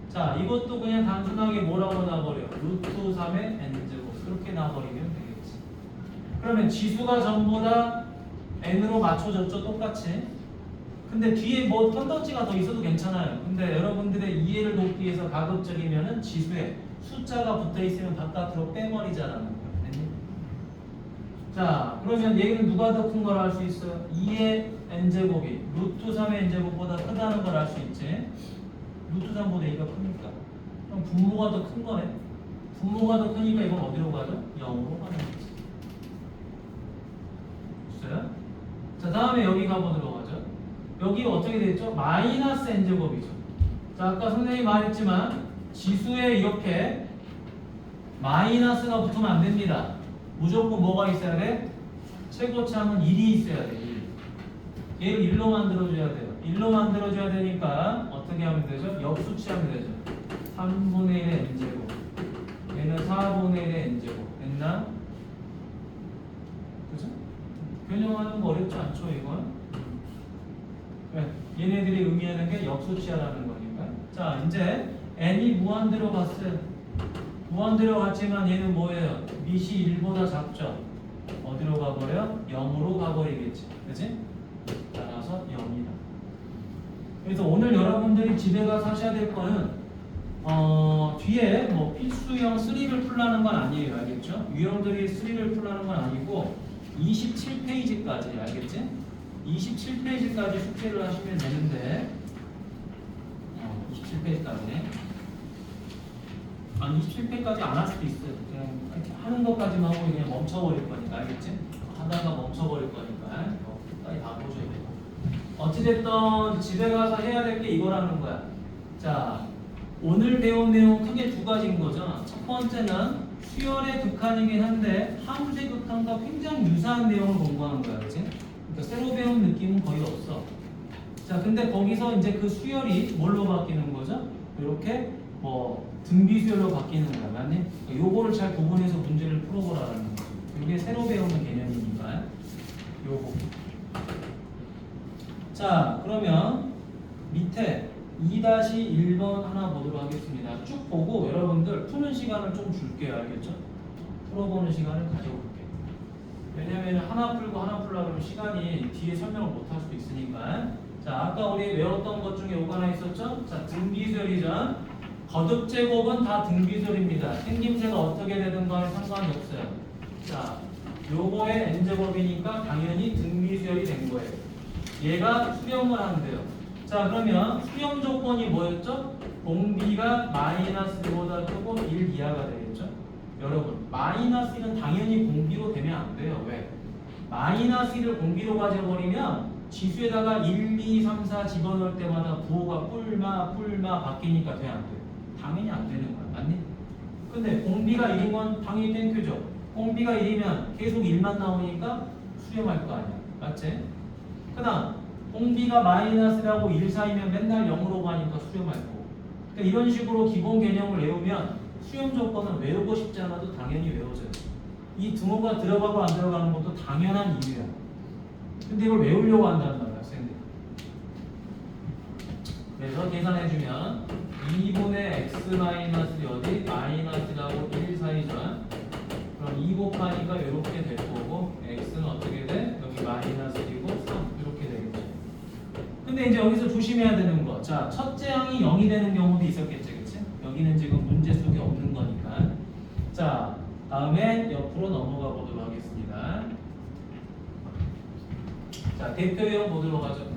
자, 이것도 그냥 단순하게 뭐라고 나버려? 루트 3의 n제곱. 그렇게 나버리면 되겠지. 그러면 지수가 전부 다 n으로 맞춰졌죠? 똑같이. 근데 뒤에 뭐 턴더지가 더 있어도 괜찮아요. 근데 여러분들의 이해를 돕기 위해서 가급적이면은 지수에 숫자가 붙어 있으면 바깥으로 빼버리자라는 거예요. 자, 그러면 얘는 누가 더 큰 걸 알 수 있어요? 2의 n제곱이 루트 3의 n제곱보다 크다는 걸 알 수 있지. 루트 3보다 2가 크니까. 그럼 분모가 더 큰 거네. 분모가 더 크니까 이건 어디로 가죠? 0으로 가는 거지. 됐어요? 자, 다음에 여기 가보도록 하죠. 여기 어떻게 됐죠? 마이너스 n제곱이죠. 자, 아까 선생님이 말했지만 지수에 이렇게 마이너스가 붙으면 안 됩니다. 무조건 뭐가 있어야 돼? 최고참은 1이 있어야 돼. 1. 얘를 1로 만들어줘야 돼요. 1로 만들어줘야 되니까 어떻게 하면 되죠? 역수치하면 되죠. 3분의 1의 n제곱. 얘는 4분의 1의 n제곱. 됐나? 그죠? 변형하는 거 어렵지 않죠, 이건? 네. 얘네들이 의미하는 게 역수치하라는 거니까. 자, 이제 n이 무한대로 갔어요. 무한대로 갔지만 얘는 뭐예요? 밑이 1보다 작죠? 어디로 가버려? 0으로 가버리겠지. 그치? 따라서 0이다. 그래서 오늘 여러분들이 집에 가서 하셔야 될 거는 뒤에 뭐 필수형 3를 풀라는 건 아니에요. 알겠죠? 유형들이 3를 풀라는 건 아니고 27페이지까지 알겠지? 27페이지까지 숙제를 하시면 되는데 27페이지까지네. 아니 27페이지까지 안 할 수도 있어요. 그냥 하는 것까지만 하고 그냥 멈춰버릴 거니까 알겠지? 하다가 멈춰버릴 거니까 끝까지 다 보셔야 돼요. 어찌됐든 집에 가서 해야 될 게 이거라는 거야. 자, 오늘 배운 내용 크게 두 가지인 거죠. 첫 번째는 수열의 극한이긴 한데 함수의 극한과 굉장히 유사한 내용을 공부하는 거야. 그치? 그러니까 새로 배운 느낌은 거의 없어. 자, 근데 거기서 이제 그 수열이 뭘로 바뀌는 거죠? 이렇게 뭐 등비수열로 바뀌는 거야. 맞니? 요거를 잘 구분해서 문제를 풀어보라는 거죠. 이게 새로 배우는 개념이니까 요거. 자, 그러면 밑에 2-1번 하나 보도록 하겠습니다. 쭉 보고 여러분들 푸는 시간을 좀 줄게요. 알겠죠? 풀어보는 시간을 가져볼게요. 왜냐면 하나 풀고 하나 풀려고 하면 시간이 뒤에 설명을 못 할 수도 있으니까. 자, 아까 우리 외웠던 것 중에 요거 하나 있었죠? 자, 등비수열이죠. 거듭제곱은 다 등비수열입니다. 생김새가 어떻게 되든 간에 상관이 없어요. 자, 요거의 n제곱이니까 당연히 등비수열이 된 거예요. 얘가 수렴을 한대요. 자, 그러면 수렴 조건이 뭐였죠? 공비가 마이너스 1보다 크고 1 이하가 되겠죠? 여러분, 마이너스 1은 당연히 공비로 되면 안 돼요. 왜? 마이너스 1을 공비로 가져버리면 지수에다가 1, 2, 3, 4 집어넣을 때마다 부호가 뿔마 바뀌니까 돼, 안 돼요? 당연히 안 되는 거야. 맞니? 근데 공비가 1인 건 당연히 땡큐죠. 공비가 1이면 계속 1만 나오니까 수렴할 거 아니야. 맞지? 그 다음 공비가 마이너스라고 1 사이면 맨날 0으로 가니까 수렴할 거고. 그러니까 이런 식으로 기본 개념을 외우면 수렴 조건은 외우고 싶지 않아도 당연히 외워져요. 이 등호가 들어가고 안 들어가는 것도 당연한 이유야. 근데 이걸 외우려고 한단 말이야, 학생들. 그래서 계산해주면 2분의 x 마이너스 어디? 마이너스라고 1 사이죠. 그럼 2 곱하니까 이렇게 될 거고 x는 어떻게 돼? 여기 마이너스이고 3 이렇게 되겠죠. 근데 이제 여기서 조심해야 되는 거. 자, 첫째 항이 0이 되는 경우도 있었겠지, 그치? 여기는 지금 문제 속에 없는 거니까. 자, 다음에 옆으로 넘어가 보도록 하겠습니다. 자, 대표 유형 보도록 하죠.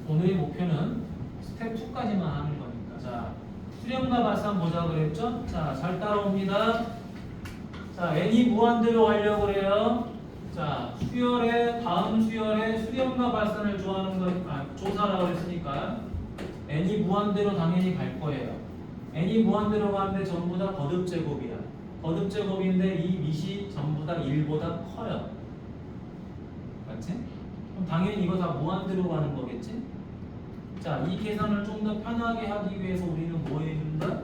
오늘의 목표는 스텝 2까지만 하는 거니까. 자, 수렴과 발산 보자 그랬죠? 자, 잘 따라옵니다. 자, n이 무한대로 가려고 그래요. 자, 수열의 다음 수열의 수렴과 발산을 조사하라고 했으니까 n이 무한대로 당연히 갈 거예요. n이 무한대로 가는데 전부 다 거듭제곱이야. 거듭제곱인데 이 밑이 전부 다 1보다 커요. 맞지? 그럼 당연히 이거 다 무한대로 가는 거겠지? 자, 이 계산을 좀 더 편하게 하기 위해서 우리는 뭐 해준다?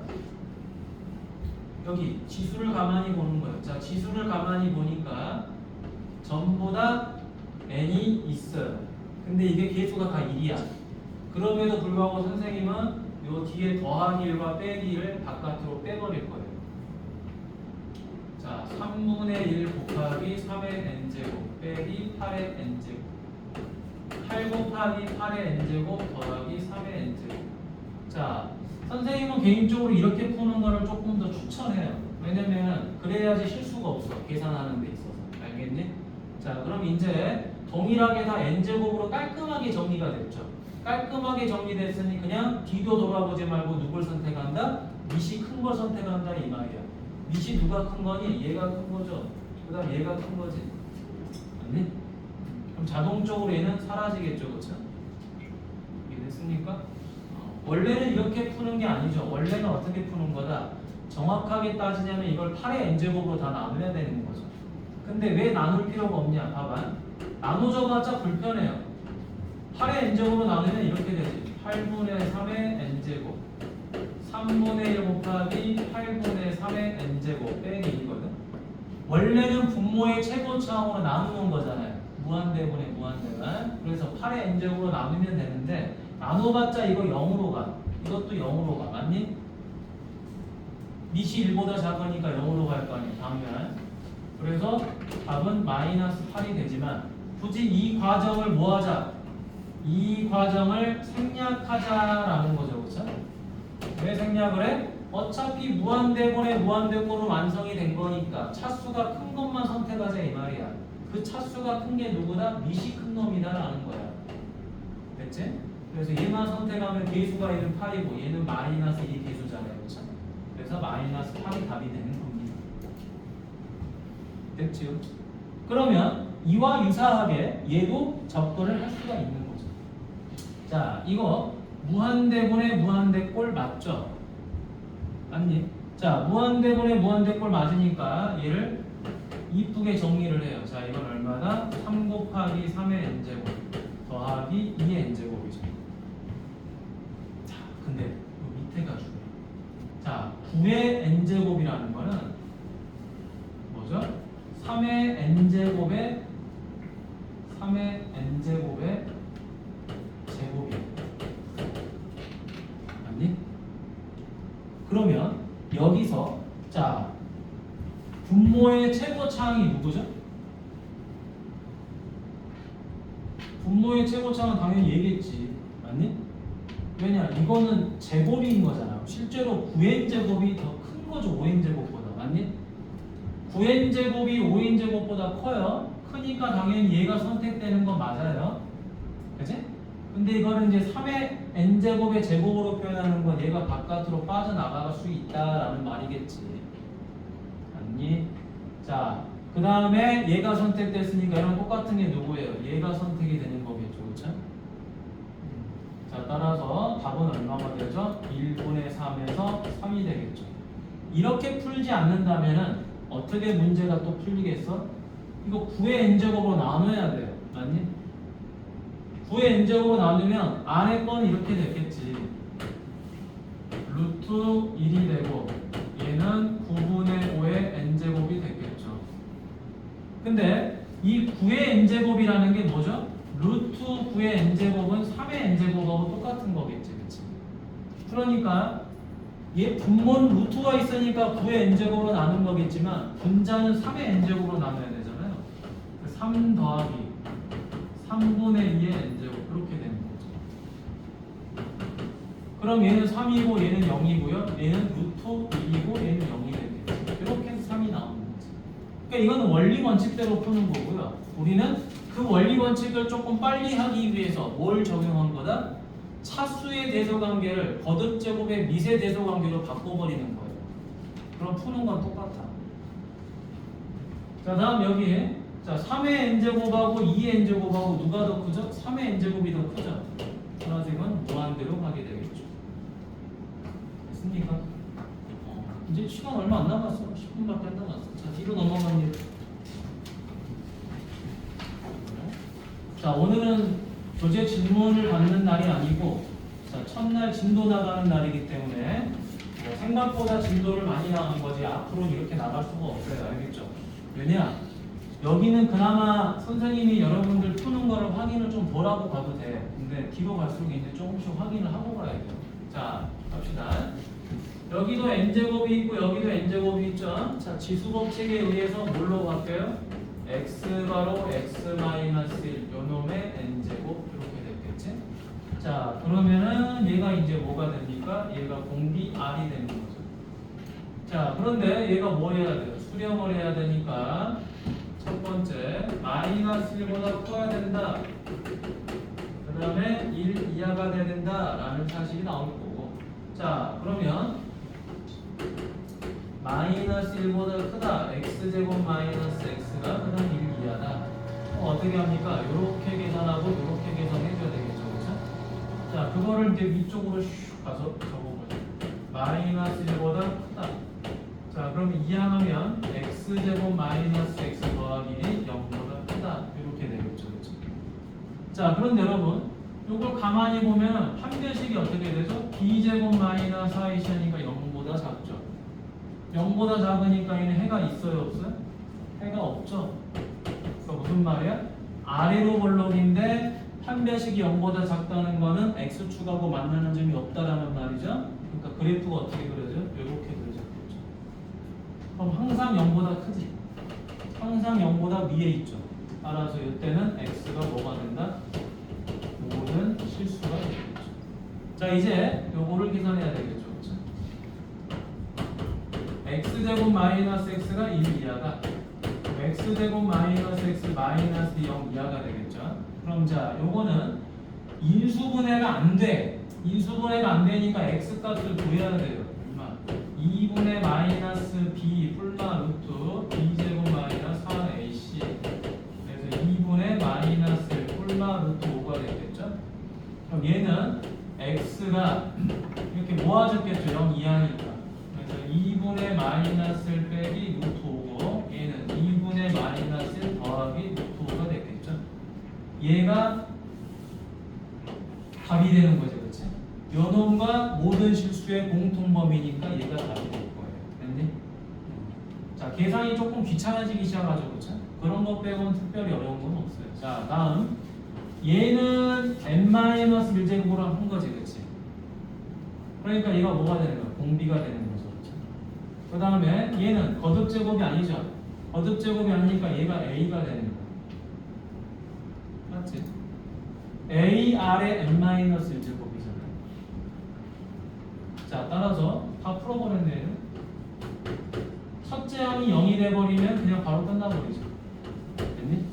여기 지수를 가만히 보는 거예요. 자, 지수를 가만히 보니까 전부 다 n이 있어요. 근데 이게 개수가 다 1이야. 그럼에도 불구하고 선생님은 요 뒤에 더하기 1과 빼기 1을 바깥으로 빼버릴 거예요. 자, 3분의 1 곱하기 3의 n제곱 빼기 8의 n제곱 8 곱하기 8의 n제곱 더하기 3의 n제곱. 자, 선생님은 개인적으로 이렇게 푸는 거를 조금 더 추천해요. 왜냐면 그래야지 실수가 없어. 계산하는 데 있어서. 알겠니? 자, 그럼 이제 동일하게 다 n제곱으로 깔끔하게 정리가 됐죠. 깔끔하게 정리됐으니 그냥 뒤도 돌아보지 말고 누굴 선택한다? 밑이 큰 걸 선택한다 이 말이야. 밑이 누가 큰 거니? 얘가 큰 거죠. 그 다음 얘가 큰 거지. 맞니? 그럼 자동적으로 얘는 사라지겠죠. 그렇죠? 이해됐습니까? 원래는 이렇게 푸는 게 아니죠. 원래는 어떻게 푸는 거다? 정확하게 따지자면 이걸 8의 n제곱으로 다 나눠야 되는 거죠. 근데 왜 나눌 필요가 없냐? 봐봐. 나누져봤자 불편해요. 8의 n제곱으로 나누면 이렇게 되지. 8분의 3의 n제곱 3분의 1 곱하기 8분의 3의 n제곱 빼기 2거든. 원래는 분모의 최고차항으로 나누는 거잖아요. 무한대분의 무한대가. 그래서 8의 n제곱으로 나누면 되는데 나눠봤자 이거 0으로 가. 이것도 0으로 가. 맞니? 밑이 1보다 작으니까 0으로 갈 거 아니야. 당연. 그래서 답은 마이너스 8이 되지만 굳이 이 과정을 뭐 하자? 이 과정을 생략하자라는 거죠. 그렇죠? 왜 생략을 해? 어차피 무한대분의 무한대꼴로 완성이 된 거니까 차수가 큰 것만 선택하자 이 말이야. 그 차수가 큰 게 누구다? 밑이 큰 놈이다라는 거야. 됐지? 그래서 얘만 선택하면 개수가 얘는 8이고 얘는 마이너스 1이 개수잖아요. 그렇죠? 그래서 마이너스 8이 답이 되는 겁니다. 됐지요? 그러면 이와 유사하게 얘도 접근을 할 수가 있는 거죠. 자, 이거 무한대분의 무한대꼴 맞죠? 맞니? 자, 무한대분의 무한대꼴 맞으니까 얘를 이쁘게 정리를 해요. 자, 이건 얼마다? 3 곱하기 3의 n제곱 더하기 2의 n제곱이죠. 자, 근데 이 밑에가 중요해. 자, 9의 n제곱이라는 거는 뭐죠? 3의 n제곱의 제곱이야. 맞니? 그러면 여기서 자, 분모의 최고차항이 누구죠? 분모의 최고차항은 당연히 얘겠지. 맞니? 왜냐? 이거는 제곱인 거잖아. 실제로 9n제곱이 더 큰 거죠. 5n제곱보다. 맞니? 9n제곱이 5n제곱보다 커요. 크니까 당연히 얘가 선택되는 건 맞아요. 그치? 근데 이거는 이제 3의 n제곱의 제곱으로 표현하는 건 얘가 바깥으로 빠져나갈 수 있다라는 말이겠지. 맞니? 자, 그 다음에 얘가 선택됐으니까 얘랑 똑같은 게 누구예요? 얘가 선택이 되는 거겠죠. 그쵸? 자, 따라서 답은 얼마가 되죠? 1분의 3에서 3이 되겠죠. 이렇게 풀지 않는다면은 어떻게 문제가 또 풀리겠어? 이거 9의 n제곱으로 나눠야 돼요. 맞니? 9의 n제곱으로 나누면 안에 건 이렇게 됐겠지. 루트 1이 되고 얘는 9분의 5의 n제곱이 됐겠죠. 근데 이 9의 n제곱이라는 게 뭐죠? 루트 9의 n제곱은 3의 n제곱하고 똑같은 거겠지. 그치? 그러니까 얘 분모는 루트가 있으니까 9의 n제곱으로 나눈 거겠지만 분자는 3의 n제곱으로 나눠야 되잖아요. 3 더하기 3분의 2의 n제곱 그렇게 되는 거죠. 그럼 얘는 3이고 얘는 0이고요. 얘는 루트 1이고 얘는 0이 되겠죠. 이렇게 해서 3이 나오는 거죠. 그러니까 이거는 원리 원칙대로 푸는 거고요. 우리는 그 원리 원칙을 조금 빨리 하기 위해서 뭘 적용한 거다? 차수의 대소관계를 거듭제곱의 미세 대소관계로 바꿔버리는 거예요. 그럼 푸는 건 똑같아. 자, 다음 여기에 자, 3의 n제곱하고 2의 n제곱하고 누가 더 크죠? 3의 n제곱이 더 크죠? 그래서 이건 무한대로 가게 되겠죠. 됐습니까? 이제 시간 얼마 안 남았어. 10분밖에 안 남았어. 자, 뒤로 넘어갑니다. 자, 오늘은 교재 질문을 받는 날이 아니고, 자, 첫날 진도 나가는 날이기 때문에 뭐 생각보다 진도를 많이 나간 거지 앞으로는 이렇게 나갈 수가 없어요. 알겠죠? 왜냐? 여기는 그나마 선생님이 여러분들 푸는 거를 확인을 좀 덜 하고 가도 돼. 근데 뒤로 갈수록 이제 조금씩 확인을 하고 가야 돼요. 자, 갑시다. 여기도 n제곱이 있고 여기도 n제곱이 있죠. 자, 지수법칙에 의해서 뭘로 바뀌어요? x가로 x-1 요놈의 n제곱 이렇게 됐겠지? 자, 그러면은 얘가 이제 뭐가 됩니까? 얘가 공비 r이 되는 거죠. 자, 그런데 얘가 뭐 해야 돼요? 수렴을 해야 되니까 첫 번째 마이너스 1보다 커야 된다. 그 다음에 1 이하가 돼야 된다 라는 사실이 나올 거고, 자, 그러면 마이너스 1보다 크다 x제곱 마이너스 x가 그 다음 1 이하다. 어떻게 합니까? 이렇게 계산하고 이렇게 계산해줘야 되겠죠, 그렇죠? 자, 그거를 이제 위쪽으로 슉 가서 적어보죠. 마이너스 1보다 크다. 자, 그럼 이항하면 x제곱 마이너스 x 더하기 1이 0보다 크다. 이렇게 되겠죠, 그렇죠? 자, 그런데 여러분, 이걸 가만히 보면 판별식이 어떻게 되죠? b제곱 마이너스 4이시니까 0보다 작죠. 0보다 작으니까 얘는 해가 있어요, 없어요? 해가 없죠. 그러니까 무슨 말이야? 아래로 볼록인데 판별식이 0보다 작다는 거는 x축하고 만나는 점이 없다라는 말이죠. 그러니까 그래프가 어떻게 그려져요? 이렇게 그려졌겠죠. 그럼 항상 0보다 크지? 항상 0보다 위에 있죠. 따라서 이때는 x가 뭐가 된다? 모든 실수가 되겠죠. 자, 이제 요거를 계산해야 되겠죠. 그렇죠? x제곱 마이너스 x가 1 이하다. x제곱 마이너스 x 마이너스 0 이하가 되겠죠. 그럼 자, 요거는 인수분해가 안 돼. 인수분해가 안 되니까 x 값을 구해야 돼요. 얼마? 2분의 마이너스 b 플마 루트 b제곱 마이너스 4ac. 그래서 2분의 마이너스 플마 루트 5가 되겠죠. 그럼 얘는 x가 이렇게 모아졌겠죠. 0 이하니까. 그래서 2분의 마이너스 1 빼기 루트 5고, 얘는 2분의 마이너스 1 더하기 루트 5가 됐겠죠. 얘가 답이 되는 거죠, 그렇지? 요놈과 모든 실수의 공통범위니까 얘가 답이 될 거예요. 됐니? 자, 계산이 조금 귀찮아지기 시작하죠, 그렇죠? 그런 것 빼고는 특별히 어려운 건 없어요. 자, 다음 얘는 n-1제곱으로 한 거지, 그렇지? 그러니까 얘가 뭐가 되는 거야? 공비가 되는 거죠, 그렇죠? 그 다음에 얘는 거듭제곱이 아니죠. 거듭제곱이 아니니까 얘가 a가 되는 거야. 맞지? a r의 n-1제곱이잖아요. 자, 따라서 다 풀어버렸네요. 첫째 항이 0이 돼버리면 그냥 바로 끝나버리죠. 됐니?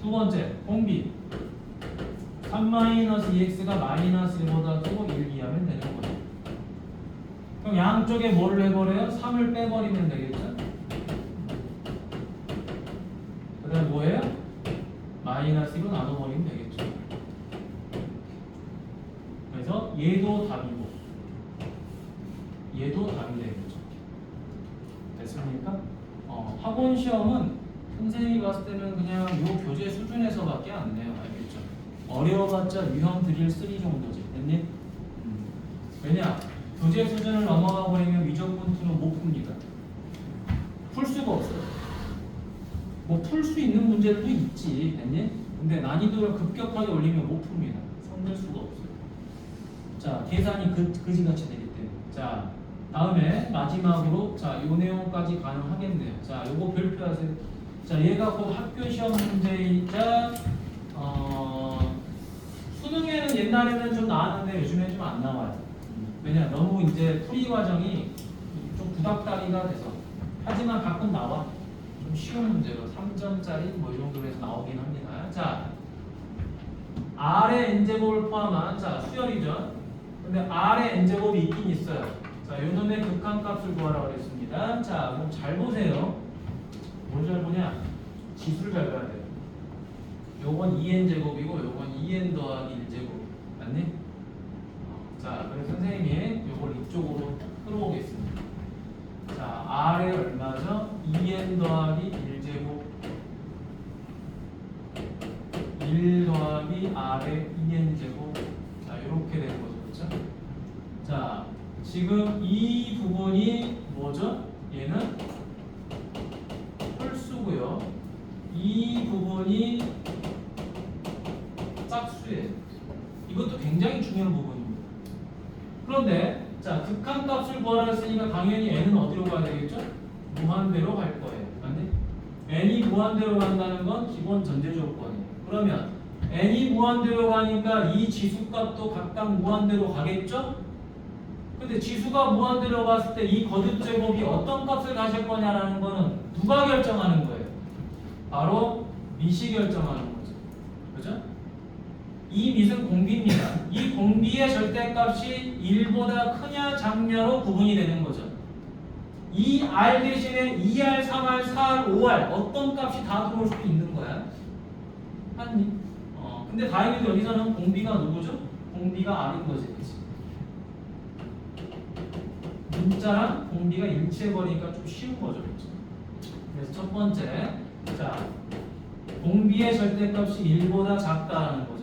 두 번째, 공비 3-2x가 마이너스 1보다 크고 1 이하면 되는 거예요. 그럼 양쪽에 뭐를 해버려요? 3을 빼버리면 되겠죠? 그 다음에 뭐예요? 마이너스 1로 나눠버리면 되겠죠. 그래서 얘도 답이고 얘도 답이 되겠죠. 됐습니까? 학원 시험은 선생님이 봤을 때는 그냥 요 교재 수준에서밖에 안 돼요. 알겠죠? 어려워봤자 유형 드릴 3 정도지. 됐니? 왜냐? 교재 수준을 넘어가 버리면 위적분투는 못 풉니다. 풀 수가 없어요. 뭐 풀 수 있는 문제들도 있지. 됐니? 근데 난이도를 급격하게 올리면 못 풉니다. 손댈 수가 없어요. 자, 계산이 그지같이 되기 때문에. 자, 다음에 마지막으로 자, 요 내용까지 가능하겠네요. 자, 요거 별표하세요. 자, 얘가 곧 학교 시험 문제이자 수능에는 옛날에는 좀 나왔는데 요즘에 좀 안 나와요. 왜냐, 너무 이제 풀이 과정이 좀 구닥다리가 돼서. 하지만 가끔 나와. 좀 쉬운 문제로 3점짜리 뭐 이 정도로 해서 나오긴 합니다. 자, R의 n제곱을 포함한 자, 수열이죠. 근데 R의 n제곱이 있긴 있어요. 자, 요놈의 극한값을 구하라고 그랬습니다. 자, 그럼 잘 보세요. 뭘 잘 보냐? 지수를 잘 봐야 돼요. 요건 2n제곱이고 요건 2n 더하기 1제곱. 맞니? 자, 그래서 선생님이 요걸 이쪽으로 끌어오겠습니다. R에 얼마죠? 2n 더하기 1제곱 1 더하기 R에 2n제곱. 자, 이렇게 되는 거죠. 그렇죠? 자, 지금 이 부분이 뭐죠? 얘는 홀수고요. 이 부분이 짝수예요. 이것도 굉장히 중요한 부분입니다. 그런데 자, 극한값을 구하라 했으니까 당연히 n은 어디로 가야 되겠죠? 무한대로 갈 거예요. 맞니? n이 무한대로 간다는 건 기본 전제 조건이에요. 그러면 n이 무한대로 가니까 이 지수값도 각각 무한대로 가겠죠? 근데 지수가 무한대로 갔을 때 이 거듭 제곱이 어떤 값을 가질 거냐라는 거는 누가 결정하는 거예요? 바로 밑이 결정하는 거죠. 그죠? 이 밑은 공비입니다. 이 공비의 절대값이 1보다 크냐 작냐로 구분이 되는 거죠. 이 R 대신에 2R, 3R, 4R, 5R 어떤 값이 다 들어올 수 있는 거야. 한니? 근데 다행히도 여기서는 공비가 누구죠? 공비가 R인 거지. 그치? 문자랑 공비가 일치해버리니까 좀 쉬운 거죠. 그치? 그래서 첫 번째, 자, 공비의 절대값이 1보다 작다라는 거죠.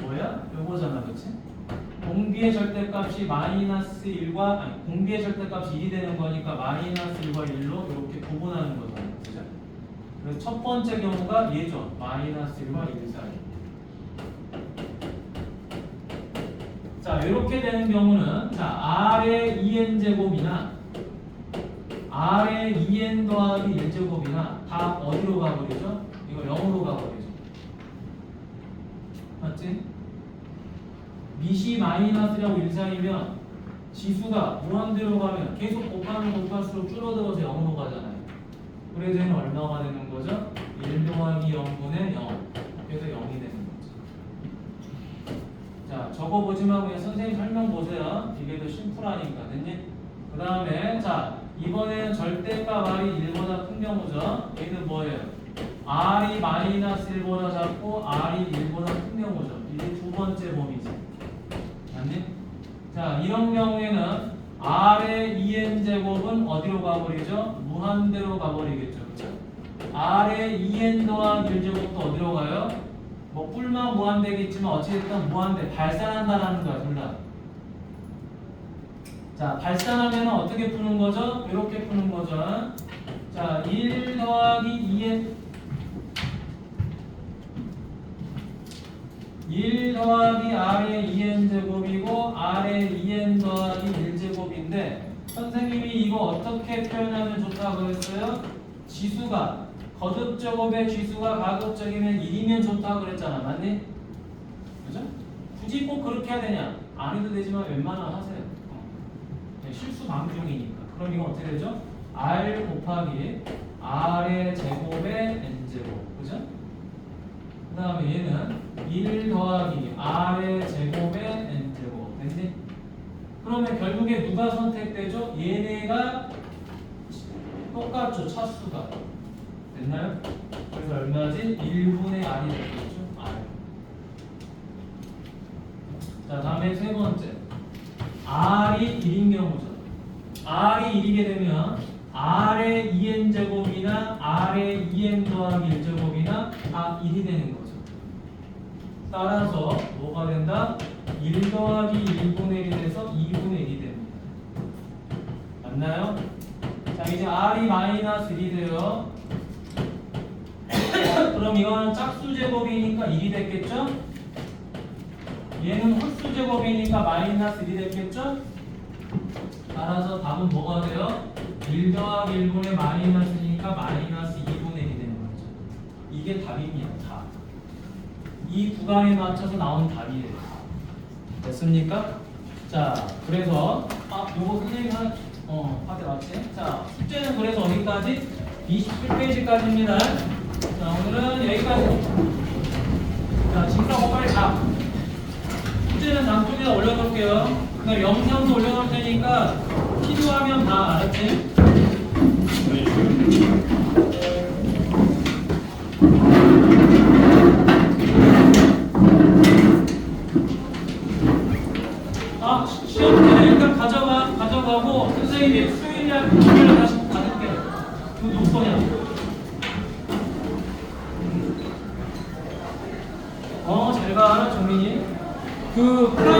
뭐야? 요거잖아, 그치? 공비의 절대값이 마이너스 1과 아니 공비의 절대값이 1이 되는 거니까 마이너스 1과 1로 이렇게 구분하는 거잖아, 그죠? 그래서 첫 번째 경우가 얘죠. 마이너스 1과 1 사이. 자, 이렇게 되는 경우는 자, R의 2n 제곱이나 R의 2n 더하기 1제곱이나 다 어디로 가버리죠? 이거 0으로 가버리죠. 맞지? 밑이 마이너스라고 1 사이면 지수가 무한대로 가면 계속 곱할수록 줄어들어서 0으로 가잖아요. 그래서 얘는 얼마가 되는 거죠? 1 더하기 0분의 0. 그래서 0이 되는 거죠. 자, 적어보지 말고 그냥 선생님 설명 보세요. 이게 더 심플하니까. 됐니? 그 다음에 자, 이번에는 절대값 R이 1보다 큰 경우죠. 얘는 뭐예요? R이 마이너스 1보다 작고 R이 1보다 큰 경우죠. 이게 두 번째 범위지. 맞니? 자, 이런 경우에는 R의 2n제곱은 어디로 가버리죠? 무한대로 가버리겠죠. 그렇죠? R의 2n 더하기 1제곱도 어디로 가요? 뭐 뿔만 무한대겠지만 어찌됐든 무한대 발산한다라는 거야. 둘 다. 자, 발산하면 어떻게 푸는 거죠? 이렇게 푸는 거죠. 자, 1 더하기 2n 1 더하기 R의 2n제곱이고 R의 2n 더하기 1제곱인데 선생님이 이거 어떻게 표현하면 좋다고 그랬어요? 지수가 거듭제곱의 지수가 가급적이면 1이면 좋다고 그랬잖아. 맞니? 그죠? 굳이 꼭 그렇게 해야 되냐? 안 해도 되지만 웬만하면 하세요. 실수 방지용이니까. 그럼 이거 어떻게 되죠? R 곱하기 R의 제곱의 n제곱. 그죠? 그 다음에 얘는 1 더하기 R의 제곱의 n제곱. 됐니? 그러면 결국에 누가 선택되죠? 얘네가 똑같죠. 차수가. 됐나요? 그래서 얼마지? 1분의 R이 되겠죠? R. 자, 다음에 세 번째. R이 1인 경우죠. R이 1이게 되면 R의 2n제곱이나 R의 2n 더하기 1제곱이나 다 1이 되는 거죠. 따라서 뭐가 된다? 1 더하기 1분의 1이 돼서 2분의 1이 됩니다. 맞나요? 자, 이제 R이 마이너스 1이 돼요. 그럼 이거는 짝수 제곱이니까 1이 됐겠죠? 얘는 홀수 제곱이니까 마이너스 1이 됐겠죠? 따라서 답은 뭐가 돼요? 1 더하기 1분의 마이너스니까 마이너스 2분의 1이 되는 거죠. 이게 답입니다. 답. 이 구간에 맞춰서 나온 답이에요. 됐습니까? 자, 그래서 요거 선생님 하대 맞지? 자, 숙제는 그래서 어디까지? 27페이지까지입니다. 자, 오늘은 여기까지. 자, 직사고 빨리 가. 숙제는 다음 쪽에다 올려놓을게요. 그다음 영상도 올려놓을 테니까 필요하면 다 알았지? 시험 때 일단 가져가고 선생님이 수요일날 잘 가, 정민이. 그 플러스